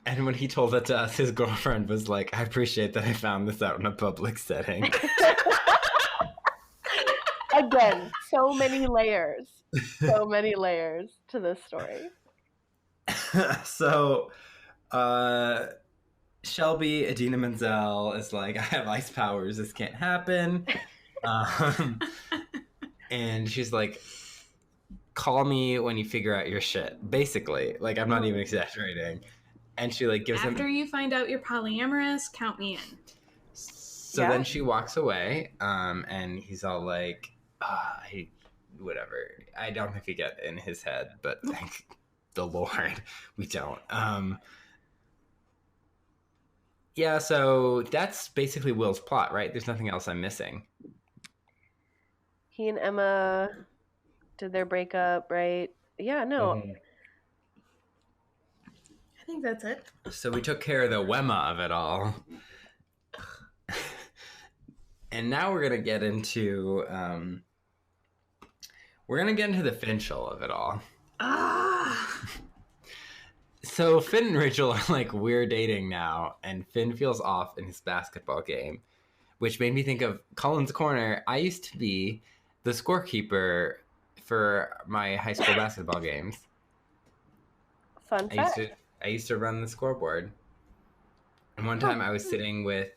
[SPEAKER 1] And when he told that to us, his girlfriend was like, I appreciate that I found this out in a public setting.
[SPEAKER 2] Again, so many layers. So many layers to this story.
[SPEAKER 1] So, Shelby, Idina Menzel, is like, I have ice powers, this can't happen. And she's like, call me when you figure out your shit. Basically, like, I'm not even exaggerating. And she like gives him.
[SPEAKER 3] After you find out you're polyamorous, count me in.
[SPEAKER 1] So then she walks away, and he's all like, whatever. I don't think we get in his head, but thank the Lord, we don't. Yeah, so that's basically Will's plot, right? There's nothing else I'm missing.
[SPEAKER 2] He and Emma did their breakup, right? Yeah, no.
[SPEAKER 1] Mm-hmm.
[SPEAKER 3] I think that's it.
[SPEAKER 1] So we took care of the Wemma of it all. And now we're gonna get into the Finchel of it all. So Finn and Rachel are like, we're dating now, and Finn feels off in his basketball game, which made me think of Cullen's Corner. I used to be the scorekeeper for my high school basketball games.
[SPEAKER 2] Fun fact.
[SPEAKER 1] I used to run the scoreboard. And one time I was sitting with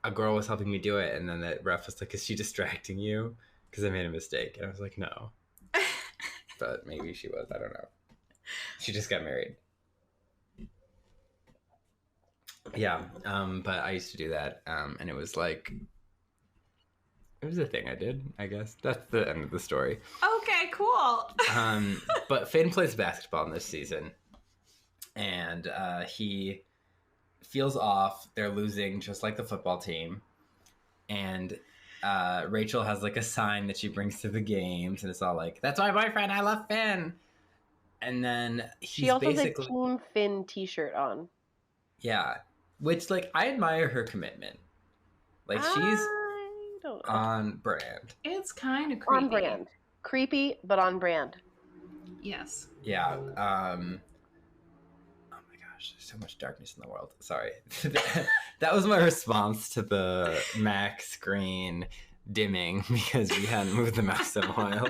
[SPEAKER 1] a girl was helping me do it, and then the ref was like, is she distracting you? Because I made a mistake. And I was like, no. But maybe she was. I don't know. She just got married. Yeah, but I used to do that, and it was like, it was a thing I did, I guess. That's the end of the story.
[SPEAKER 3] Okay, cool.
[SPEAKER 1] But Finn plays basketball in this season, and he feels off. They're losing just like the football team, and Rachel has like a sign that she brings to the games, and it's all like, that's my boyfriend, I love Finn. And then
[SPEAKER 2] she also has a Team Finn t-shirt on.
[SPEAKER 1] Yeah, which, like, I admire her commitment. Like, she's on brand.
[SPEAKER 3] It's kind of creepy.
[SPEAKER 2] On brand. Creepy, but on brand.
[SPEAKER 3] Yes.
[SPEAKER 1] Yeah. Oh my gosh, there's so much darkness in the world. Sorry. That was my response to the Mac screen dimming because we hadn't moved the mouse in a while.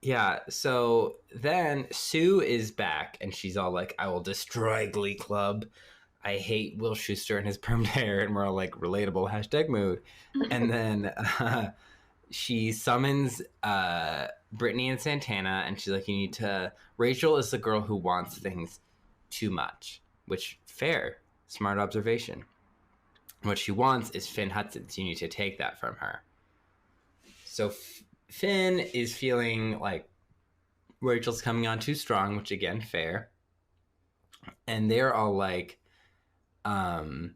[SPEAKER 1] Yeah, so then Sue is back, and she's all like, I will destroy Glee Club. I hate Will Schuester and his permed hair, and we're all like, relatable, #mood. And then she summons Brittany and Santana, and she's like, you need to... Rachel is the girl who wants things too much, which, fair, smart observation. What she wants is Finn Hudson, so you need to take that from her. So Finn is feeling like Rachel's coming on too strong, which again, fair. And they're all like, oh,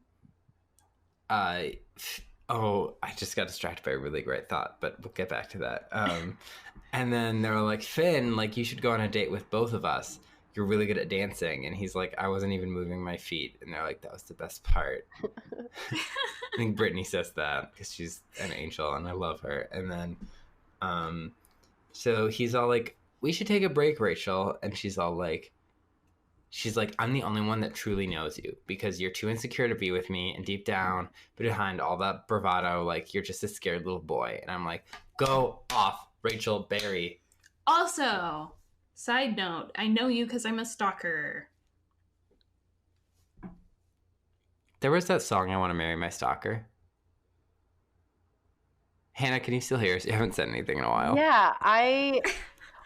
[SPEAKER 1] I just got distracted by a really great thought, but we'll get back to that. And then they're like, Finn, like, you should go on a date with both of us. You're really good at dancing. And he's like, I wasn't even moving my feet. And they're like, that was the best part. I think Brittany says that because she's an angel and I love her. And then, so he's all like, we should take a break, Rachel. And she's like, I'm the only one that truly knows you because you're too insecure to be with me. And deep down, behind all that bravado, like, you're just a scared little boy. And I'm like, go off, Rachel Berry.
[SPEAKER 3] Also, side note, I know you because I'm a stalker.
[SPEAKER 1] There was that song, I Want to Marry My Stalker. Hannah, can you still hear us? You haven't said anything in a while.
[SPEAKER 2] Yeah, I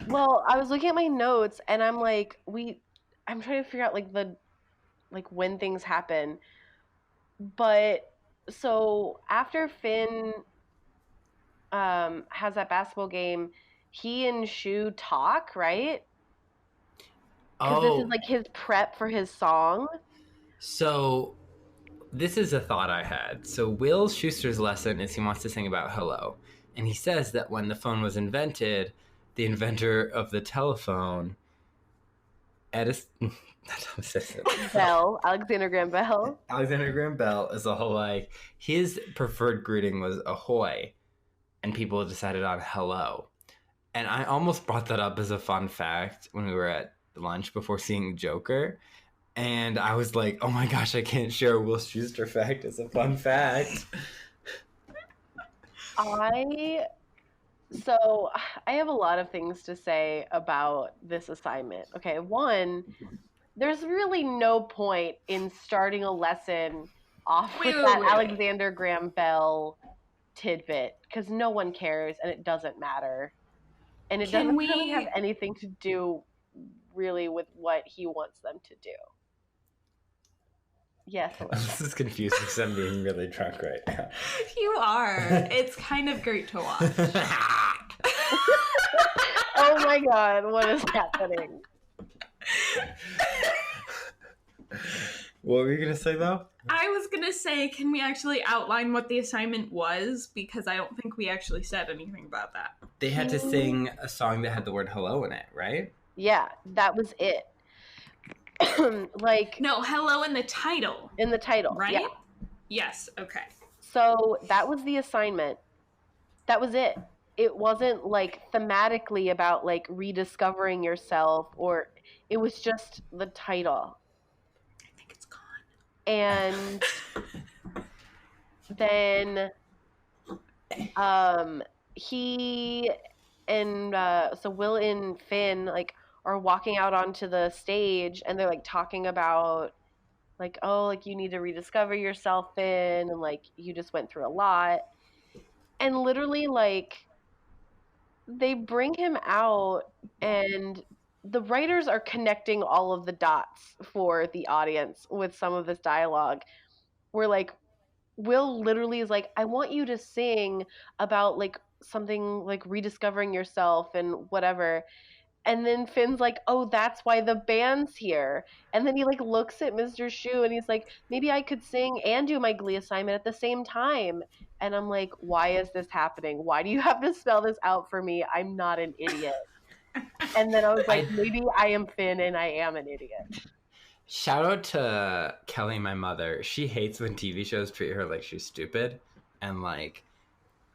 [SPEAKER 2] was looking at my notes and I'm like, I'm trying to figure out when things happen. But so after Finn has that basketball game, he and Shu talk, right? Because this is like his prep for his song.
[SPEAKER 1] So this is a thought I had. So Will Schuster's lesson is he wants to sing about hello. And he says that when the phone was invented, the inventor of the telephone, Edison...
[SPEAKER 2] Bell, Alexander Graham Bell.
[SPEAKER 1] Alexander Graham Bell is a whole, like, his preferred greeting was ahoy. And people decided on hello. And I almost brought that up as a fun fact when we were at lunch before seeing Joker. And I was like, oh my gosh, I can't share a Will Schuster fact as a fun fact.
[SPEAKER 2] I have a lot of things to say about this assignment. Okay, one, there's really no point in starting a lesson off with that Alexander Graham Bell tidbit, because no one cares and it doesn't matter. And it doesn't really have anything to do really with what he wants them to do. Yes.
[SPEAKER 1] This is confusing because I'm being really drunk right now.
[SPEAKER 3] You are. It's kind of great to watch.
[SPEAKER 2] Oh my god, what is happening?
[SPEAKER 1] What were you going to say, though?
[SPEAKER 3] I was going to say, can we actually outline what the assignment was? Because I don't think we actually said anything about that.
[SPEAKER 1] They had to sing a song that had the word hello in it, right?
[SPEAKER 2] Yeah, that was it. Like,
[SPEAKER 3] no, hello in the title.
[SPEAKER 2] In the title,
[SPEAKER 3] right?
[SPEAKER 2] Yeah.
[SPEAKER 3] Yes, okay.
[SPEAKER 2] So that was the assignment. That was it. It wasn't like thematically about like rediscovering yourself, or it was just the title.
[SPEAKER 3] I think it's gone.
[SPEAKER 2] And then he and so Will and Finn like are walking out onto the stage, and they're like talking about like, oh, like you need to rediscover yourself, Finn, and like you just went through a lot. And literally like they bring him out, and the writers are connecting all of the dots for the audience with some of this dialogue. Where like Will literally is like, I want you to sing about like something like rediscovering yourself and whatever. And then Finn's like, oh, that's why the band's here. And then he like looks at Mr. Shu and he's like, maybe I could sing and do my Glee assignment at the same time. And I'm like, why is this happening? Why do you have to spell this out for me? I'm not an idiot. And then I was like, maybe I am Finn and I am an idiot.
[SPEAKER 1] Shout out to Kelly, my mother. She hates when TV shows treat her like she's stupid. And like,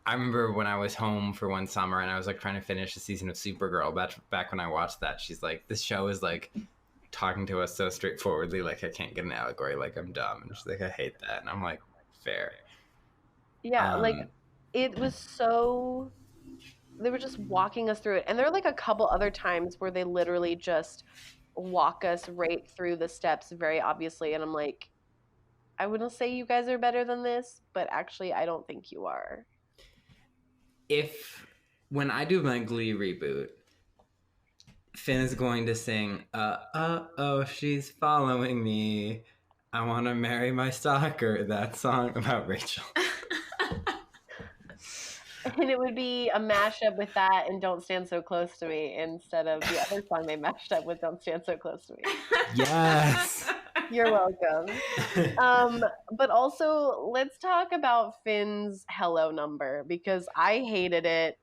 [SPEAKER 1] I remember when I was home for one summer and I was like trying to finish a season of Supergirl. Back when I watched that, she's like, this show is like talking to us so straightforwardly, like I can't get an allegory, like I'm dumb. And she's like, I hate that. And I'm like, fair.
[SPEAKER 2] Yeah, like it was so, they were just walking us through it. And there are like a couple other times where they literally just walk us right through the steps very obviously. And I'm like, I wouldn't say you guys are better than this, but actually I don't think you are.
[SPEAKER 1] When I do my Glee reboot, Finn is going to sing, oh, she's following me. I want to marry my stalker. That song about Rachel.
[SPEAKER 2] And it would be a mashup with that and Don't Stand So Close to Me instead of the other song they mashed up with Don't Stand So Close to Me.
[SPEAKER 1] Yes.
[SPEAKER 2] You're welcome. But also, let's talk about Finn's hello number, because I hated it.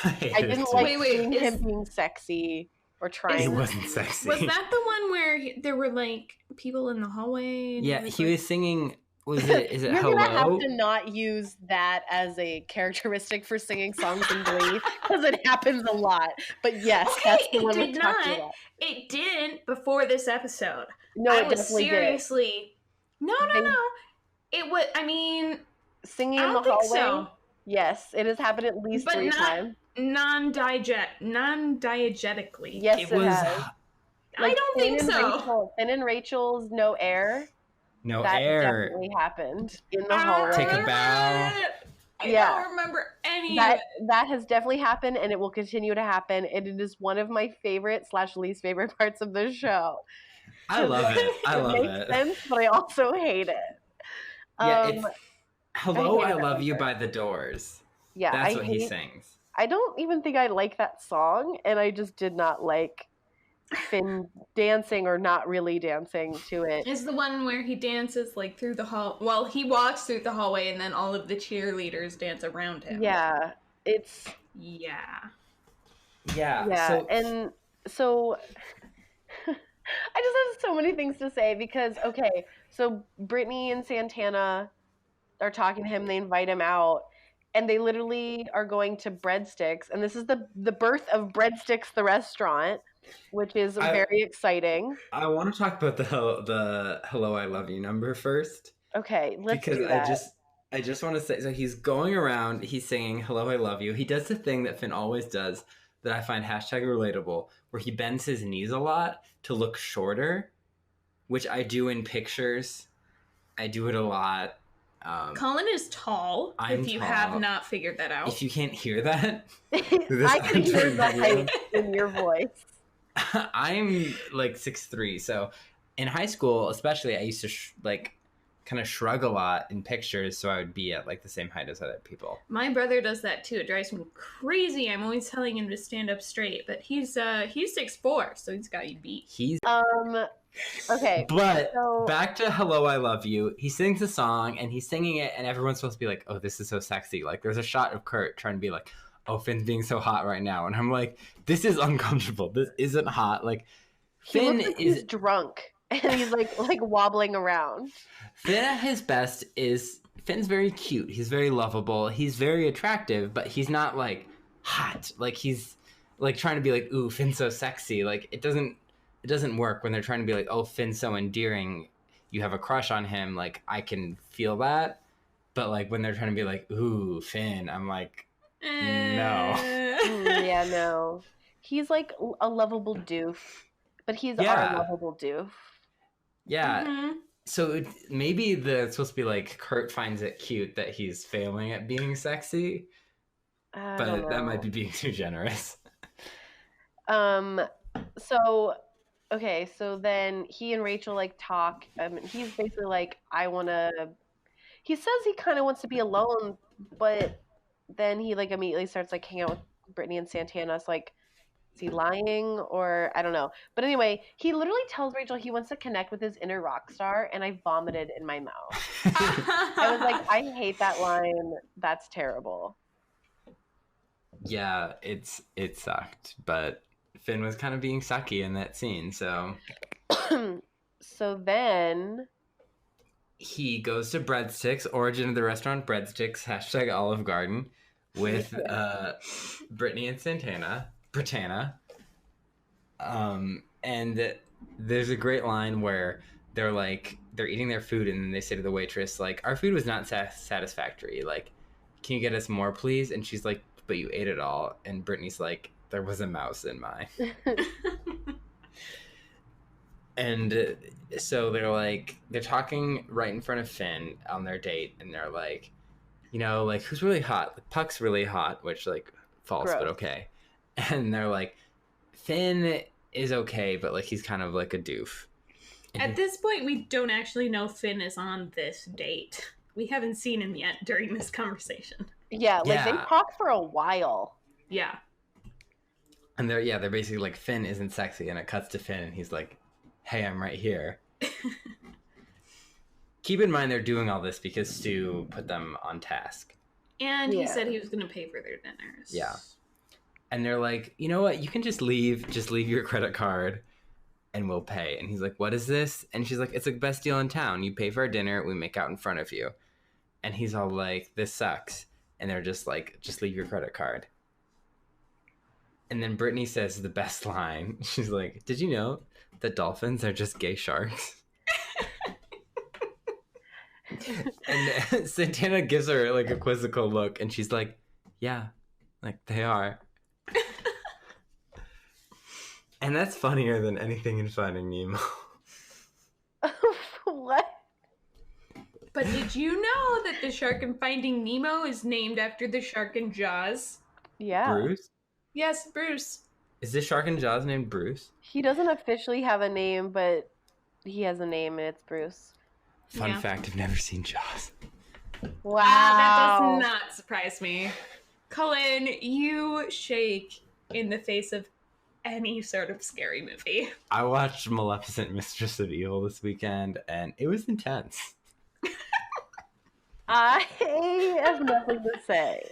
[SPEAKER 2] I didn't like seeing him being sexy or trying.
[SPEAKER 1] It wasn't sexy.
[SPEAKER 3] Was that the one where there were like people in the hallway?
[SPEAKER 1] Yeah, he was singing. Is it
[SPEAKER 2] You're
[SPEAKER 1] hello?
[SPEAKER 2] You're gonna have to not use that as a characteristic for singing songs in Glee, because it happens a lot. But yes,
[SPEAKER 3] okay,
[SPEAKER 2] that's the one we're talking about.
[SPEAKER 3] It didn't before this episode.
[SPEAKER 2] No,
[SPEAKER 3] I
[SPEAKER 2] it
[SPEAKER 3] was
[SPEAKER 2] definitely
[SPEAKER 3] seriously.
[SPEAKER 2] did.
[SPEAKER 3] No. It was. I mean,
[SPEAKER 2] singing
[SPEAKER 3] I
[SPEAKER 2] in
[SPEAKER 3] don't
[SPEAKER 2] the
[SPEAKER 3] think
[SPEAKER 2] hallway.
[SPEAKER 3] so.
[SPEAKER 2] Yes, it has happened at least
[SPEAKER 3] but
[SPEAKER 2] 3 times.
[SPEAKER 3] Non-diegetically.
[SPEAKER 2] Yes, it has.
[SPEAKER 3] I don't think so.
[SPEAKER 2] Finn and Rachel's No Air.
[SPEAKER 1] No
[SPEAKER 2] that
[SPEAKER 1] air.
[SPEAKER 2] Definitely happened in the hallway.
[SPEAKER 1] Take a bow.
[SPEAKER 3] I don't remember any of it.
[SPEAKER 2] That has definitely happened, and it will continue to happen. And it is one of my favorite / least favorite parts of the show.
[SPEAKER 1] I love it. I love it.
[SPEAKER 2] It makes sense, but I also hate it.
[SPEAKER 1] Yeah, it's Hello, I Love You
[SPEAKER 2] number.
[SPEAKER 1] by The Doors.
[SPEAKER 2] Yeah,
[SPEAKER 1] That's what he sings.
[SPEAKER 2] I don't even think I like that song, and I just did not like Finn dancing or not really dancing to it.
[SPEAKER 3] It's the one where he dances like through the hall. Well, he walks through the hallway and then all of the cheerleaders dance around him.
[SPEAKER 2] Yeah, it's
[SPEAKER 3] Yeah.
[SPEAKER 2] yeah, and so I just have so many things to say because okay, so Brittany and Santana are talking to him, they invite him out, and they literally are going to Breadstix, and this is the birth of Breadstix the restaurant, which is very exciting.
[SPEAKER 1] I want to talk about the "Hello, I Love You" number first.
[SPEAKER 2] Okay, let's
[SPEAKER 1] because
[SPEAKER 2] do that.
[SPEAKER 1] I just want to say, so he's going around, he's singing "Hello, I Love You." He does the thing that Finn always does that I find #relatable, where he bends his knees a lot to look shorter, which I do in pictures. I do it a lot.
[SPEAKER 3] Cullen is tall, if you have not figured that out.
[SPEAKER 1] If you can't hear that,
[SPEAKER 2] I can hear the height in your voice.
[SPEAKER 1] I'm like 6'3", so in high school especially, I used to kind of shrug a lot in pictures, so I would be at like the same height as other people.
[SPEAKER 3] My brother does that too. It drives me crazy. I'm always telling him to stand up straight, but he's 6'4", so he's got you beat.
[SPEAKER 2] Okay.
[SPEAKER 1] But back to "Hello, I Love You." He sings the song and he's singing it, and everyone's supposed to be like, "Oh, this is so sexy." Like, there's a shot of Kurt trying to be like, "Oh, Finn's being so hot right now," and I'm like, "This is uncomfortable. This isn't hot." Like, Finn
[SPEAKER 2] he's drunk and he's like wobbling around.
[SPEAKER 1] Finn at his best is Finn's very cute. He's very lovable. He's very attractive, but he's not like hot. Like, he's like trying to be like, "Ooh, Finn's so sexy." Like, it doesn't work when they're trying to be like, "Oh, Finn's so endearing. You have a crush on him." Like, I can feel that. But like when they're trying to be like, "Ooh, Finn," I'm like, no.
[SPEAKER 2] Yeah, no. He's like a lovable doof, but he's our lovable doof.
[SPEAKER 1] Yeah.
[SPEAKER 3] Mm-hmm.
[SPEAKER 1] So maybe it's supposed to be like Kurt finds it cute that he's failing at being sexy, but that might be being too generous.
[SPEAKER 2] So, okay, so then he and Rachel like talk. He's basically like, he says he kind of wants to be alone, but then he like immediately starts like hanging out with Brittany and Santana. It's like, is he lying or I don't know. But anyway, he literally tells Rachel he wants to connect with his inner rock star, and I vomited in my mouth. I was like, I hate that line. That's terrible.
[SPEAKER 1] Yeah, it sucked, but Finn was kind of being sucky in that scene, so.
[SPEAKER 2] So then
[SPEAKER 1] he goes to Breadstix, origin of the restaurant Breadstix, #Olive Garden, with Brittany and Britanna. And there's a great line where they're eating their food, and then they say to the waitress, like, "Our food was not satisfactory. Like, can you get us more, please?" And she's like, "But you ate it all." And Brittany's like, "There was a mouse in mine." And so they're talking right in front of Finn on their date, and they're like, like, who's really hot? Like, Puck's really hot, which, like, false, but okay. And they're like, Finn is okay, but like he's kind of like a doof.
[SPEAKER 3] At this point, we don't actually know Finn is on this date. We haven't seen him yet during this conversation.
[SPEAKER 2] Yeah, they talk for a while.
[SPEAKER 3] Yeah.
[SPEAKER 1] And they're basically like, Finn isn't sexy, and it cuts to Finn, and he's like, "Hey, I'm right here." Keep in mind they're doing all this because Stu put them on task.
[SPEAKER 3] And he said he was going to pay for their dinners.
[SPEAKER 1] Yeah. And they're like, "You know what? You can just leave your credit card and we'll pay." And he's like, "What is this?" And she's like, "It's the best deal in town. You pay for our dinner, we make out in front of you." And he's all like, "This sucks." And they're just like, "Just leave your credit card." And then Brittany says the best line. She's like, "Did you know that dolphins are just gay sharks?" And Santana gives her like a quizzical look, and she's like, "Yeah, like they are." And that's funnier than anything in Finding Nemo.
[SPEAKER 2] What?
[SPEAKER 3] But did you know that the shark in Finding Nemo is named after the shark in Jaws?
[SPEAKER 2] Yeah.
[SPEAKER 1] Bruce?
[SPEAKER 3] Yes, Bruce.
[SPEAKER 1] Is this shark in Jaws named Bruce?
[SPEAKER 2] He doesn't officially have a name, but he has a name, and it's Bruce.
[SPEAKER 1] Fun fact, I've never seen Jaws.
[SPEAKER 2] Wow.
[SPEAKER 3] That does not surprise me. Cullen, you shake in the face of any sort of scary movie.
[SPEAKER 1] I watched Maleficent, Mistress of Evil this weekend, and it was intense.
[SPEAKER 2] I have nothing to say.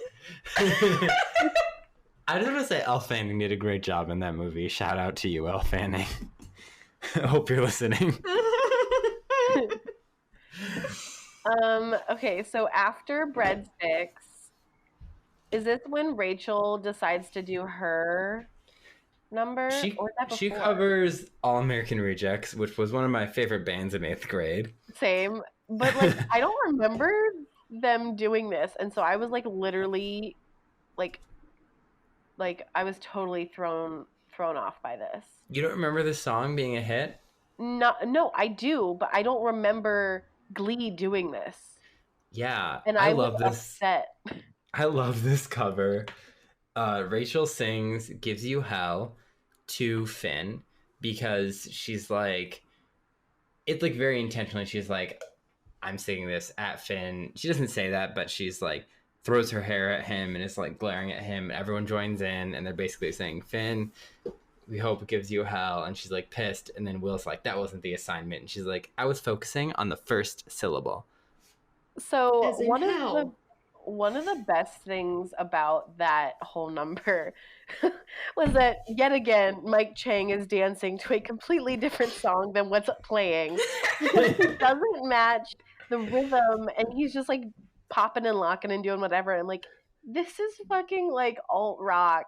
[SPEAKER 1] I just want to say Elle Fanning did a great job in that movie. Shout out to you, Elle Fanning. I hope you're listening.
[SPEAKER 2] Okay, so after Breadstix, is this when Rachel decides to do her number? Or is that
[SPEAKER 1] She
[SPEAKER 2] before?
[SPEAKER 1] covers All American Rejects, which was one of my favorite bands in 8th grade.
[SPEAKER 2] Same. But like I don't remember them doing this, and so I was like literally like I was totally thrown off by this.
[SPEAKER 1] You don't remember this song being a hit?
[SPEAKER 2] No, I do, but I don't remember Glee doing this.
[SPEAKER 1] Yeah,
[SPEAKER 2] And I
[SPEAKER 1] love
[SPEAKER 2] was
[SPEAKER 1] this.
[SPEAKER 2] upset.
[SPEAKER 1] I love this cover. Rachel sings "Gives You Hell" to Finn because she's like, it's like very intentionally. She's like, I'm singing this at Finn. She doesn't say that, but she's like, throws her hair at him and is like glaring at him. Everyone joins in and they're basically saying, Finn, we hope it gives you hell. And she's like pissed. And then Will's like, that wasn't the assignment. And she's like, I was focusing on the first syllable.
[SPEAKER 2] So
[SPEAKER 3] As in
[SPEAKER 2] one of the best things about that whole number was that yet again Mike Chang is dancing to a completely different song than what's playing because it doesn't match the rhythm, and he's just like popping and locking and doing whatever. I'm like, this is fucking like alt rock.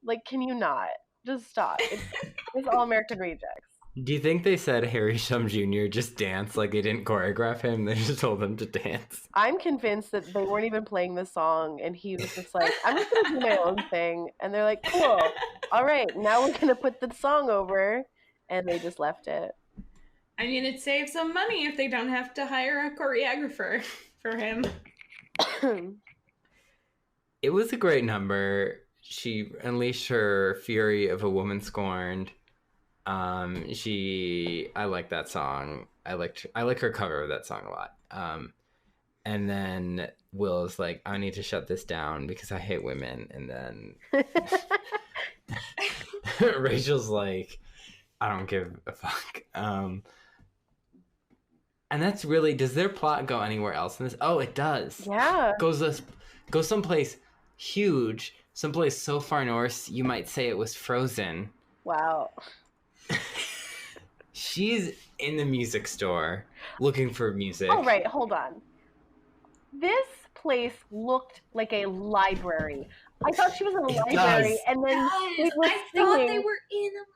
[SPEAKER 2] Like, can you not just stop? It's All American Rejects.
[SPEAKER 1] Do you think they said Harry Shum Jr. just dance? Like they didn't choreograph him, they just told him to dance.
[SPEAKER 2] I'm convinced that they weren't even playing the song, and he was just like, I'm just gonna do my own thing. And they're like, cool, all right, now we're gonna put the song over, and they just left it.
[SPEAKER 3] I mean, it saves them money if they don't have to hire a choreographer for him.
[SPEAKER 1] It was a great number. She unleashed her fury of a woman scorned. I like that song. I like her cover of that song a lot. And then Will is like, I need to shut this down because I hate women. And then Rachel's like, I don't give a fuck. And that's really, does their plot go anywhere else in this? Oh, it does.
[SPEAKER 2] Yeah.
[SPEAKER 1] Goes someplace huge, someplace so far north, you might say it was Frozen.
[SPEAKER 2] Wow.
[SPEAKER 1] She's in the music store looking for music.
[SPEAKER 2] Oh, right, hold on. This place looked like a library. I thought she was in a library,
[SPEAKER 1] does.
[SPEAKER 2] and then they were
[SPEAKER 3] I thought they
[SPEAKER 2] singing.
[SPEAKER 3] were in a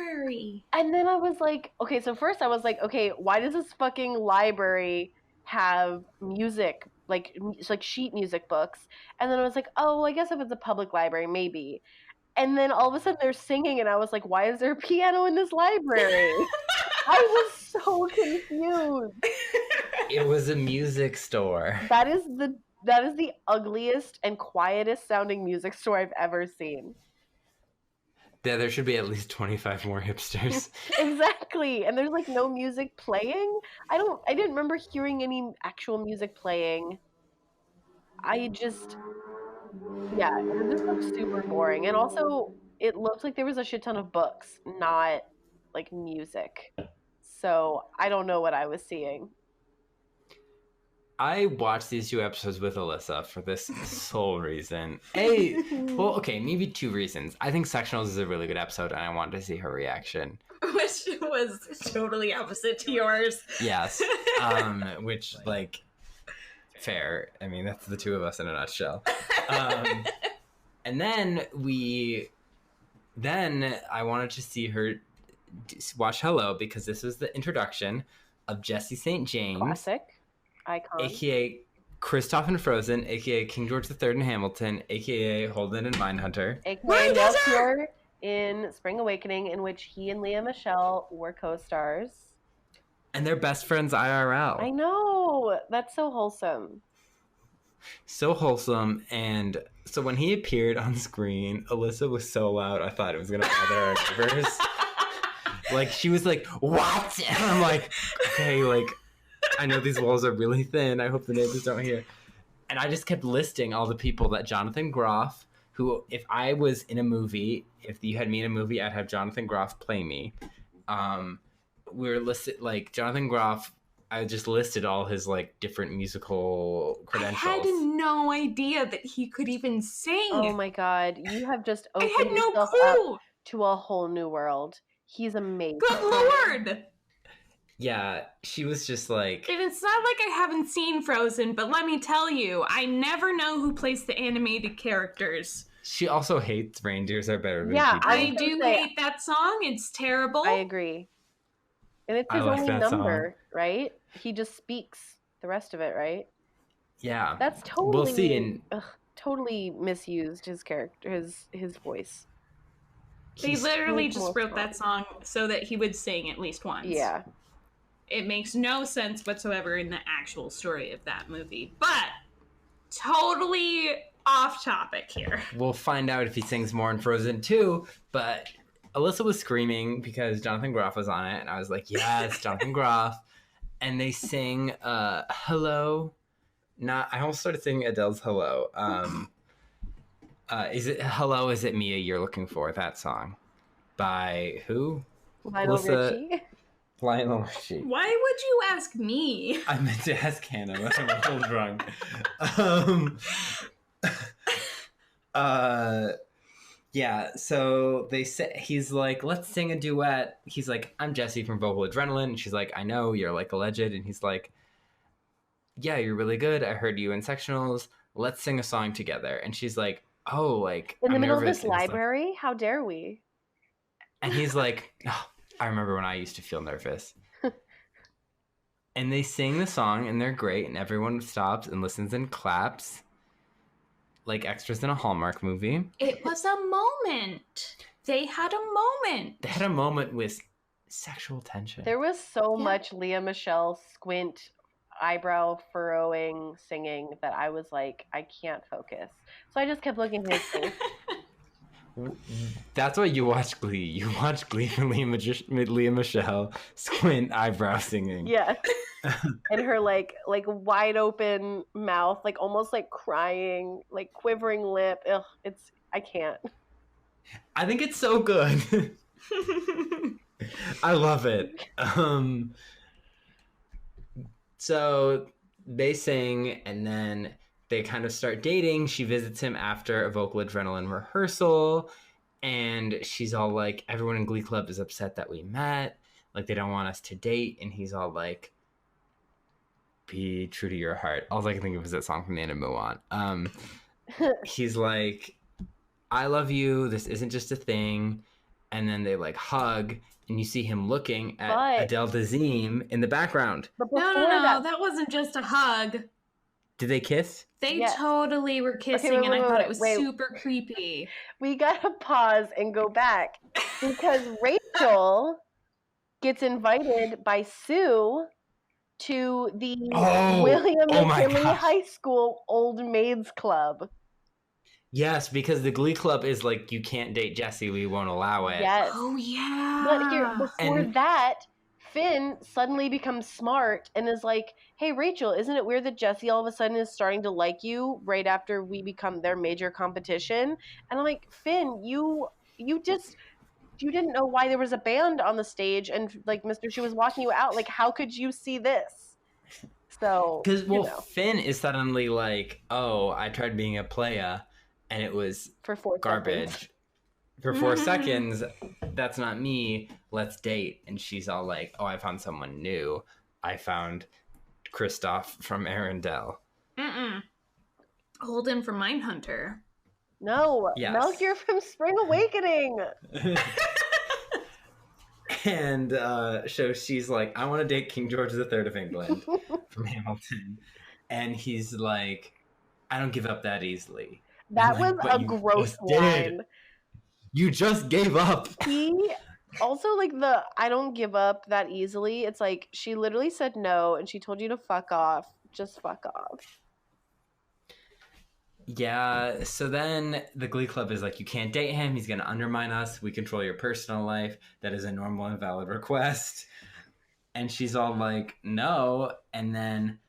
[SPEAKER 3] library.
[SPEAKER 2] And then I was like, okay, so first I was like, okay, why does this fucking library have music, like sheet music books? And then I was like, oh, I guess if it's a public library, maybe. And then all of a sudden they're singing, and I was like, why is there a piano in this library? I was so confused.
[SPEAKER 1] It was a music store.
[SPEAKER 2] That is the ugliest and quietest sounding music store I've ever seen.
[SPEAKER 1] Yeah, there should be at least 25 more hipsters.
[SPEAKER 2] Exactly. And there's like no music playing. I didn't remember hearing any actual music playing. It just looked super boring. And also it looked like there was a shit ton of books, not like music. So I don't know what I was seeing.
[SPEAKER 1] I watched these 2 episodes with Alyssa for this sole reason. Okay, maybe 2 reasons. I think Sectionals is a really good episode, and I wanted to see her reaction.
[SPEAKER 3] Which was totally opposite to yours.
[SPEAKER 1] Yes. Which, like, fair. I mean, that's the 2 of us in a nutshell. And then I wanted to see her watch Hello, because this was the introduction of Jesse St. James.
[SPEAKER 2] Classic. Icon.
[SPEAKER 1] AKA Kristoff in Frozen, AKA King George III in Hamilton, AKA Holden in Mindhunter.
[SPEAKER 2] AKA Melchior in Spring Awakening, in which he and Leah Michelle were co-stars.
[SPEAKER 1] And they're best friends IRL.
[SPEAKER 2] I know. That's so wholesome.
[SPEAKER 1] So wholesome. And so when he appeared on screen, Alyssa was so loud, I thought it was going to bother our neighbors. Like, she was like, what? And I'm like, okay, like, I know these walls are really thin. I hope the neighbors don't hear. And I just kept listing all the people that Jonathan Groff, who, if I was in a movie, if you had me in a movie, I'd have Jonathan Groff play me. We're listed like Jonathan Groff. I just listed all his like different musical credentials.
[SPEAKER 3] I had no idea that he could even sing.
[SPEAKER 2] Oh my god, you have just
[SPEAKER 3] I
[SPEAKER 2] opened
[SPEAKER 3] had no
[SPEAKER 2] yourself
[SPEAKER 3] clue.
[SPEAKER 2] up to a whole new world. He's amazing.
[SPEAKER 3] Good lord!
[SPEAKER 1] Yeah, she was just like...
[SPEAKER 3] And it's not like I haven't seen Frozen, but let me tell you, I never know who plays the animated characters.
[SPEAKER 1] She also hates reindeers are better than
[SPEAKER 2] Yeah,
[SPEAKER 1] people.
[SPEAKER 3] I do hate that song. It's terrible.
[SPEAKER 2] I agree. And it's
[SPEAKER 1] I
[SPEAKER 2] his
[SPEAKER 1] like
[SPEAKER 2] only
[SPEAKER 1] that
[SPEAKER 2] number, right? He just speaks the rest of it, right?
[SPEAKER 1] Yeah.
[SPEAKER 2] That's totally
[SPEAKER 1] We'll see. And
[SPEAKER 2] totally misused his character, his voice.
[SPEAKER 3] They literally
[SPEAKER 2] much
[SPEAKER 3] just
[SPEAKER 2] more
[SPEAKER 3] wrote
[SPEAKER 2] strong.
[SPEAKER 3] that song so that he would sing at least once.
[SPEAKER 2] Yeah.
[SPEAKER 3] It makes no sense whatsoever in the actual story of that movie. But totally off topic here.
[SPEAKER 1] we'll find out if he sings more in Frozen 2, but Alyssa was screaming because Jonathan Groff was on it, and I was like, yes, Jonathan Groff. And they sing Hello. I almost started singing Adele's Hello. Is it Hello, Is It Mia You're Looking For? That song. By who?
[SPEAKER 2] Lionel
[SPEAKER 1] Alyssa-
[SPEAKER 2] Richie.
[SPEAKER 1] Lionel Richie.
[SPEAKER 3] Why would you ask me?
[SPEAKER 1] I meant to ask Hannah, but I'm a little drunk. Yeah, so he's like, let's sing a duet. He's like, I'm Jesse from Vocal Adrenaline. And she's like, I know, you're like a legend. And he's like, yeah, you're really good. I heard you in Sectionals. Let's sing a song together. And she's like, oh, like,
[SPEAKER 2] In the
[SPEAKER 1] I'm
[SPEAKER 2] middle
[SPEAKER 1] nervous.
[SPEAKER 2] of this
[SPEAKER 1] And he's like-
[SPEAKER 2] library? How dare we?
[SPEAKER 1] and he's like, oh, I remember when I used to feel nervous. And they sing the song, and they're great, and everyone stops and listens and claps, like extras in a Hallmark movie.
[SPEAKER 3] It was a moment. They had a moment.
[SPEAKER 1] They had a moment with sexual tension.
[SPEAKER 2] There was so
[SPEAKER 3] Yeah.
[SPEAKER 2] much Leah Michelle squint, eyebrow furrowing singing that I was like, I can't focus. So I just kept looking at his face.
[SPEAKER 1] That's why you watch Glee. You watch Glee for Leah Michelle squint eyebrow singing.
[SPEAKER 2] Yeah. And her like wide open mouth, like almost like crying, like quivering lip. Ugh, I can't.
[SPEAKER 1] I think it's so good. I love it. So they sing, and then they kind of start dating. She visits him after a Vocal Adrenaline rehearsal, and she's all like, everyone in Glee Club is upset that we met. Like, they don't want us to date. And he's all like, be true to your heart. All I can think of is that song from the end of Mulan. He's like, I love you. This isn't just a thing. And then they like hug, and you see him looking at
[SPEAKER 2] But-
[SPEAKER 1] Adele Dazeem in the background.
[SPEAKER 2] But before
[SPEAKER 3] No, that wasn't just a hug.
[SPEAKER 1] Did they kiss?
[SPEAKER 3] They
[SPEAKER 2] Yes.
[SPEAKER 3] totally were kissing,
[SPEAKER 2] wait,
[SPEAKER 3] and I thought it
[SPEAKER 2] wait,
[SPEAKER 3] was
[SPEAKER 2] wait.
[SPEAKER 3] super creepy.
[SPEAKER 2] we gotta pause and go back because Rachel gets invited by Sue to the
[SPEAKER 1] Oh,
[SPEAKER 2] William
[SPEAKER 1] oh my
[SPEAKER 2] McKinley
[SPEAKER 1] gosh.
[SPEAKER 2] High School Old Maids Club.
[SPEAKER 1] Yes, because the Glee Club is like, you can't date Jesse. We won't allow it.
[SPEAKER 2] Yes.
[SPEAKER 3] Oh yeah.
[SPEAKER 2] But here, before
[SPEAKER 1] And-
[SPEAKER 2] that, Finn suddenly becomes smart and is like, hey, Rachel, isn't it weird that Jesse all of a sudden is starting to like you right after we become their major competition? And I'm like, Finn, you didn't know why there was a band on the stage and like Mr. She was walking you out. Like, how could you see this? So,
[SPEAKER 1] Because,
[SPEAKER 2] you
[SPEAKER 1] well,
[SPEAKER 2] know,
[SPEAKER 1] Finn is suddenly like, oh, I tried being a playa, and it was
[SPEAKER 2] for 4
[SPEAKER 1] garbage.
[SPEAKER 2] seconds.
[SPEAKER 1] For 4 seconds, that's not me. Let's date. And she's all like, oh, I found someone new. I found Kristoff from Arendelle.
[SPEAKER 3] Holden from Mindhunter.
[SPEAKER 2] No,
[SPEAKER 1] Yes.
[SPEAKER 2] Melchior from Spring Awakening.
[SPEAKER 1] And so she's like, I want to date King George III of England from Hamilton. And he's like, I don't give up that easily.
[SPEAKER 2] That
[SPEAKER 1] I'm like,
[SPEAKER 2] was
[SPEAKER 1] "But
[SPEAKER 2] a
[SPEAKER 1] you
[SPEAKER 2] gross
[SPEAKER 1] just did.
[SPEAKER 2] line.
[SPEAKER 1] You just gave up.
[SPEAKER 2] He also like the I don't give up that easily. It's like she literally said no and she told you to fuck off. Just fuck off.
[SPEAKER 1] Yeah, so then the Glee Club is like, you can't date him. He's going to undermine us. We control your personal life. That is a normal and valid request. And she's all like, no. And then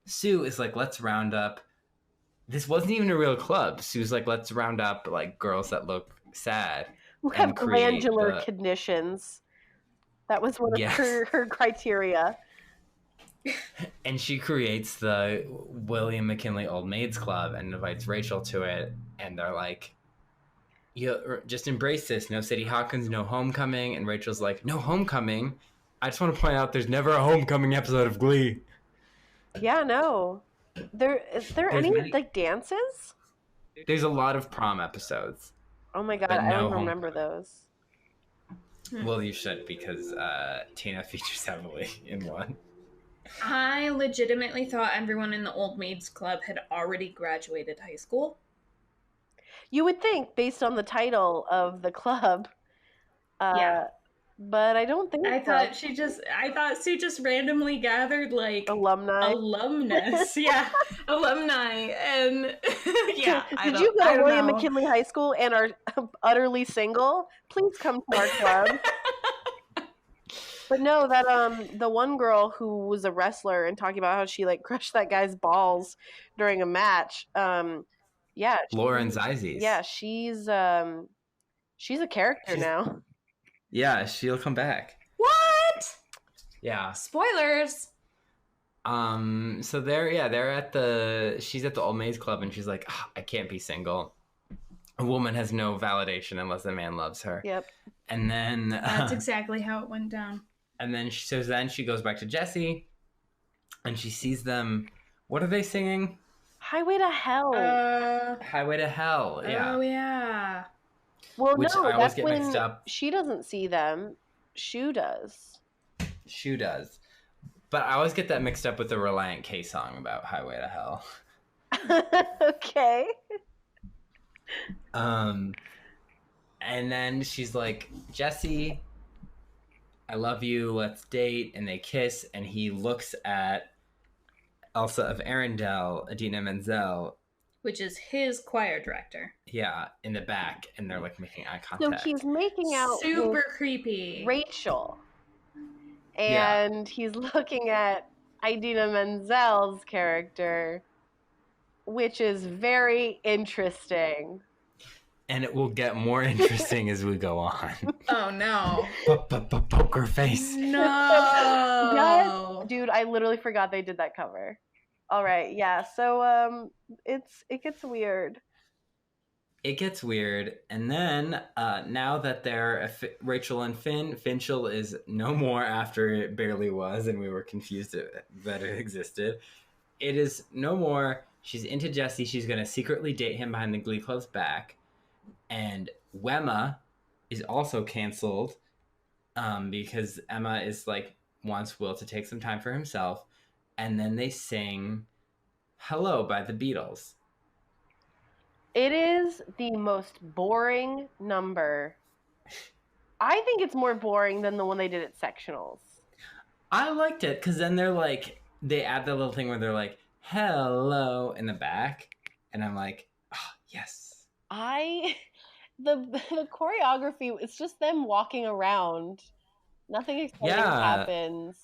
[SPEAKER 1] Sue is like, let's round up this wasn't even a real club. She was like, let's round up like girls that look sad.
[SPEAKER 2] Who have
[SPEAKER 1] and create
[SPEAKER 2] glandular
[SPEAKER 1] the-
[SPEAKER 2] conditions. That was one of
[SPEAKER 1] Yes.
[SPEAKER 2] her criteria.
[SPEAKER 1] And she creates the William McKinley Old Maids Club and invites Rachel to it. And they're like, you just embrace this. No Sadie Hawkins, no homecoming. And Rachel's like, no homecoming. I just want to point out there's never a homecoming episode of Glee.
[SPEAKER 2] Yeah, no. Is there
[SPEAKER 1] There's
[SPEAKER 2] any
[SPEAKER 1] many-
[SPEAKER 2] like dances?
[SPEAKER 1] There's a lot of prom episodes.
[SPEAKER 2] Oh my god,
[SPEAKER 1] But
[SPEAKER 2] I
[SPEAKER 1] no
[SPEAKER 2] don't remember those.
[SPEAKER 1] Well, you should, because Tina features heavily in one.
[SPEAKER 3] I legitimately thought everyone in the Old Maids Club had already graduated high school.
[SPEAKER 2] You would think, based on the title of the club.
[SPEAKER 3] Yeah.
[SPEAKER 2] But I don't think
[SPEAKER 3] I
[SPEAKER 2] so.
[SPEAKER 3] thought Sue just randomly gathered like
[SPEAKER 2] Alumni.
[SPEAKER 3] alumnus, yeah, alumni, and yeah.
[SPEAKER 2] Did you go to William McKinley High School and are utterly single? Please come to our club. But no, that the one girl who was a wrestler and talking about how she like crushed that guy's balls during a match. Yeah,
[SPEAKER 1] Lauren Zizes.
[SPEAKER 2] yeah, she's a character now.
[SPEAKER 1] Yeah, she'll come back.
[SPEAKER 3] What?
[SPEAKER 1] Yeah.
[SPEAKER 3] Spoilers.
[SPEAKER 1] So she's at the Old Maids Club and she's like, I can't be single. A woman has no validation unless a man loves her.
[SPEAKER 2] Yep.
[SPEAKER 1] And then
[SPEAKER 3] That's exactly how it went down.
[SPEAKER 1] and then she goes back to Jesse and she sees them. What are they singing?
[SPEAKER 2] Highway to Hell.
[SPEAKER 1] Highway to Hell. Yeah.
[SPEAKER 3] Oh yeah.
[SPEAKER 2] Well,
[SPEAKER 1] which
[SPEAKER 2] no,
[SPEAKER 1] I always
[SPEAKER 2] that's
[SPEAKER 1] get
[SPEAKER 2] when
[SPEAKER 1] mixed up.
[SPEAKER 2] she doesn't see them. Shu does.
[SPEAKER 1] Shu does. But I always get that mixed up with the Reliant K song about Highway to Hell.
[SPEAKER 2] Okay.
[SPEAKER 1] And then she's like, Jesse, I love you, let's date. And they kiss, and he looks at Elsa of Arendelle, Adina Menzel,
[SPEAKER 3] Which is his choir director.
[SPEAKER 1] yeah, in the back, and they're like making eye
[SPEAKER 2] So
[SPEAKER 1] contact.
[SPEAKER 2] he's making out
[SPEAKER 3] Super
[SPEAKER 2] with
[SPEAKER 3] creepy.
[SPEAKER 2] Rachel.
[SPEAKER 1] Yeah.
[SPEAKER 2] And he's looking at Idina Menzel's character, which is very interesting.
[SPEAKER 1] And it will get more interesting as we go on.
[SPEAKER 3] Oh no.
[SPEAKER 1] Poker face.
[SPEAKER 3] No.
[SPEAKER 2] Yes, dude, I literally forgot they did that cover. All right, yeah. So it gets weird.
[SPEAKER 1] It gets weird, and then now that they're Rachel and Finchel is no more after it barely was, and we were confused that it existed. It is no more. She's into Jesse. She's gonna secretly date him behind the Glee Club's back, and Wemma is also canceled because Emma is like wants Will to take some time for himself, and then they sing "Hello" by the Beatles.
[SPEAKER 2] It is the most boring number. I think it's more boring than the one they did at Sectionals.
[SPEAKER 1] I liked it because then they add that little thing where they're like, hello in the back. And I'm like, oh, yes.
[SPEAKER 2] The choreography, it's just them walking around. Nothing exciting happens.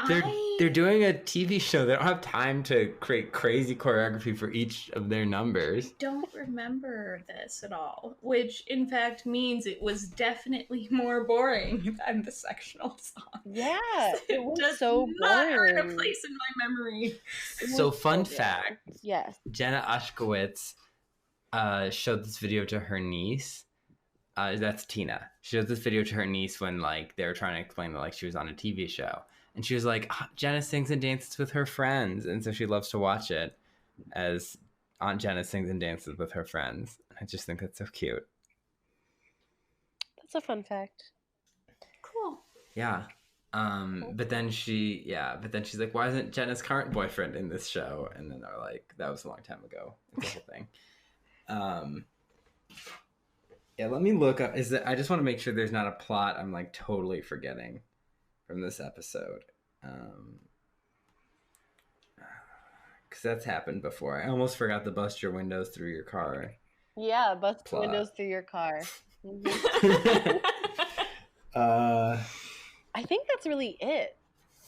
[SPEAKER 1] They're doing a TV show. They don't have time to create crazy choreography for each of their numbers.
[SPEAKER 3] Don't remember this at all, which in fact means it was definitely more boring than the sectional song.
[SPEAKER 2] Yeah, it was
[SPEAKER 3] does
[SPEAKER 2] so
[SPEAKER 3] not earn a
[SPEAKER 2] boring.
[SPEAKER 3] place in my memory.
[SPEAKER 1] So fun fact,
[SPEAKER 2] Yes.
[SPEAKER 1] Jenna Ushkowitz showed this video to her niece. That's Tina. She showed this video to her niece when they were trying to explain that she was on a TV show. And she was like, Jenna sings and dances with her friends. And so she loves to watch it as Aunt Jenna sings and dances with her friends. I just think that's so cute.
[SPEAKER 2] That's a fun fact.
[SPEAKER 3] Cool.
[SPEAKER 1] Yeah. But then she's like, why isn't Jenna's current boyfriend in this show? And then they're like, that was a long time ago. It's the whole thing. Yeah, let me look up. I just want to make sure there's not a plot I'm totally forgetting from this episode. Because that's happened before. I almost forgot to bust your windows through your car.
[SPEAKER 2] Yeah, bust
[SPEAKER 1] Plot.
[SPEAKER 2] windows through your car.
[SPEAKER 1] uh,
[SPEAKER 2] I think that's really it.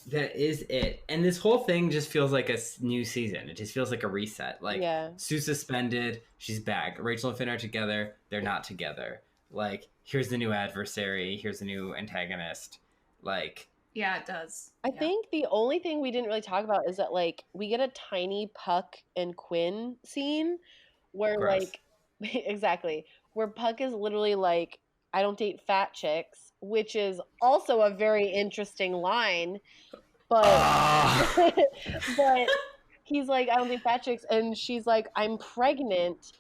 [SPEAKER 1] That is it. And this whole thing just feels like a new season. It just feels like a reset. Like, Sue's suspended, she's back. Rachel and Finn are together, they're not together. Like, here's the new adversary, here's the new antagonist. Like,
[SPEAKER 3] yeah, it does.
[SPEAKER 2] I think the only thing we didn't really talk about is that, like, we get a tiny Puck and Quinn scene where,
[SPEAKER 1] gross.
[SPEAKER 2] like, exactly, where Puck is literally like, I don't date fat chicks, which is also a very interesting line, but but he's like, I don't date fat chicks, and she's like, I'm pregnant,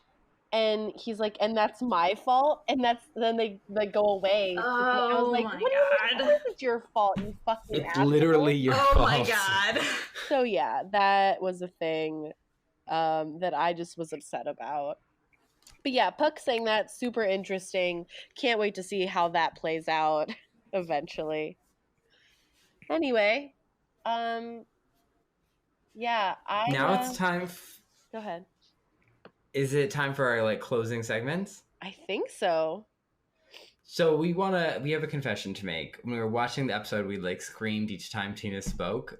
[SPEAKER 2] and he's like, and that's my fault, and then they go away.
[SPEAKER 3] Oh,
[SPEAKER 2] I was like,
[SPEAKER 3] my
[SPEAKER 2] what
[SPEAKER 3] God.
[SPEAKER 2] How is it your fault, you fucking
[SPEAKER 1] It's
[SPEAKER 2] asshole?
[SPEAKER 1] literally your fault.
[SPEAKER 3] Oh my God.
[SPEAKER 2] So yeah, that was a thing that I just was upset about. But yeah, Puck saying that, super interesting. Can't wait to see how that plays out eventually. Anyway, yeah,
[SPEAKER 1] now it's time.
[SPEAKER 2] Go ahead.
[SPEAKER 1] Is it time for our like closing segments?
[SPEAKER 2] I think so.
[SPEAKER 1] So we have a confession to make. When we were watching the episode, we like screamed each time Tina spoke,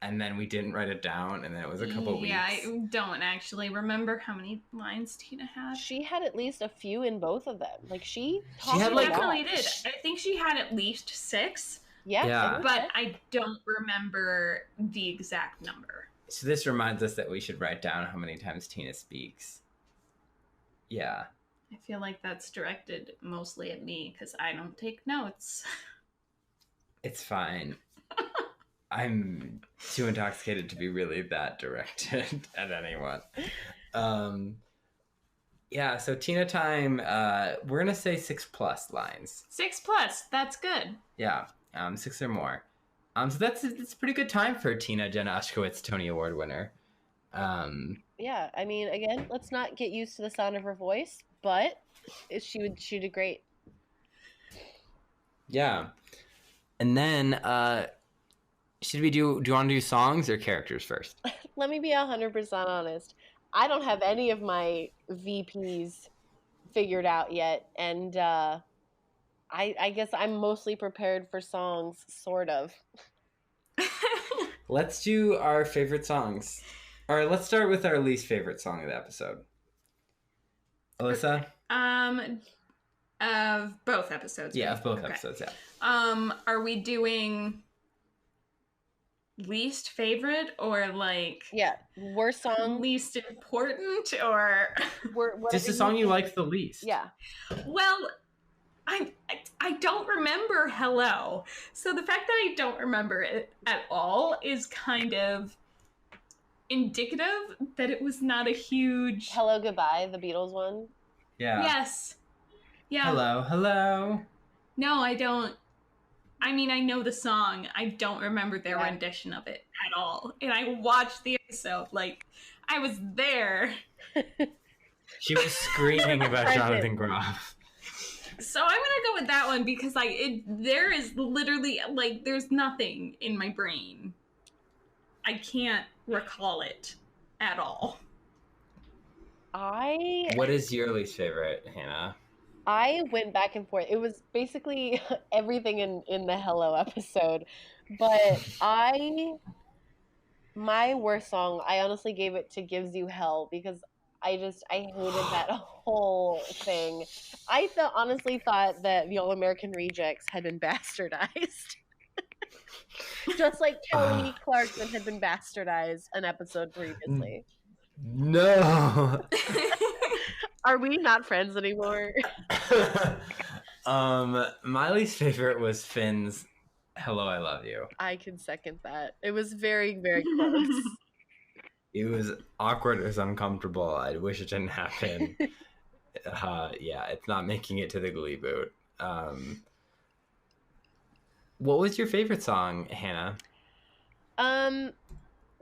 [SPEAKER 1] and then we didn't write it down, and then it was a couple weeks.
[SPEAKER 3] Yeah, I don't actually remember how many lines Tina had.
[SPEAKER 2] She had at least a few in both of them. Like she
[SPEAKER 1] had like
[SPEAKER 3] definitely did. I think she had at least 6.
[SPEAKER 2] Yeah.
[SPEAKER 3] But I don't remember the exact number.
[SPEAKER 1] So this reminds us that we should write down how many times Tina speaks. Yeah.
[SPEAKER 3] I feel like that's directed mostly at me because I don't take notes.
[SPEAKER 1] It's fine. I'm too intoxicated to be really that directed at anyone. Yeah, so Tina time, we're going to say 6+ lines.
[SPEAKER 3] 6+, that's good.
[SPEAKER 1] Yeah, 6 or more. So that's a pretty good time for Tina, Jenna Ushkowitz, Tony Award winner.
[SPEAKER 2] Yeah, I mean, again, let's not get used to the sound of her voice, but she did great.
[SPEAKER 1] Yeah. And then, should we do you want to do songs or characters first?
[SPEAKER 2] Let me be 100% honest. I don't have any of my VPs figured out yet, and I guess I'm mostly prepared for songs, sort of.
[SPEAKER 1] Let's do our favorite songs. All right, let's start with our least favorite song of the episode. Alyssa?
[SPEAKER 3] Of both episodes.
[SPEAKER 1] Yeah, of both episodes, yeah.
[SPEAKER 3] Are we doing least favorite or like
[SPEAKER 2] worst song,
[SPEAKER 3] least important, or
[SPEAKER 1] just a song you like the least?
[SPEAKER 2] Yeah.
[SPEAKER 3] Well, I don't remember Hello, so the fact that I don't remember it at all is kind of indicative that it was not a huge
[SPEAKER 2] Hello Goodbye, the Beatles one.
[SPEAKER 1] Yeah.
[SPEAKER 3] Yes. Yeah.
[SPEAKER 1] Hello.
[SPEAKER 3] No, I don't. I mean, I know the song. I don't remember their rendition of it at all. And I watched the episode. Like, I was there.
[SPEAKER 1] She was screaming about Jonathan Groff.
[SPEAKER 3] So I'm gonna go with that one because there is literally, like, there's nothing in my brain. I can't recall it at all.
[SPEAKER 1] What is your least favorite, Hannah?
[SPEAKER 2] I went back and forth. It was basically everything in the Hello episode. But my worst song, I honestly gave it to Gives You Hell because I hated that whole thing. I honestly thought that the All-American Rejects had been bastardized. Just like Kelly Clarkson had been bastardized an episode previously.
[SPEAKER 1] No.
[SPEAKER 2] Are we not friends anymore?
[SPEAKER 1] My least favorite was Finn's Hello, I Love You.
[SPEAKER 2] I can second that. It was very, very close.
[SPEAKER 1] It was awkward. It was uncomfortable. I wish it didn't happen. Yeah, it's not making it to the Gleeboot. What was your favorite song, Hannah?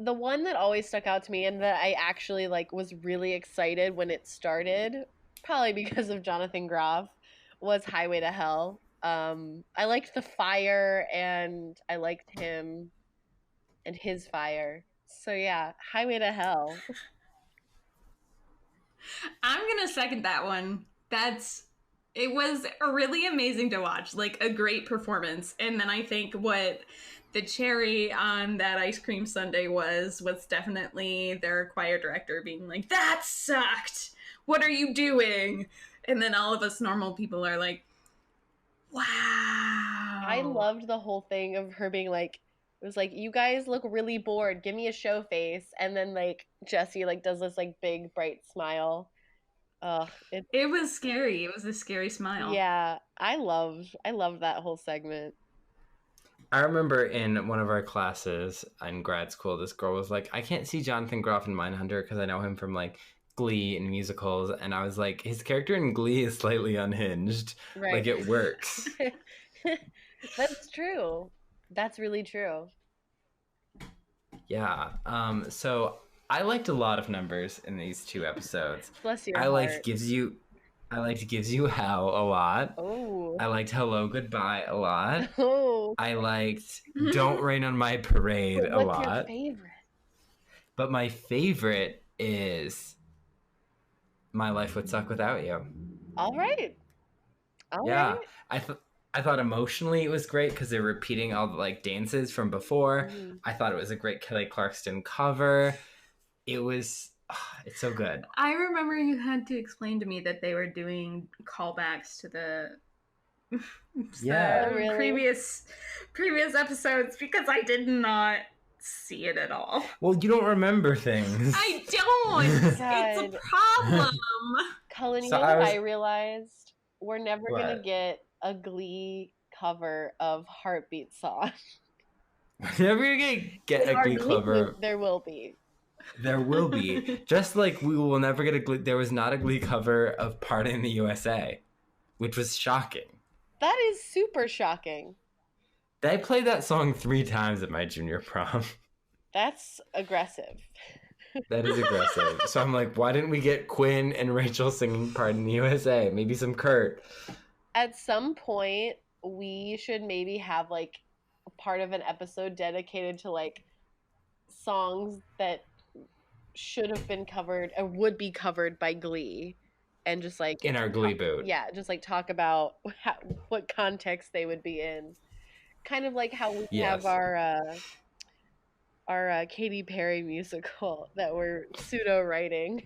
[SPEAKER 2] The one that always stuck out to me and that I actually was really excited when it started, probably because of Jonathan Groff, was Highway to Hell. I liked the fire and I liked him and his fire. So yeah, Highway to Hell.
[SPEAKER 3] I'm gonna second that one. It was really amazing to watch, like a great performance. And then I think what the cherry on that ice cream sundae was definitely their choir director being like, that sucked! What are you doing? And then all of us normal people are like, wow.
[SPEAKER 2] I loved the whole thing of her being like, it was like, you guys look really bored. Give me a show face. And then like Jessie like does this like big bright smile.
[SPEAKER 3] It was scary. It was a scary smile.
[SPEAKER 2] Yeah, I loved that whole segment.
[SPEAKER 1] I remember in one of our classes in grad school, this girl was like, I can't see Jonathan Groff in Mindhunter because I know him from like Glee and musicals. And I was like, his character in Glee is slightly unhinged.
[SPEAKER 2] Right.
[SPEAKER 1] Like, it works.
[SPEAKER 2] That's true. That's really true.
[SPEAKER 1] Yeah. So I liked a lot of numbers in these 2 episodes.
[SPEAKER 2] Bless your
[SPEAKER 1] I
[SPEAKER 2] heart.
[SPEAKER 1] liked Gives You How a lot.
[SPEAKER 2] Oh.
[SPEAKER 1] I liked Hello Goodbye a lot.
[SPEAKER 2] Oh.
[SPEAKER 1] I liked Don't Rain on My Parade a lot.
[SPEAKER 2] What's your favorite?
[SPEAKER 1] But my favorite is My Life Would Suck Without You.
[SPEAKER 2] All right.
[SPEAKER 1] Yeah. I thought emotionally it was great because they're repeating all the like dances from before.
[SPEAKER 2] Mm-hmm.
[SPEAKER 1] I thought it was a great Kelly Clarkson cover. It's so good.
[SPEAKER 3] I remember you had to explain to me that they were doing callbacks to the
[SPEAKER 1] Yeah.
[SPEAKER 2] Oh, really?
[SPEAKER 3] previous episodes because I did not see it at all.
[SPEAKER 1] Well, you don't remember things.
[SPEAKER 3] I don't. It's a problem.
[SPEAKER 2] Cullen, you
[SPEAKER 1] So
[SPEAKER 2] know
[SPEAKER 1] I
[SPEAKER 2] what
[SPEAKER 1] was-
[SPEAKER 2] I realized? We're never
[SPEAKER 1] What?
[SPEAKER 2] gonna get a Glee cover of Heartbeat Song.
[SPEAKER 1] Whenever you get a
[SPEAKER 2] Our
[SPEAKER 1] Glee cover,
[SPEAKER 2] there will be.
[SPEAKER 1] there will be. Just like we will never get a Glee. There was not a Glee cover of Party in the USA, which was shocking.
[SPEAKER 2] That is super shocking.
[SPEAKER 1] They played that song 3 times at my junior prom.
[SPEAKER 2] That's aggressive.
[SPEAKER 1] That is aggressive. So I'm like, why didn't we get Quinn and Rachel singing Party in the USA? Maybe some Kurt.
[SPEAKER 2] At some point, we should maybe have like a part of an episode dedicated to like songs that should have been covered or would be covered by Glee, and just like
[SPEAKER 1] In our Gleeboot.
[SPEAKER 2] yeah, just like talk about what context they would be in, kind of like how we
[SPEAKER 1] Yes.
[SPEAKER 2] have our Katy Perry musical that we're pseudo writing.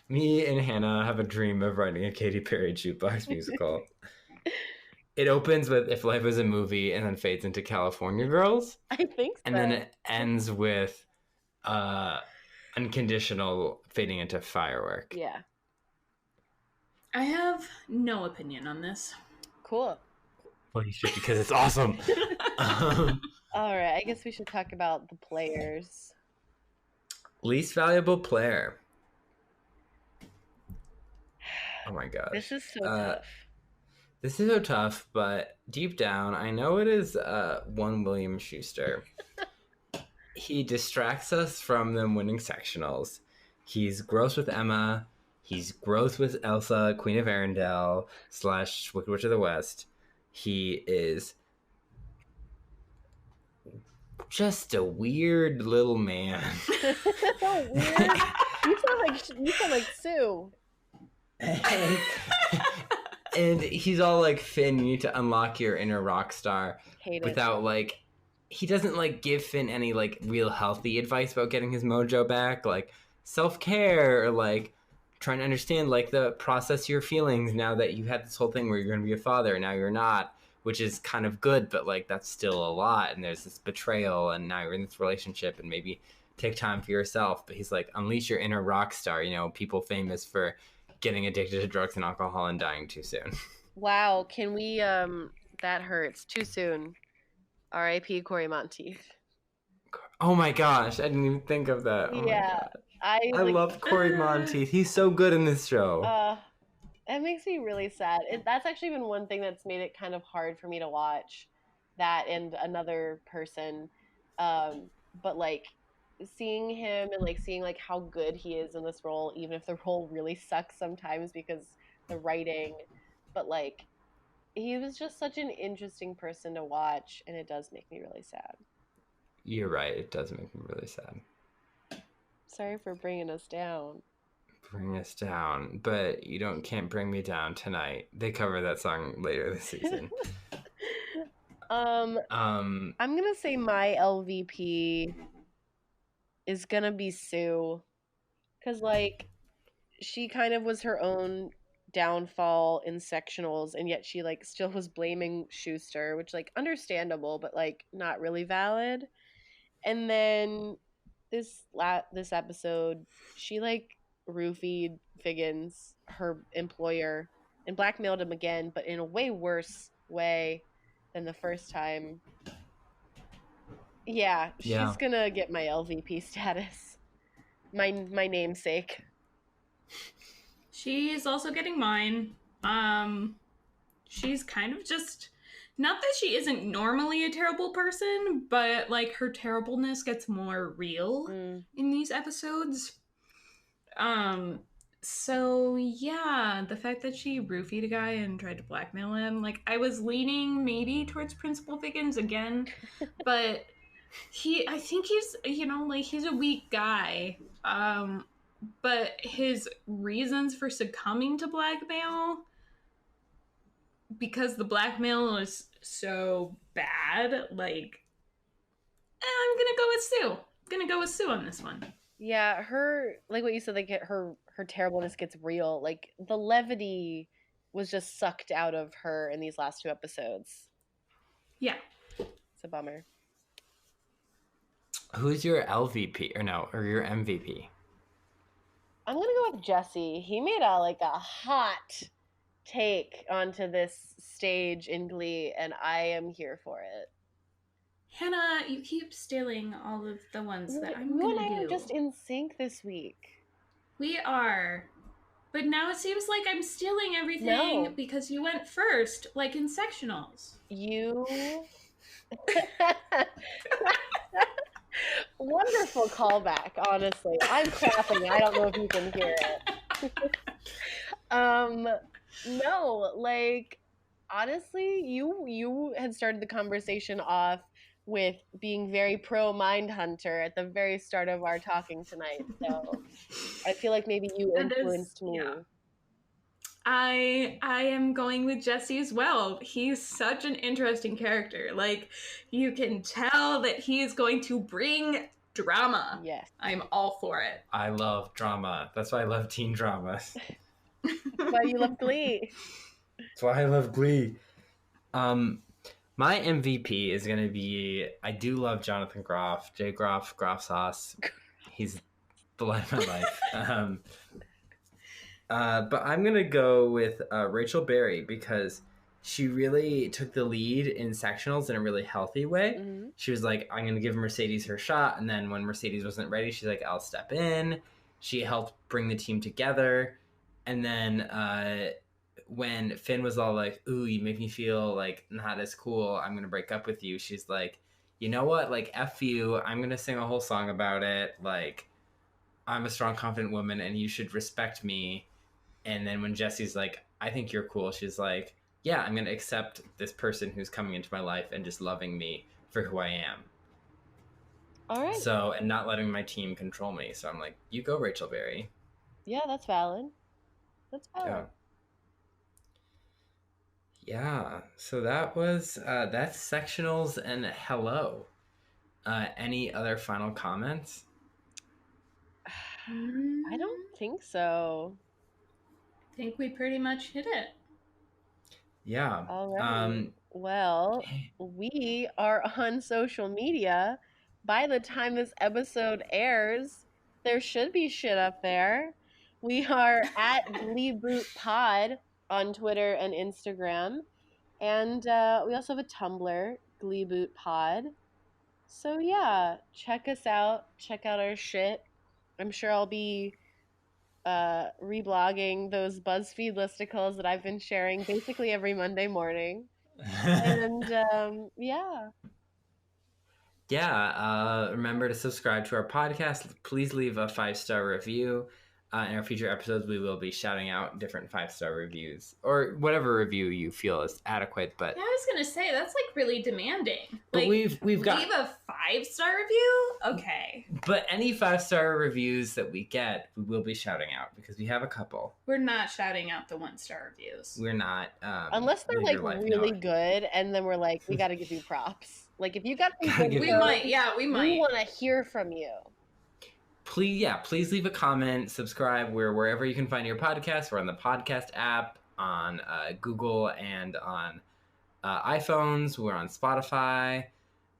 [SPEAKER 1] Me and Hannah have a dream of writing a Katy Perry jukebox musical. It opens with If Life Was a Movie and then fades into California Girls.
[SPEAKER 2] I think so.
[SPEAKER 1] And then it ends with Unconditional fading into Firework.
[SPEAKER 2] Yeah,
[SPEAKER 3] I have no opinion on this.
[SPEAKER 2] cool.
[SPEAKER 1] Well, you should because it's awesome.
[SPEAKER 2] All right, I guess we should talk about the players.
[SPEAKER 1] Least valuable player. Oh my gosh.
[SPEAKER 2] This is so tough.
[SPEAKER 1] This is so tough, but deep down, I know it is one William Schuster. He distracts us from them winning sectionals. He's gross with Emma. He's gross with Elsa, Queen of Arendelle / Wicked Witch of the West. He is just a weird little man.
[SPEAKER 2] So weird. You sound like Sue.
[SPEAKER 1] And he's all like, Finn, you need to unlock your inner rock star.
[SPEAKER 2] Hate it.
[SPEAKER 1] Without like, he doesn't like give Finn any like real healthy advice about getting his mojo back, like self-care or like trying to understand like the process your feelings now that you had this whole thing where you're going to be a father and now you're not, which is kind of good, but like that's still a lot, and there's this betrayal and now you're in this relationship and maybe take time for yourself. But he's like, unleash your inner rock star, you know, people famous for getting addicted to drugs and alcohol and dying too soon.
[SPEAKER 2] Wow, can we that hurts. Too soon. R.I.P. Corey Monteith.
[SPEAKER 1] Oh my gosh, I didn't even think of that. Oh
[SPEAKER 2] Yeah,
[SPEAKER 1] my God.
[SPEAKER 2] I
[SPEAKER 1] love Corey Monteith. He's so good in this show.
[SPEAKER 2] It makes me really sad. That's actually been one thing that's made it kind of hard for me to watch, that and Another Person. But like seeing him and like seeing like how good he is in this role, even if the role really sucks sometimes because the writing, but like he was just such an interesting person to watch, and it does make me really sad.
[SPEAKER 1] You're right. It does make me really sad.
[SPEAKER 2] Sorry for bringing us down.
[SPEAKER 1] Bring us down, but can't bring me down tonight. They cover that song later this season.
[SPEAKER 2] I'm gonna say my LVP is gonna be Sue, because like she kind of was her own downfall in sectionals, and yet she like still was blaming Schuster, which like understandable, but like not really valid. And then this episode, she like roofied Figgins, her employer, and blackmailed him again, but in a way worse way than the first time. Yeah, she's gonna get my LVP status. My namesake.
[SPEAKER 3] She's also getting mine. She's kind of just, not that she isn't normally a terrible person, but like her terribleness gets more real in these episodes. So yeah, the fact that she roofied a guy and tried to blackmail him, like I was leaning maybe towards Principal Figgins again, but I think he's, like he's a weak guy. But his reasons for succumbing to blackmail, because the blackmail is so bad, like, I'm gonna go with Sue. I'm gonna go with Sue on this one.
[SPEAKER 2] Yeah, her, like what you said, like her terribleness gets real. Like the levity was just sucked out of her in these last 2 episodes.
[SPEAKER 3] Yeah.
[SPEAKER 2] It's a bummer.
[SPEAKER 1] Who's your LVP or your MVP?
[SPEAKER 2] I'm gonna go with Jesse. He made a hot take onto this stage in Glee, and I am here for it.
[SPEAKER 3] Hannah, you keep stealing all of the ones that I'm
[SPEAKER 2] You
[SPEAKER 3] gonna
[SPEAKER 2] and I
[SPEAKER 3] do.
[SPEAKER 2] are just in sync this week.
[SPEAKER 3] We are. But now it seems like I'm stealing everything because you went first, like in sectionals.
[SPEAKER 2] You... Wonderful callback, honestly. I'm clapping. I don't know if you can hear it. No, like, honestly, you had started the conversation off with being very pro Mindhunter at the very start of our talking tonight. So I feel like maybe you influenced me.
[SPEAKER 3] Yeah. I am going with Jesse as well. He's such an interesting character. Like, you can tell that he is going to bring drama.
[SPEAKER 2] Yes.
[SPEAKER 3] I'm all for it.
[SPEAKER 1] I love drama. That's why I love teen dramas.
[SPEAKER 2] That's why you love Glee.
[SPEAKER 1] That's why I love Glee. My MVP is going to be, I do love Jonathan Groff. J. Groff, Groff Sauce. He's the light of my life. But I'm going to go with Rachel Berry because she really took the lead in sectionals in a really healthy way. Mm-hmm. She was like, I'm going to give Mercedes her shot. And then when Mercedes wasn't ready, she's like, I'll step in. She helped bring the team together. And then when Finn was all like, ooh, you make me feel like not as cool, I'm going to break up with you. She's like, you know what? Like, F you. I'm going to sing a whole song about it. Like, I'm a strong, confident woman and you should respect me. And then when Jesse's like, I think you're cool, she's like, yeah, I'm going to accept this person who's coming into my life and just loving me for who I am.
[SPEAKER 2] All right.
[SPEAKER 1] So, and not letting my team control me. So I'm like, you go, Rachel Berry.
[SPEAKER 2] Yeah, that's valid. That's valid.
[SPEAKER 1] Yeah. So that was, that's sectionals and hello. Any other final comments?
[SPEAKER 2] I don't think so.
[SPEAKER 3] I think we pretty much hit it.
[SPEAKER 1] Yeah.
[SPEAKER 2] All right. Well, we are on social media. By the time this episode airs, there should be shit up there. We are at Gleeboot Pod on Twitter and Instagram. And we also have a Tumblr, Gleeboot Pod. So yeah, check us out. Check out our shit. I'm sure I'll be reblogging those BuzzFeed listicles that I've been sharing basically every Monday morning. And yeah.
[SPEAKER 1] Yeah, remember to subscribe to our podcast. Please leave a 5-star review. In our future episodes, we will be shouting out different 5-star reviews or whatever review you feel is adequate. But
[SPEAKER 3] yeah, I was gonna say that's like really demanding.
[SPEAKER 1] But
[SPEAKER 3] like,
[SPEAKER 1] we've got
[SPEAKER 3] leave a 5-star review? Okay.
[SPEAKER 1] But any 5-star reviews that we get, we will be shouting out because we have a couple.
[SPEAKER 3] We're not shouting out the 1-star reviews.
[SPEAKER 1] We're not.
[SPEAKER 2] Unless they're like really good, and then we're like, we got to give you props. Like if you got some good
[SPEAKER 3] we might. Yeah, we might.
[SPEAKER 2] We want to hear from you.
[SPEAKER 1] Please leave a comment, subscribe. We're wherever you can find your podcast. We're on the podcast app, on Google, and on iPhones. We're on Spotify.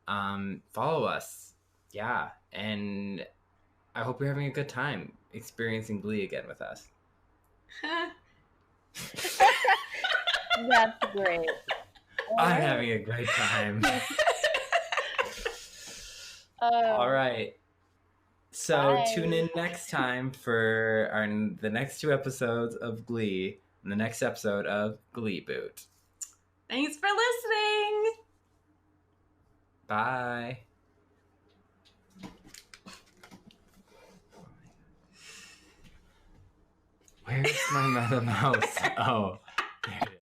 [SPEAKER 1] Follow us. Yeah, and I hope you're having a good time experiencing Glee again with us.
[SPEAKER 2] That's great.
[SPEAKER 1] I'm having a great time. All right. So
[SPEAKER 2] bye.
[SPEAKER 1] Tune in next time for the next 2 episodes of Glee and the next episode of Gleeboot.
[SPEAKER 3] Thanks for listening.
[SPEAKER 1] Bye. Where's my meta mouse? Oh, there it is.